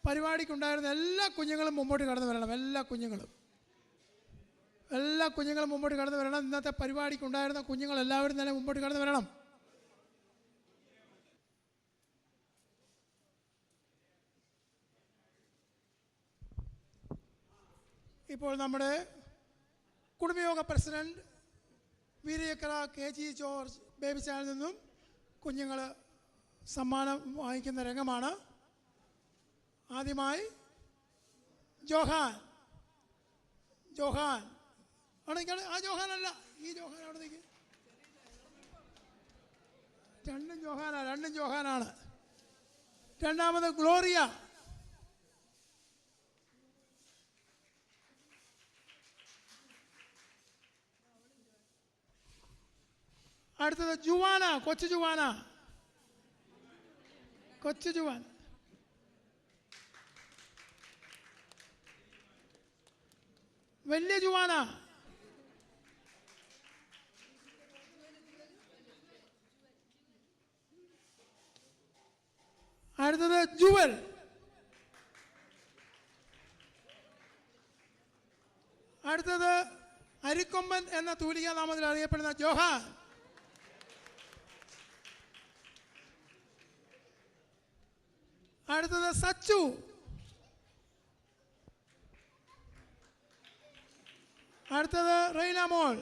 പരിപാടിക്കുണ്ടായിരുന്ന എല്ലാ കുഞ്ഞുങ്ങളും മുമ്പോട്ട് കടന്നു വരണം. എല്ലാ കുഞ്ഞുങ്ങളും മുമ്പോട്ട് കടന്നു വരണം. ഇന്നത്തെ പരിപാടിക്കുണ്ടായിരുന്ന കുഞ്ഞുങ്ങൾ എല്ലാവരും തന്നെ മുമ്പോട്ട് കടന്നു വരണം. ഇപ്പോൾ നമ്മുടെ കുടുംബയോഗ പ്രസിഡന്റ് വീരയക്കര KG ജോർജ് ബേബിച്ചാനിൽ നിന്നും കുഞ്ഞുങ്ങൾ സമ്മാനം വാങ്ങിക്കുന്ന രംഗമാണ്. ആദ്യമായി ജോഹാൻ അവിടെ നിൽക്കണം. ആ ജോഹാനല്ല, ഈ ജോഹാൻ അവിടെ നിൽക്കും. രണ്ടും ജോഹാനാണ്. രണ്ടാമത് ഗ്ലോറിയ. അടുത്തത് ജുവാന, കൊച്ചു ജുവാൻ. വലിയ ജുവാന. അടുത്തത് ജുവൽ. അടുത്തത് അരിക്കൊമ്പൻ എന്ന തൂലിക നാമത്തിൽ അറിയപ്പെടുന്ന ജോഹാൻ. അടുത്തത് സച്ചു. അടുത്തത് റൈനാമോൾ.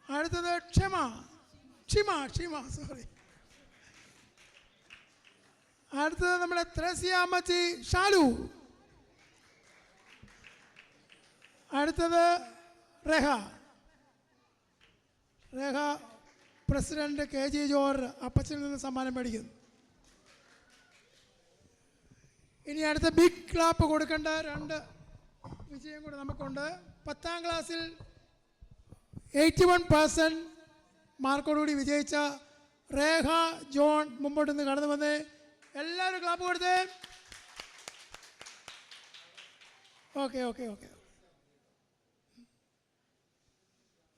അടുത്തത് ഷിമ. സോറി. അടുത്തത് നമ്മുടെ ത്രേസ്യ അമ്മച്ചി ഷാലു. അടുത്തത് രേഖ പ്രസിഡന്റ് KG ജോർജ് അപ്പച്ചനിൽ നിന്ന് സമ്മാനം മേടിക്കുന്നു. ഇനി അടുത്ത ബിഗ് ക്ലാപ്പ് കൊടുക്കേണ്ട 2 വിജയം കൂടെ നമുക്കുണ്ട്. 10ാം ക്ലാസ്സിൽ 81% മാർക്കോടുകൂടി വിജയിച്ച രേഖ ജോൺ മുമ്പോട്ട് നിന്ന് കടന്നു വന്ന് എല്ലാവരും ക്ലാപ്പ് കൊടുത്തേ. ഓക്കെ.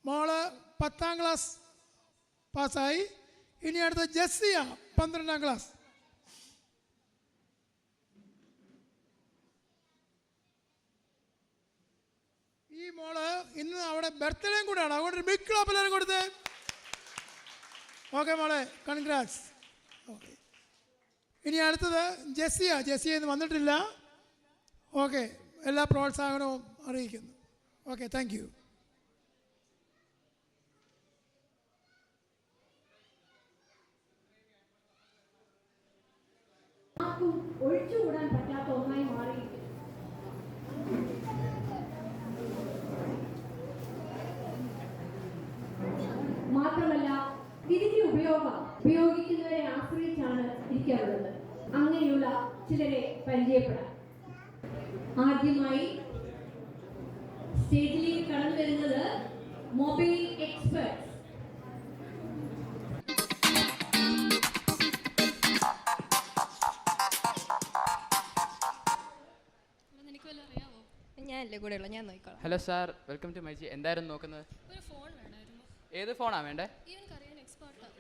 മോള് 10ാം ക്ലാസ് പാസ്സായി. ഇനി അടുത്ത ജെസ്സിയ 12ാം ക്ലാസ്. ഈ മോള് ഇന്ന് അവിടെ ബർത്ത്ഡേയും കൂടെയാണ്. അതുകൊണ്ട് ബിഗ് ക്ലാപ്പ് എല്ലാവരും കൊടുത്തേ. ഓക്കെ മോളെ, കൺഗ്രാറ്റ്സ്. ഓക്കെ, ഇനി അടുത്തത് ജെസ്സി ഇന്ന് വന്നിട്ടില്ല. ഓക്കെ, എല്ലാ പ്രോത്സാഹനവും അറിയിക്കുന്നു. Okay, thank you. ആർക്കും ഒഴിച്ചുകൂടാൻ പറ്റാത്ത ഒന്നായി മാറിയിരിക്കുന്നു. മാത്രമല്ല ഇതിന്റെ ഉപയോഗിക്കുന്നവരെ ആശ്രയിച്ചാണ് ഇരിക്കാറുള്ളത്. അങ്ങനെയുള്ള ചിലരെ പരിചയപ്പെടാം. ആദ്യമായി സ്റ്റേജിലേക്ക് കടന്നു വരുന്നത് മൊബൈൽ എക്സ്പെർട്സ്. ഞാനല്ലേ കൂടെ ഉള്ളു, ഞാൻ നോക്കിക്കോളാം. Hello sir, welcome to myG. എന്തായിരുന്നു നോക്കുന്നത്? ഒരു ഫോൺ വേണമായിരുന്നു. ഏത് ഫോണാണ് വേണ്ടേ? ഇവനക്കറിയാൻ എക്സ്പേർട്ടാണ്.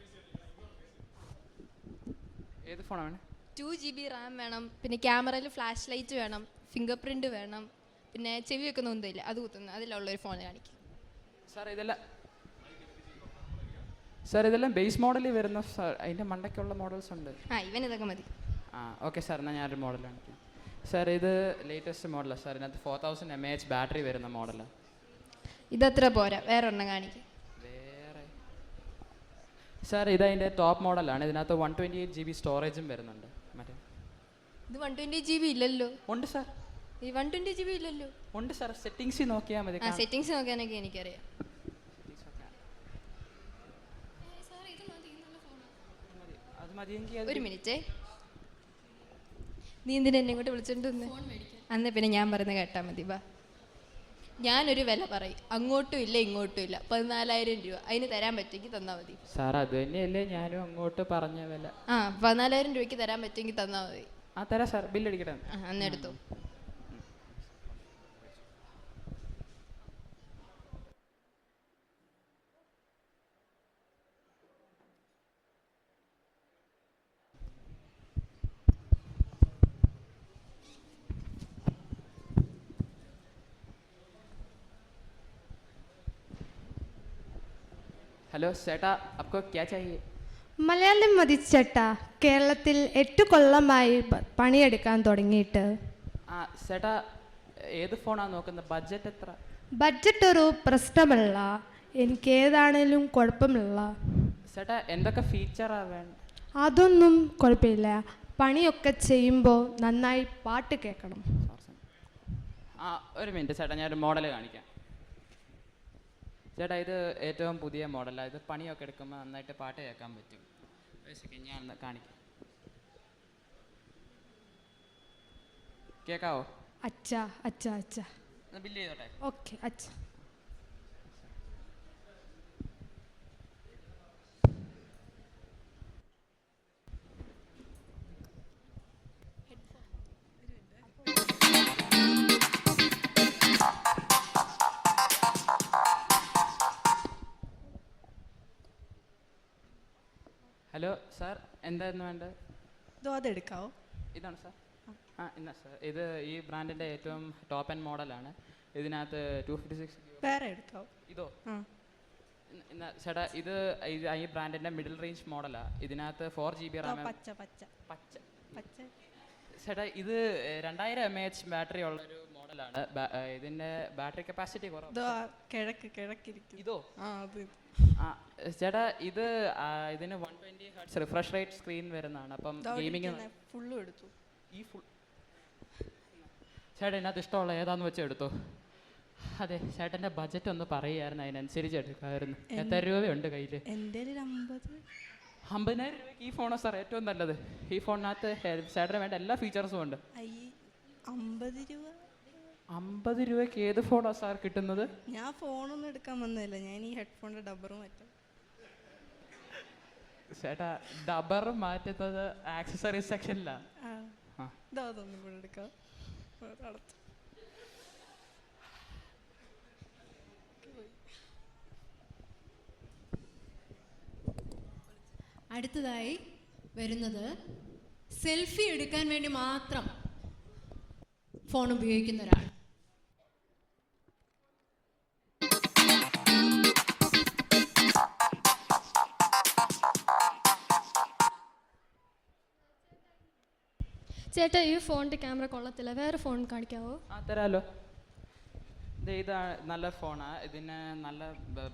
ഏത് ഫോണാണ് വേണ്ടേ? 2 GB റാം വേണം, പിന്നെ ക്യാമറയിൽ ഫ്ലാഷ് ലൈറ്റ് വേണം, ഫിംഗർ പ്രിൻ്റ് വേണം, പിന്നെ ചെവി വെക്കുന്ന ഒന്നുമില്ല, അത് കുത്തുന്നു, അതിലുള്ളൊരു ഫോൺ കാണിക്കും. സാർ ഇതെല്ലാം ബേസ് മോഡലിൽ വരുന്ന സാർ, അതിൻ്റെ മണ്ടയ്ക്കുള്ള മോഡൽസ് ഉണ്ട്. ഇവൻ ഇതൊക്കെ മതി. ഓക്കെ സാർ, എന്നാൽ ഞാനൊരു മോഡൽ കാണിക്കാം. സാർ ഇത് ലേറ്റസ്റ്റ് മോഡലാണ് സാർ. ഇതിനകത്ത് 4000 mAh ബാറ്ററി വരുന്ന മോഡലാണ്. ഇതത്ര പോരാ, വേറെ ഒരെണ്ണം കാണിക്കും. വേറെ സാർ ഇത് അതിൻ്റെ ടോപ്പ് മോഡലാണ്. ഇതിനകത്ത് 128 GB സ്റ്റോറേജും വരുന്നുണ്ട്. മറ്റേ ഇത് 120 GB ഇല്ലല്ലോ. ഉണ്ട് സാർ, ഈ 120 GB ഇല്ലല്ലോ. ഉണ്ട് സാർ, സെറ്റിങ്സിൽ നോക്കിയാൽ മതി. സെറ്റിങ്സ് നോക്കാനൊക്കെ എനിക്കറിയാം. അത് മതിയെങ്കിൽ ഒരു മിനിറ്റ്, നീ എന്തിനാ എന്നെ ഇങ്ങോട്ട് വിളിച്ചോണ്ട് വന്നേ? അന്ന് പിന്നെ ഞാൻ പറയുന്നത് കേട്ടാൽ മതി. വാ, ഞാനൊരു വില പറയും, അങ്ങോട്ടും ഇല്ല ഇങ്ങോട്ടും ഇല്ല, 14,000 രൂപ. അതിന് തരാൻ പറ്റുമെങ്കിൽ തന്നാൽ മതി. സാർ അത് തന്നെയല്ലേ ഞാനും അങ്ങോട്ട് പറഞ്ഞ വില. 14,000 രൂപയ്ക്ക് തരാൻ പറ്റുമെങ്കിൽ തന്നാൽ മതി. തരാം സാർ, ബില്ലടിക്കട്ടെ. അന്നെടുത്തോ. ഹലോ ചേട്ടാ, അപ്പോ ക്യാ ചാഹിയേ? മലയാളം മതി ചേട്ടാ. കേരളത്തിൽ 8 കൊല്ലമായി പണിയെടുക്കാൻ തുടങ്ങിയിട്ട്. ചേട്ടാ ഏത് ഫോണാണ് നോക്കുന്നത്? ബഡ്ജറ്റ് എത്ര? ബഡ്ജറ്റ് ഒരു പ്രശ്നമല്ല, എനിക്ക് ഏതാണേലും കുഴപ്പമില്ല. ചേട്ടാ എന്തൊക്കെ ഫീച്ചറാണ് വേണ്ട? അതൊന്നും കുഴപ്പമില്ല, പണിയൊക്കെ ചെയ്യുമ്പോൾ നന്നായി പാട്ട് കേൾക്കണം. ഒരു മിനിറ്റ് ചേട്ടാ, ഞാനൊരു മോഡൽ കാണിക്കാം. ചേട്ടാ ഇത് ഏറ്റവും പുതിയ മോഡലാണ്. ഇത് പണിയൊക്കെ എടുക്കുമ്പോൾ നന്നായിട്ട് പാട്ട് കേൾക്കാൻ പറ്റും. ഞാൻ കാണിക്കാം, കേൾക്കാവോ? അച്ഛാ അച്ഛാ അച്ഛാ, ബില്ല് ചെയ്തോട്ടെ? ഓക്കെ അച്ഛാ. ഹലോ സാർ, എന്തായിരുന്നു വേണ്ടത്? അതെടുക്കാവോ? ഇതാണ് സാർ. ഇന്നാ സാർ, ഇത് ഈ ബ്രാൻഡിൻ്റെ ഏറ്റവും ടോപ്പ് ആൻഡ് മോഡലാണ്. ഇതിനകത്ത് 256 വേറെ എടുക്കാവോ? ഇതോ? ചേട്ടാ ഇത് ഈ ബ്രാൻഡിൻ്റെ മിഡിൽ റേഞ്ച് മോഡലാണ്. ഇതിനകത്ത് 4 GB റാം. ചേട്ടാ ഇത് 2000 mAh ബാറ്ററി ഉള്ളൊരു മോഡലാണ്. ഇതിൻ്റെ ബാറ്ററി കപ്പാസിറ്റി കുറവ്. ഇതോ? ചേട്ടാ ഇത് ഇതിന് 120 Hz റിഫ്രഷ് റേറ്റ് സ്ക്രീൻ വരുന്നതാണ്. അപ്പം ഗെയിമിങ് ഫുള്ളും എടുത്തു. ഈ ഫുൾ ചേട്ടാ ഇതിനകത്ത് ഇഷ്ടമുള്ള ഏതാന്ന് വെച്ചാൽ എടുത്തോ. അതെ, ചേട്ടൻ്റെ ബഡ്ജറ്റ് ഒന്ന് പറയുമായിരുന്നു, അതിനനുസരിച്ച് എടുക്കാമായിരുന്നു. എത്ര രൂപയുണ്ട് കയ്യിൽ? എൻ്റെ 50,000 രൂപയ്ക്ക് ഈ ഫോണോ സാർ ഏറ്റവും നല്ലത്? ഈ ഫോണിനകത്ത് ചേട്ടന് വേണ്ട എല്ലാ ഫീച്ചേഴ്സും ഉണ്ട്. 50 രൂപയ്ക്ക് ഏത് ഫോണാണ് സാർ കിട്ടുന്നത്? ഞാൻ ഫോണൊന്നും എടുക്കാൻ വന്നതല്ല, ഞാൻ ഈ ഹെഡ്ഫോണിൻ്റെ ഡബ്ബർ മാറ്റാം. ചേട്ടാ ഡബ്ബർ മാറ്റുന്നത് ആക്സസറീസ് സെക്ഷനിലാണ്. ഇതൊന്നും കൂടെ എടുക്കാം. അടുത്തതായി വരുന്നത് സെൽഫി എടുക്കാൻ വേണ്ടി മാത്രം ഫോൺ ഉപയോഗിക്കുന്ന ഒരാൾ. ചേട്ടാ ഈ ഫോണിൻ്റെ ക്യാമറ കൊള്ളത്തില്ല, വേറെ ഫോൺ കാണിക്കാവോ? ആ തരാമല്ലോ. ഇതാ നല്ല ഫോണാണ്, ഇതിന് നല്ല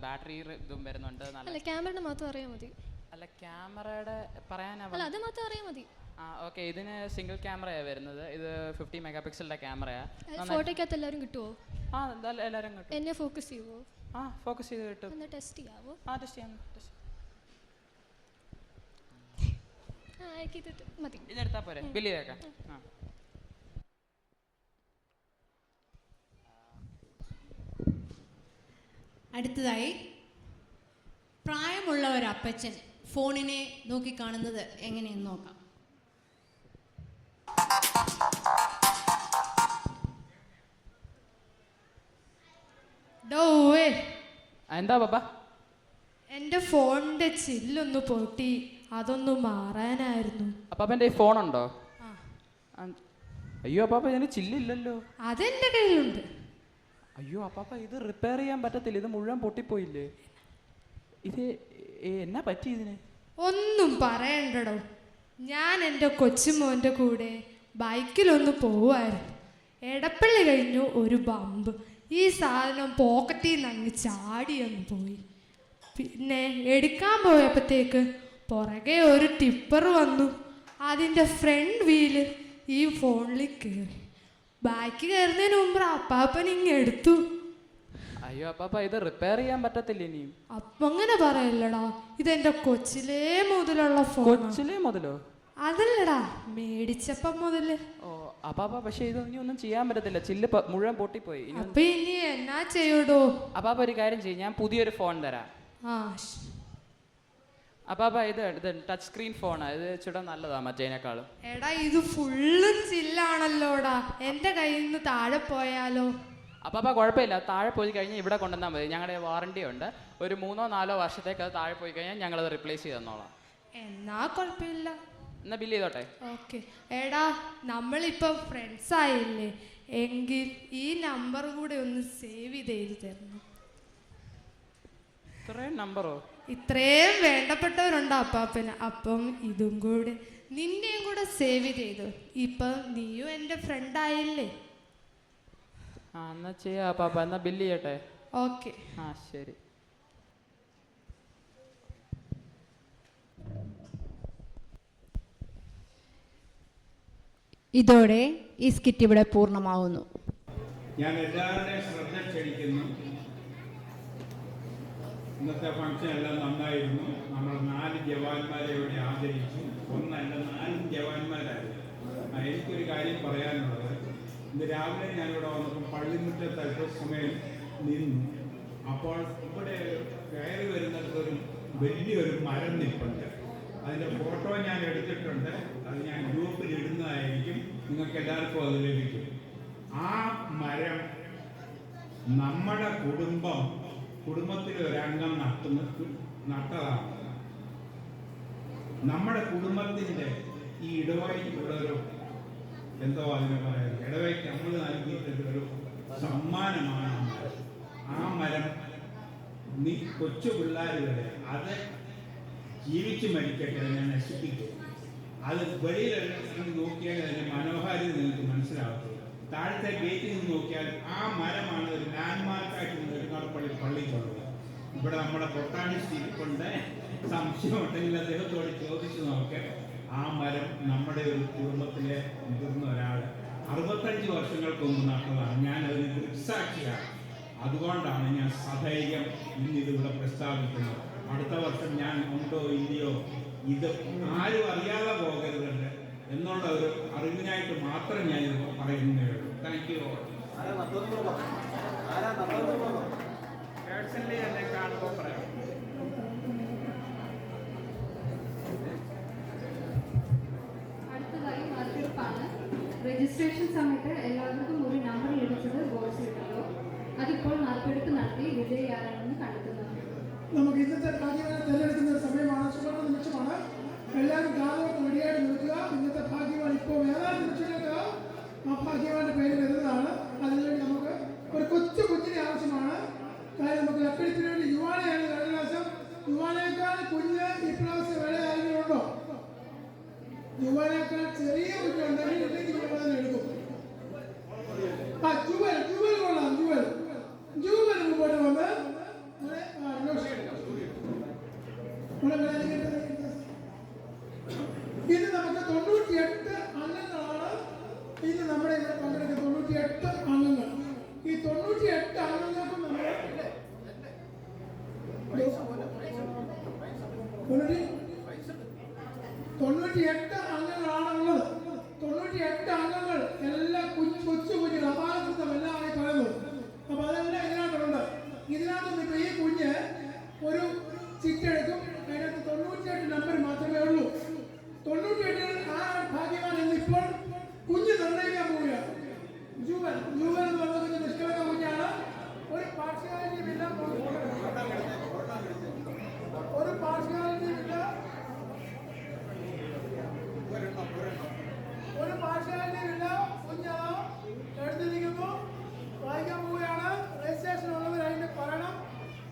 ബാറ്ററി ഇതും വരുന്നുണ്ട്. അല്ല, ക്യാമറയുടെ മാത്രം അറിയാൻ മതി. അല്ല, ക്യാമറയുടെ പറയാനാ? അല്ല, അത് മാത്രം അറിയാൻ മതി. ആ ഓക്കെ. ഇതിന് സിംഗിൾ ക്യാമറയാണ് വരുന്നത്. ഇത് 50 മെഗാ പിക്സലിൻ്റെ ക്യാമറയാണ്. ഫോട്ടോയ്ക്കകത്ത് എല്ലാവരും കിട്ടുമോ? ആ എല്ലാവരും കിട്ടും. എന്നെ ഫോക്കസ് ചെയ്യുമോ? ആ ഫോക്കസ് ചെയ്ത് കിട്ടും. ഒന്ന് ടെസ്റ്റ് ചെയ്യാവോ? ആ ടെസ്റ്റ് ചെയ്യാം. ഇത് മതി. ഇതെടുത്താൽ പോരെ? ബില്ല് ചെയ്തേക്കാം. ആ അടുത്തതായി പ്രായമുള്ള ഒരു അപ്പച്ചൻ ഫോണിനെ നോക്കിക്കാണുന്നത് എങ്ങനെയെന്ന് നോക്കാം. എന്താ പാപ്പ? എൻ്റെ ഫോണിൻ്റെ ചില്ലൊന്ന് പൊട്ടി, അതൊന്ന് മാറാനായിരുന്നു. അപ്പാപ്പൻ്റെ ഈ ഫോണുണ്ടോ? അയ്യോ അപ്പാപ്പ, ഇതിന് ചില്ലില്ലല്ലോ. അതെൻ്റെ കയ്യിലുണ്ട്. അയ്യോ അപ്പാപ്പ, ഇത് റിപ്പയർ ചെയ്യാൻ പറ്റത്തില്ല, ഇത് മുഴുവൻ പൊട്ടിപ്പോയില്ലേ. ഇത് എന്നാ പറ്റി ഇതിന്? ഒന്നും പറയണ്ടടോ, ഞാൻ എൻ്റെ കൊച്ചുമോൻ്റെ കൂടെ ബൈക്കിലൊന്ന് പോവായിരുന്നു. എടപ്പള്ളി കഴിഞ്ഞു ഒരു ബമ്പ്. ഈ സാധനം പോക്കറ്റിൽ നിന്ന് അങ്ങ് ചാടിയൊന്ന് പോയി. പിന്നെ എടുക്കാൻ പോയപ്പോഴത്തേക്ക് പുറകെ ഒരു ടിപ്പർ വന്നു. അതിൻ്റെ ഫ്രണ്ട് വീല് ഈ ഫോണിൽ കയറി. ബാക്ക് കയറുന്നതിന് മുമ്പ് അപ്പാപ്പൻ ഇങ്ങെടുത്തു. അയ്യോ അപ്പാപ്പ, ഇത് റിപ്പയർ ചെയ്യാൻ പറ്റത്തില്ല ഇനിയും. അപ്പൊ അങ്ങനെ പറയല്ലടാ, ഇതെന്റെ കൊച്ചിലേ മുതലുള്ള ഫോൺ. കൊച്ചിലേ മുതലോ? അതല്ലടാ, മേടിച്ചപ്പം മുതല്. ഓ അപ്പാപ്പ, പക്ഷെ ഇത് ഇനി ഒന്നും ചെയ്യാൻ പറ്റത്തില്ല, ചില്ല് മുഴുവൻ പൊട്ടിപ്പോയി. അപ്പൊ ഇനി എന്നാ ചെയ്യൂടോ? അപ്പാപ്പ ഒരു കാര്യം ചെയ്യും, ഞാൻ പുതിയൊരു ഫോൺ തരാം. അപ്പാപ്പ ഇത് ടച്ച് സ്ക്രീൻ ഫോണാ, ഇത് ഇച്ചിരി നല്ലതാ മറ്റേനേക്കാളും. എടാ, ഇത് ഫുള്ളും ചില്ലാണല്ലോടാ, എന്റെ കയ്യിൽ നിന്ന് താഴെ പോയാലോ? അപ്പാപ്പ കുഴപ്പമില്ല, താഴെ പോയി കഴിഞ്ഞാൽ ഇവിടെ കൊണ്ടുവന്നാൽ മതി. ഞങ്ങളുടെ വാറണ്ടി ഉണ്ട്, ഒരു 3-4 വർഷത്തേക്ക് അത് താഴെ പോയി കഴിഞ്ഞാൽ ഞങ്ങളത് റിപ്ലേസ് ചെയ്ത് തന്നോളാം. എന്നാ കുഴപ്പമില്ല. എന്നാ ബില്ല് ചെയ്തോട്ടെ? ഓക്കെ. എടാ, നമ്മളിപ്പോൾ ഫ്രണ്ട്സ് ആയില്ലേ, എങ്കിൽ ഈ നമ്പർ കൂടെ ഒന്ന് സേവ് ചെയ്ത് തരണം. ഇത്രയും നമ്പറോ? ഇത്രയും വേണ്ടപ്പെട്ടവരുണ്ട് അപ്പാപ്പന്, അപ്പം ഇതും കൂടെ നിന്റെയും കൂടെ സേവ് ചെയ്തു. ഇപ്പം നീയും എൻ്റെ ഫ്രണ്ട് ആയില്ലേ? ആ എന്നാ ചെയ്യാ അപ്പാപ്പ, എന്നാ ബില്ല് ചെയ്യട്ടെ? ഓക്കെ. ആ ശരി. ഇതോടെ ഈ സ്കിറ്റ് ഇവിടെ പൂർണ്ണമാവുന്നു. ഞാൻ എല്ലാവരുടെയും ശ്രദ്ധ ക്ഷണിക്കുന്നു. ഇന്നത്തെ ഫംഗ്ഷൻ എല്ലാം നന്നായിരുന്നു. നമ്മൾ 4 ജവാന്മാരെ ഇവിടെ ആദരിച്ചു. ഒന്നല്ല, 4 ജവാന്മാരായിരുന്നു. എനിക്കൊരു കാര്യം പറയാനുള്ളത്, ഇന്ന് രാവിലെ ഞാനിവിടെ വന്നപ്പോൾ പള്ളിമുറ്റത്ത് അല്പസമയം നിന്നു. അപ്പോൾ ഇവിടെ കയറി വരുന്നിടത്തൊരു വലിയൊരു മരം നിൽപ്പുണ്ട്. അതിൻ്റെ ഫോട്ടോ ഞാൻ എടുത്തിട്ടുണ്ട്. അത് ഞാൻ ഗ്രൂപ്പിൽ ഇടുന്നതായിരിക്കും, നിങ്ങൾക്ക് എല്ലാവർക്കും അത് ലഭിക്കും. ആ മരം നമ്മുടെ കുടുംബത്തിലെ ഒരംഗം നട്ടതാണ്. നമ്മുടെ കുടുംബത്തിൻ്റെ ഈ ഇടവഴിക്കുള്ളൊരു എന്തോ അതിനെ പറയുന്നത്, ഇടവഴിക്ക് നമ്മൾ നൽകിയിട്ടുള്ളൊരു സമ്മാനമാണ് ആ മരം. ആ മരം കൊച്ചു പിള്ളേർ വരെ അത് ജീവിച്ച് മരിക്കട്ടെ, അതിനെ നശിപ്പിക്കും. അത് വെളിയിൽ നോക്കിയാൽ അതിൻ്റെ മനോഹാരിത നിങ്ങൾക്ക് മനസ്സിലാവത്തില്ല. താഴത്തെ ഗേറ്റിൽ നിന്ന് നോക്കിയാൽ ആ മരമാണ് ഒരു ലാൻഡ്മാർക്കായിട്ട് നെടുങ്ങാടപ്പള്ളി പള്ളിക്കുള്ളത്. ഇവിടെ നമ്മുടെ ബൊട്ടാണിസ്റ്റ് ഇരിപ്പുണ്ട്. സംശയമുണ്ടെങ്കിൽ അദ്ദേഹത്തോട് ചോദിച്ചു നോക്ക്. ആ മരം നമ്മുടെ ഒരു കുടുംബത്തിലെ മുതിർന്ന ഒരാൾ 65 വർഷങ്ങൾക്ക് മുമ്പ് നട്ടതാണ്. ഞാൻ അതിന് ദൃക്സാക്ഷിയാണ്. അതുകൊണ്ടാണ് ഞാൻ സധൈര്യം ഇന്നിതിവിടെ പ്രസ്താവിക്കുന്നത്. അടുത്ത വർഷം ഞാൻ ഉണ്ടോ ഇല്ലയോ ഇത് ആരും അറിയാതെ പോകരുതുണ്ട് എന്നുള്ള ഒരു അറിവിനായിട്ട് മാത്രം ഞാൻ ഇത് പറയുന്നേ ഉള്ളൂ. Thank you. പേഴ്സണലി എന്നെ കാണുമ്പോൾ പറയാം. അടുത്തതായി നറുക്കെടുപ്പാണ്. രജിസ്ട്രേഷൻ സമയത്ത് എല്ലാവർക്കും ഒരു നമ്പർ ലഭിച്ചത് ബോർഡ്സിലുണ്ടല്ലോ, അതിപ്പോൾ നറുക്കെടുപ്പ് നടത്തി വിജയിയാരാണെന്ന് കണ്ടെത്തുന്നു. നമുക്ക് ഇന്നത്തെ ഭാഗ്യവാനെ തിരഞ്ഞെടുക്കുന്ന സമയമാണ്, സുവർണ്ണ നിമിഷമാണ്. എല്ലാവരും കാലമൊക്കെ റെഡിയായിട്ട് നിൽക്കുക. ഇന്നത്തെ ഭാഗ്യവാൻ ഇപ്പോൾ ഏതാനും നിമിഷങ്ങൾക്ക് ആ ഭാഗ്യവാന്റെ പേര് വരുന്നതാണ്. അതിനുവേണ്ടി നമുക്ക് ഒരു കുഞ്ഞിനെ ആവശ്യമാണ്. കാര്യം നമുക്ക് ലക്കടിപ്പിന് വേണ്ടി യുവാനെയാണ് കഴിഞ്ഞ പ്രാവശ്യം. യുവാനേക്കാൾ കുഞ്ഞ് ഈ പ്രാവശ്യം വേറെ ആരെങ്കിലും ഉണ്ടോ? യുവാനേക്കാൾ ചെറിയ കുഞ്ഞുണ്ടെങ്കിൽ 98 അംഗങ്ങളാണ് ഇന്ന് നമ്മുടെ ഇവിടെ പങ്കെടുക്കുന്ന 98 അംഗങ്ങൾ. ഈ 98 അംഗങ്ങൾക്കും നമ്മൾ 98 അംഗങ്ങളാണുള്ളത്. 98 അംഗങ്ങൾ എല്ലാം കൊച്ചു അപാകൃതം എല്ലാമായി പറയുന്നത്. അപ്പോൾ അതെല്ലാം ഇതിനകത്തുണ്ട്. ഇതിനകത്ത് ഇപ്പോൾ ഈ കുഞ്ഞ് ഒരു ചിറ്റെടുക്കും, അതിനകത്ത് 98 നമ്പർ മാത്രമേ ഉള്ളൂ. 98 ആ ഭാഗ്യവാൻ എന്നിപ്പോൾ കുഞ്ഞ് നിർണ്ണയിക്കാൻ പോവുകയാണ്. ജൂവൻ എന്ന് പറഞ്ഞ കുഞ്ഞ് നിഷ്കളങ്ക കുഞ്ഞാണ്. ഒരു പാർഷ്യാലിറ്റിയുമില്ല, ഒരു പാർഷ്യാലിറ്റിയുമില്ല, ഒരു പാർഷ്യാലിറ്റിയുമില്ല. കുഞ്ഞാ എഴുതിയിരിക്കുന്നു, വായിക്കാൻ പോവുകയാണ്. രജിസ്ട്രേഷൻ ഉള്ളവർ അതിന്റെ പറയണം.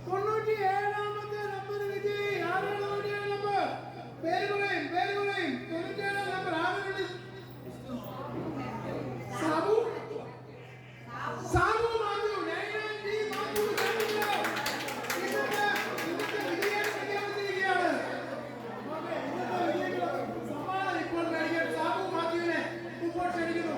97ാമത്തെ നമ്പർ കിട്ടി. ആരാണ് 97 നമ്പർ? പേര് പറയും. 97 നമ്പർ ആരുടെ? സാബു മാത്യു. സമ്മാനം ഇപ്പോൾ കഴിക്കാൻ സാബു മാത്യുവിനെ ഇപ്പോൾ ക്ഷണിക്കുന്നു.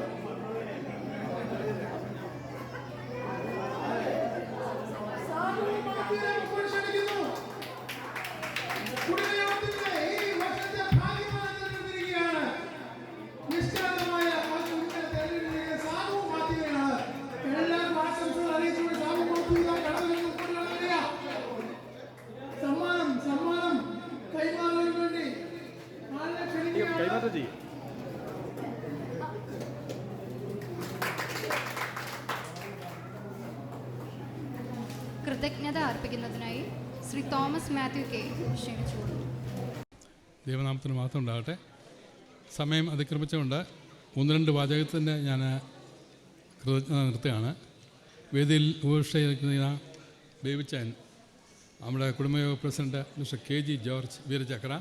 സമ്മാനം കൈമാറാൻ വേണ്ടി ആളെ ക്ഷണിക്കുകയാണ്. കൃതജ്ഞത അർപ്പിക്കുന്നതിനായി ശ്രീ തോമസ് മാത്യു കെ ക്ഷണിച്ചു. ദൈവനാമത്തിന് മാത്രം ഉണ്ടാകട്ടെ. സമയം അതിക്രമിച്ചുകൊണ്ട് 1-2 വാചകത്തിൻ്റെ ഞാൻ കൃതജ്ഞത നിർത്തുകയാണ്. വേദിയിൽ ഉപേക്ഷിക്കുന്ന ബേബിച്ചാൻ, നമ്മുടെ കുടുംബയോഗ president mister KG George Veerachakra,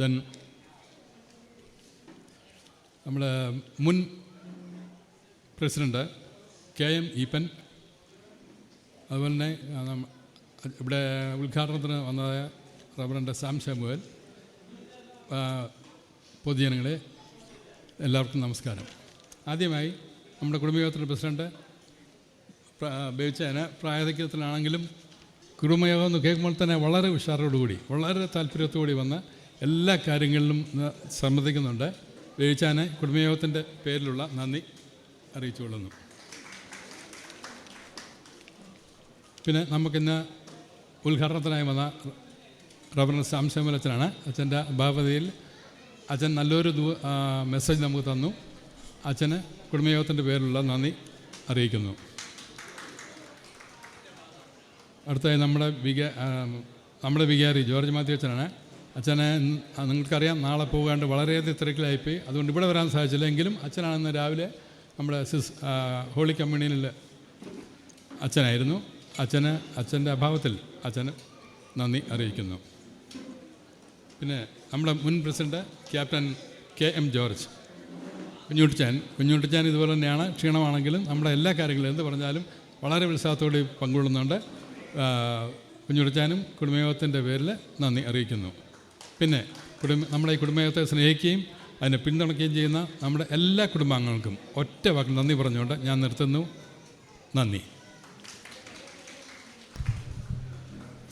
then നമ്മുടെ മുൻ പ്രസിഡന്റ് KM ഈപ്പൻ, അതുപോലെ തന്നെ ഇവിടെ ഉദ്ഘാടനത്തിന് വന്നതായ റവറൻഡ് സാം ശാമുവേൽ, പൊതുജനങ്ങളെ എല്ലാവർക്കും നമസ്കാരം. ആദ്യമായി നമ്മുടെ കുടുംബയോഗത്തിൻ്റെ പ്രസിഡന്റ് ബേബിച്ചാന് പ്രായാധിക്യത്തിലാണെങ്കിലും കുടുംബയോഗം എന്ന് കേൾക്കുമ്പോൾ തന്നെ വളരെ ഉഷാറോടുകൂടി, വളരെ താല്പര്യത്തോടുകൂടി വന്ന് എല്ലാ കാര്യങ്ങളിലും സമ്മതിക്കുന്നുണ്ട്. ബേബിച്ചാന് കുടുംബയോഗത്തിൻ്റെ പേരിലുള്ള നന്ദി അറിയിച്ചുകൊള്ളുന്നു. പിന്നെ നമുക്കിന്ന് ഉദ്ഘാടനത്തിനായി വന്ന റവറൻഡ് സാം ശാമുവേൽ അച്ഛനാണ്. അച്ഛൻ്റെ ഭാവതയിൽ അച്ഛൻ നല്ലൊരു മെസ്സേജ് നമുക്ക് തന്നു. അച്ഛന് കുടുംബയോഗത്തിൻ്റെ പേരിലുള്ള നന്ദി അറിയിക്കുന്നു. അടുത്തായി നമ്മുടെ വികാരി ജോർജ് മാത്യു അച്ഛനാണ്. അച്ഛനെ നിങ്ങൾക്കറിയാം, നാളെ പോകാണ്ട് വളരെയധികം തിരക്കിലായിപ്പോയി, അതുകൊണ്ട് ഇവിടെ വരാൻ സാധിച്ചില്ല. എങ്കിലും അച്ഛനാണെന്ന് രാവിലെ നമ്മുടെ ഹോളി കമ്മ്യൂണിയനിൽ അച്ഛനായിരുന്നു. അച്ഛൻ്റെ അഭാവത്തിൽ അച്ഛന് നന്ദി അറിയിക്കുന്നു. പിന്നെ നമ്മുടെ മുൻ പ്രസിഡന്റ് ക്യാപ്റ്റൻ KM ജോർജ്, കുഞ്ഞുട്ടിച്ചാൻ ഇതുപോലെ തന്നെയാണ്. ക്ഷീണമാണെങ്കിലും നമ്മുടെ എല്ലാ കാര്യങ്ങളും എന്ത് പറഞ്ഞാലും വളരെ ഉത്സാഹത്തോടെ പങ്കുകൊള്ളുന്നുണ്ട്. കുഞ്ഞുട്ടിച്ചാനും കുടുംബയോഗത്തിൻ്റെ പേരിൽ നന്ദി അറിയിക്കുന്നു. പിന്നെ നമ്മുടെ ഈ കുടുംബയോഗത്തെ സ്നേഹിക്കുകയും അതിനെ പിന്തുണയ്ക്കുകയും ചെയ്യുന്ന നമ്മുടെ എല്ലാ കുടുംബാംഗങ്ങൾക്കും ഒറ്റ വാക്കിൽ നന്ദി പറഞ്ഞുകൊണ്ട് ഞാൻ നിർത്തുന്നു. നന്ദി.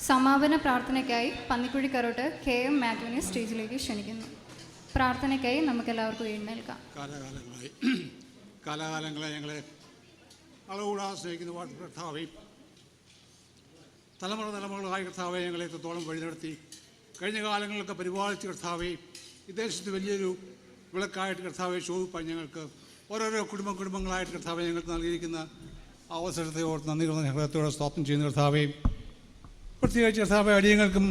സമാപന പ്രാർത്ഥനയ്ക്കായി പന്നിക്കുഴി കരോട്ട് KM മാത്യുവിനെ സ്റ്റേജിലേക്ക് ക്ഷണിക്കുന്നു. പ്രാർത്ഥനയ്ക്കായി നമുക്കെല്ലാവർക്കും എഴുന്നേൽക്കാം. കാലാകാലങ്ങളെ ഞങ്ങളെ അളവുകൂടാതെ സ്നേഹിക്കുന്ന കർത്താവേ, തലമുറകളായി കർത്താവെ ഞങ്ങളെ എത്രത്തോളം വഴി നടത്തി കഴിഞ്ഞ കാലങ്ങളിലൊക്കെ പരിപാലിച്ച കർത്താവെ, ഈ ദേശത്ത് വലിയൊരു വിളക്കായിട്ട് കർത്താവെ ശോഭിപ്പാൻ ഞങ്ങൾക്ക് ഓരോരോ കുടുംബങ്ങളായിട്ട് കർത്താവെ ഞങ്ങൾക്ക് നൽകിയിരിക്കുന്ന അവസരത്തെ ഓർത്ത് നന്ദി ഹൃദയത്തോടെ സ്തോത്രം ചെയ്യുന്ന കർത്താവെ, പ്രത്യേകിച്ച് കർത്താവെ അടിയങ്ങൾക്കും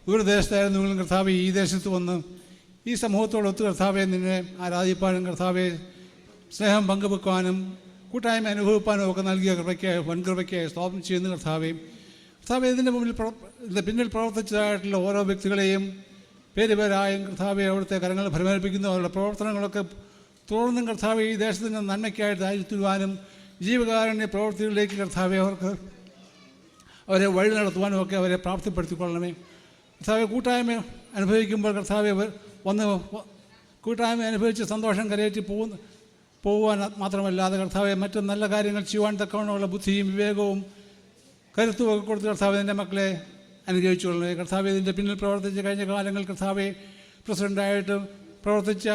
ദൂരദേശത്തായിരുന്നെങ്കിലും കർത്താവെ ഈ ദേശത്ത് വന്ന് ഈ സമൂഹത്തോടൊത്ത് കർത്താവെ നിന്നെ ആരാധിപ്പാനും കർത്താവെ സ്നേഹം പങ്കുവെക്കുവാനും കൂട്ടായ്മ അനുഭവിപ്പാനും ഒക്കെ നൽകിയ വൻകൃപയ്ക്കായി സ്തോത്രം ചെയ്യുന്ന കർത്താവെ, ഇതിൻ്റെ പിന്നിൽ പ്രവർത്തിച്ചതായിട്ടുള്ള ഓരോ വ്യക്തികളെയും പേരായും കർത്താവെ അവിടുത്തെ കരങ്ങൾ ഫലമേൽപ്പിക്കുന്ന അവരുടെ പ്രവർത്തനങ്ങളൊക്കെ തുടർന്നും കർത്താവെ ഈ ദേശത്തിൻ്റെ നന്മയ്ക്കായിട്ട് ആയിരിക്കുവാനും ജീവകാരുണ്യ പ്രവൃത്തികളിലേക്ക് കർത്താവെ അവരെ വഴി നടത്തുവാനും ഒക്കെ അവരെ പ്രാപ്തിപ്പെടുത്തിക്കൊള്ളണമേ. കർത്താവെ കൂട്ടായ്മ അനുഭവിക്കുമ്പോൾ കർത്താവെ വന്ന് കൂട്ടായ്മ അനുഭവിച്ച് സന്തോഷം കരയേറ്റി പോകുവാൻ മാത്രമല്ലാതെ കർത്താവെ മറ്റു നല്ല കാര്യങ്ങൾ ചെയ്യുവാൻ തക്കവണ്ണമുള്ള ബുദ്ധിയും വിവേകവും കരുത്തുമൊക്കെ കൊടുത്ത് കർത്താവ് എൻ്റെ മക്കളെ അനുഗ്രഹിച്ചുകൊള്ളണേ. കർത്താവ് ഇതിൻ്റെ പിന്നിൽ പ്രവർത്തിച്ച് കഴിഞ്ഞ കാലങ്ങൾ കർത്താവെ പ്രസിഡൻ്റായിട്ട് പ്രവർത്തിച്ച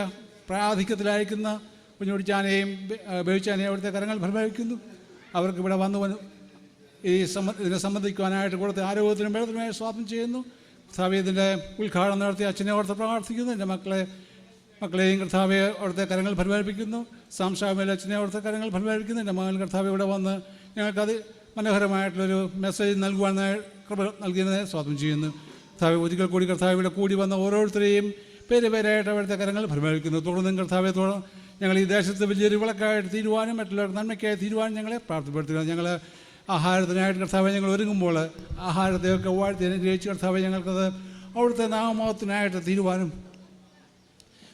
പ്രായാധിക്യത്തിലയക്കുന്ന കുഞ്ഞുടിച്ചാനെയും ബേബിച്ചാനെയും അവിടുത്തെ കരങ്ങൾ ഫലമേൽക്കുന്നു. അവർക്ക് ഇവിടെ വന്നു ഇതിനെ സംബന്ധിക്കുവാനായിട്ട് കൊടുത്ത ആരോഗ്യത്തിനും ബലത്തിനുമായി സ്വാഗതം ചെയ്യുന്നു. കർത്താവെ ഇതിൻ്റെ ഉദ്ഘാടനം നടത്തി അച്ഛനെ ഓർത്ത് പ്രാർത്ഥിക്കുന്നു. എൻ്റെ മക്കളെയും കർത്താവെ അവിടുത്തെ കരങ്ങൾ ഫലമേൽപ്പിക്കുന്നു. സാംശാമേലെ അച്ഛനെ അവിടുത്തെ കരങ്ങൾ ഫലമേൽപ്പിക്കുന്നു. എൻ്റെ മകൻ കർത്താവ് ഇവിടെ വന്ന് ഞങ്ങൾക്കത് മനോഹരമായിട്ടുള്ളൊരു മെസ്സേജ് നൽകിയതിനെ സ്വാഗതം ചെയ്യുന്നു. കർത്താവ് ഒരിക്കൽ കൂടി കർത്താവ് ഇവിടെ കൂടി വന്ന ഓരോരുത്തരെയും പേരായിട്ട് അവിടുത്തെ കരങ്ങൾ ഫലമേൽക്കുന്നു. തുടർന്നും കർത്താവെ ഞങ്ങൾ ഈ ദേശത്ത് വലിയൊരു വിളക്കായിട്ട് തീരുവാനും മറ്റുള്ളവർക്ക് നന്മയ്ക്കായി തീരുവാനും ഞങ്ങളെ പ്രാർത്ഥപ്പെടുത്തുക. ഞങ്ങൾ ആഹാരത്തിനായിട്ട് കർത്താവെ ഞങ്ങൾ ഒരുങ്ങുമ്പോൾ ആഹാരത്തെയൊക്കെ വാഴ്ത്തി അനുഗ്രഹിച്ച് കർത്താവെ ഞങ്ങൾക്കത് അവിടുത്തെ നാമത്തിനായിട്ട് തീരുവാനും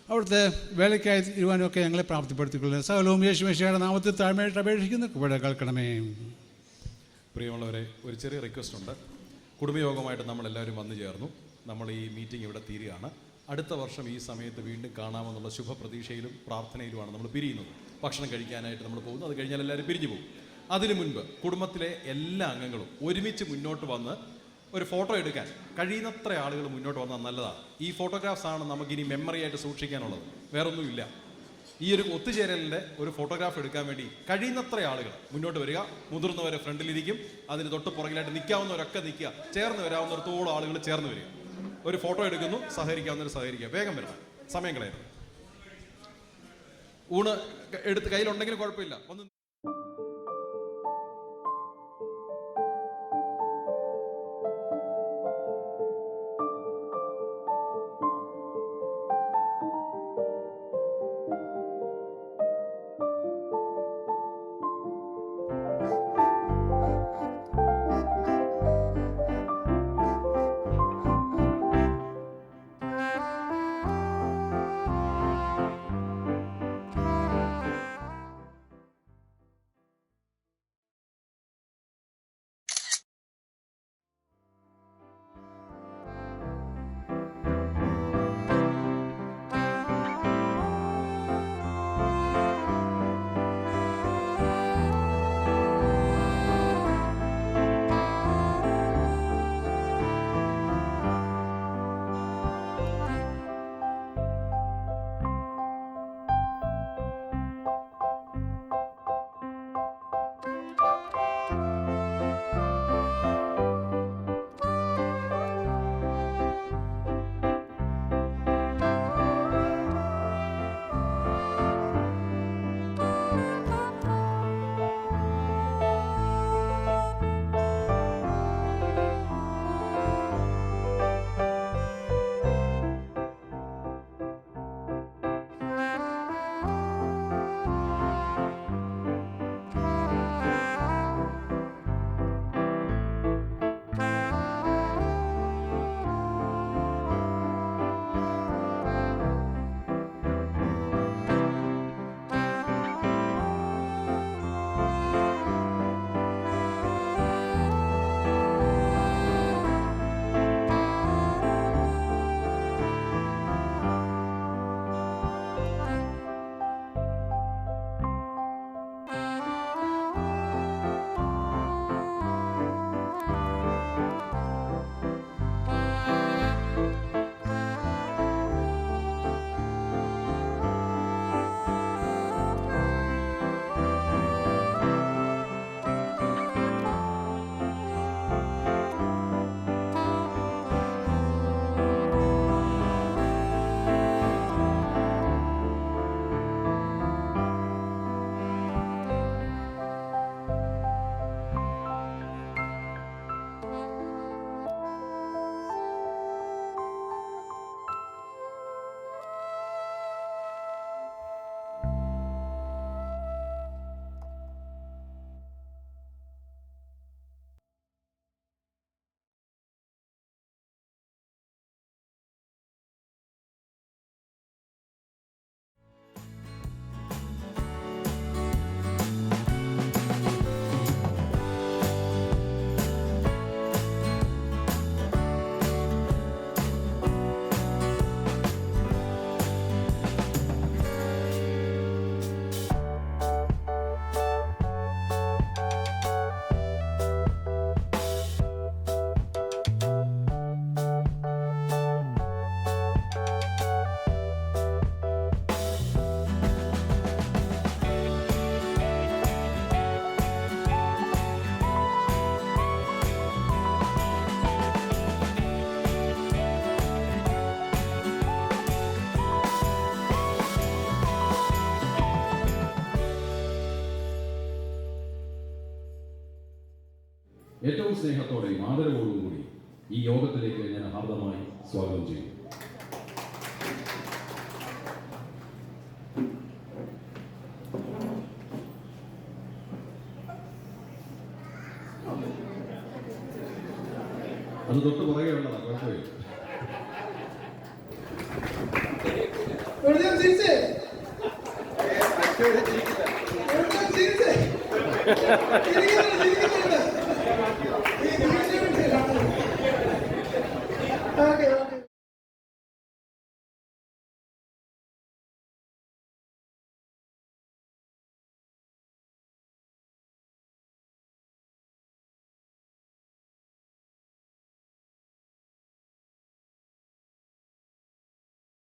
അവിടുത്തെ വേലയ്ക്കായി തീരുവാനും ഒക്കെ ഞങ്ങളെ പ്രാപ്തിപ്പെടുത്തിക്കൊള്ളുന്നത്. സകലവും യേശുമിശിഹായുടെ നാമത്തിൽ താഴ്മയായിട്ട് അപേക്ഷിക്കുന്നു. ഇവിടെ കേൾക്കണമേ. പ്രിയമുള്ളവരെ, ഒരു ചെറിയ റിക്വസ്റ്റ് ഉണ്ട്. കുടുംബയോഗമായിട്ട് നമ്മളെല്ലാവരും വന്നു ചേർന്നു. നമ്മൾ ഈ മീറ്റിംഗ് ഇവിടെ തീരുകയാണ്. അടുത്ത വർഷം ഈ സമയത്ത് വീണ്ടും കാണാമെന്നുള്ള ശുഭപ്രതീക്ഷയിലും പ്രാർത്ഥനയിലുമാണ് നമ്മൾ പിരിയുന്നത്. ഭക്ഷണം കഴിക്കാനായിട്ട് നമ്മൾ പോകുന്നു. അത് കഴിഞ്ഞാൽ എല്ലാവരും പിരിഞ്ഞു പോകും. അതിനു മുൻപ് കുടുംബത്തിലെ എല്ലാ അംഗങ്ങളും ഒരുമിച്ച് മുന്നോട്ട് വന്ന് ഒരു ഫോട്ടോ എടുക്കാൻ കഴിയുന്നത്ര ആളുകൾ മുന്നോട്ട് വന്നാൽ നല്ലതാണ്. ഈ ഫോട്ടോഗ്രാഫ്സാണ് നമുക്കിനി മെമ്മറി ആയിട്ട് സൂക്ഷിക്കാനുള്ളത്, വേറൊന്നുമില്ല. ഈ ഒരു ഒത്തുചേരലിൻ്റെ ഒരു ഫോട്ടോഗ്രാഫ് എടുക്കാൻ വേണ്ടി കഴിയുന്നത്ര ആളുകൾ മുന്നോട്ട് വരിക. മുതിർന്നവരെ ഫ്രണ്ടിലിരിക്കും, അതിന് തൊട്ട് പുറകിലായിട്ട് നിൽക്കാവുന്നവരൊക്കെ നിൽക്കുക, ചേർന്ന് വരാവുന്നിടത്തോളം ആളുകൾ ചേർന്ന് വരിക. ഒരു ഫോട്ടോ എടുക്കുന്നു, സഹകരിക്കാവുന്നവർ സഹകരിക്കുക. വേഗം വരണം, സമയം കളയരുത്. ഊണ് എടുത്ത് കയ്യിലുണ്ടെങ്കിലും കുഴപ്പമില്ല, വന്ന് ഏറ്റവും സ്നേഹത്തോടെയും ആദരവോടും കൂടി ഈ യോഗത്തിലേക്ക് ഞാൻ ഹാർദമായി സ്വാഗതം ചെയ്യും. അത് തൊട്ട് പുറകെ ഉള്ളതാണ്, കുഴപ്പമില്ല. ഓക്കെ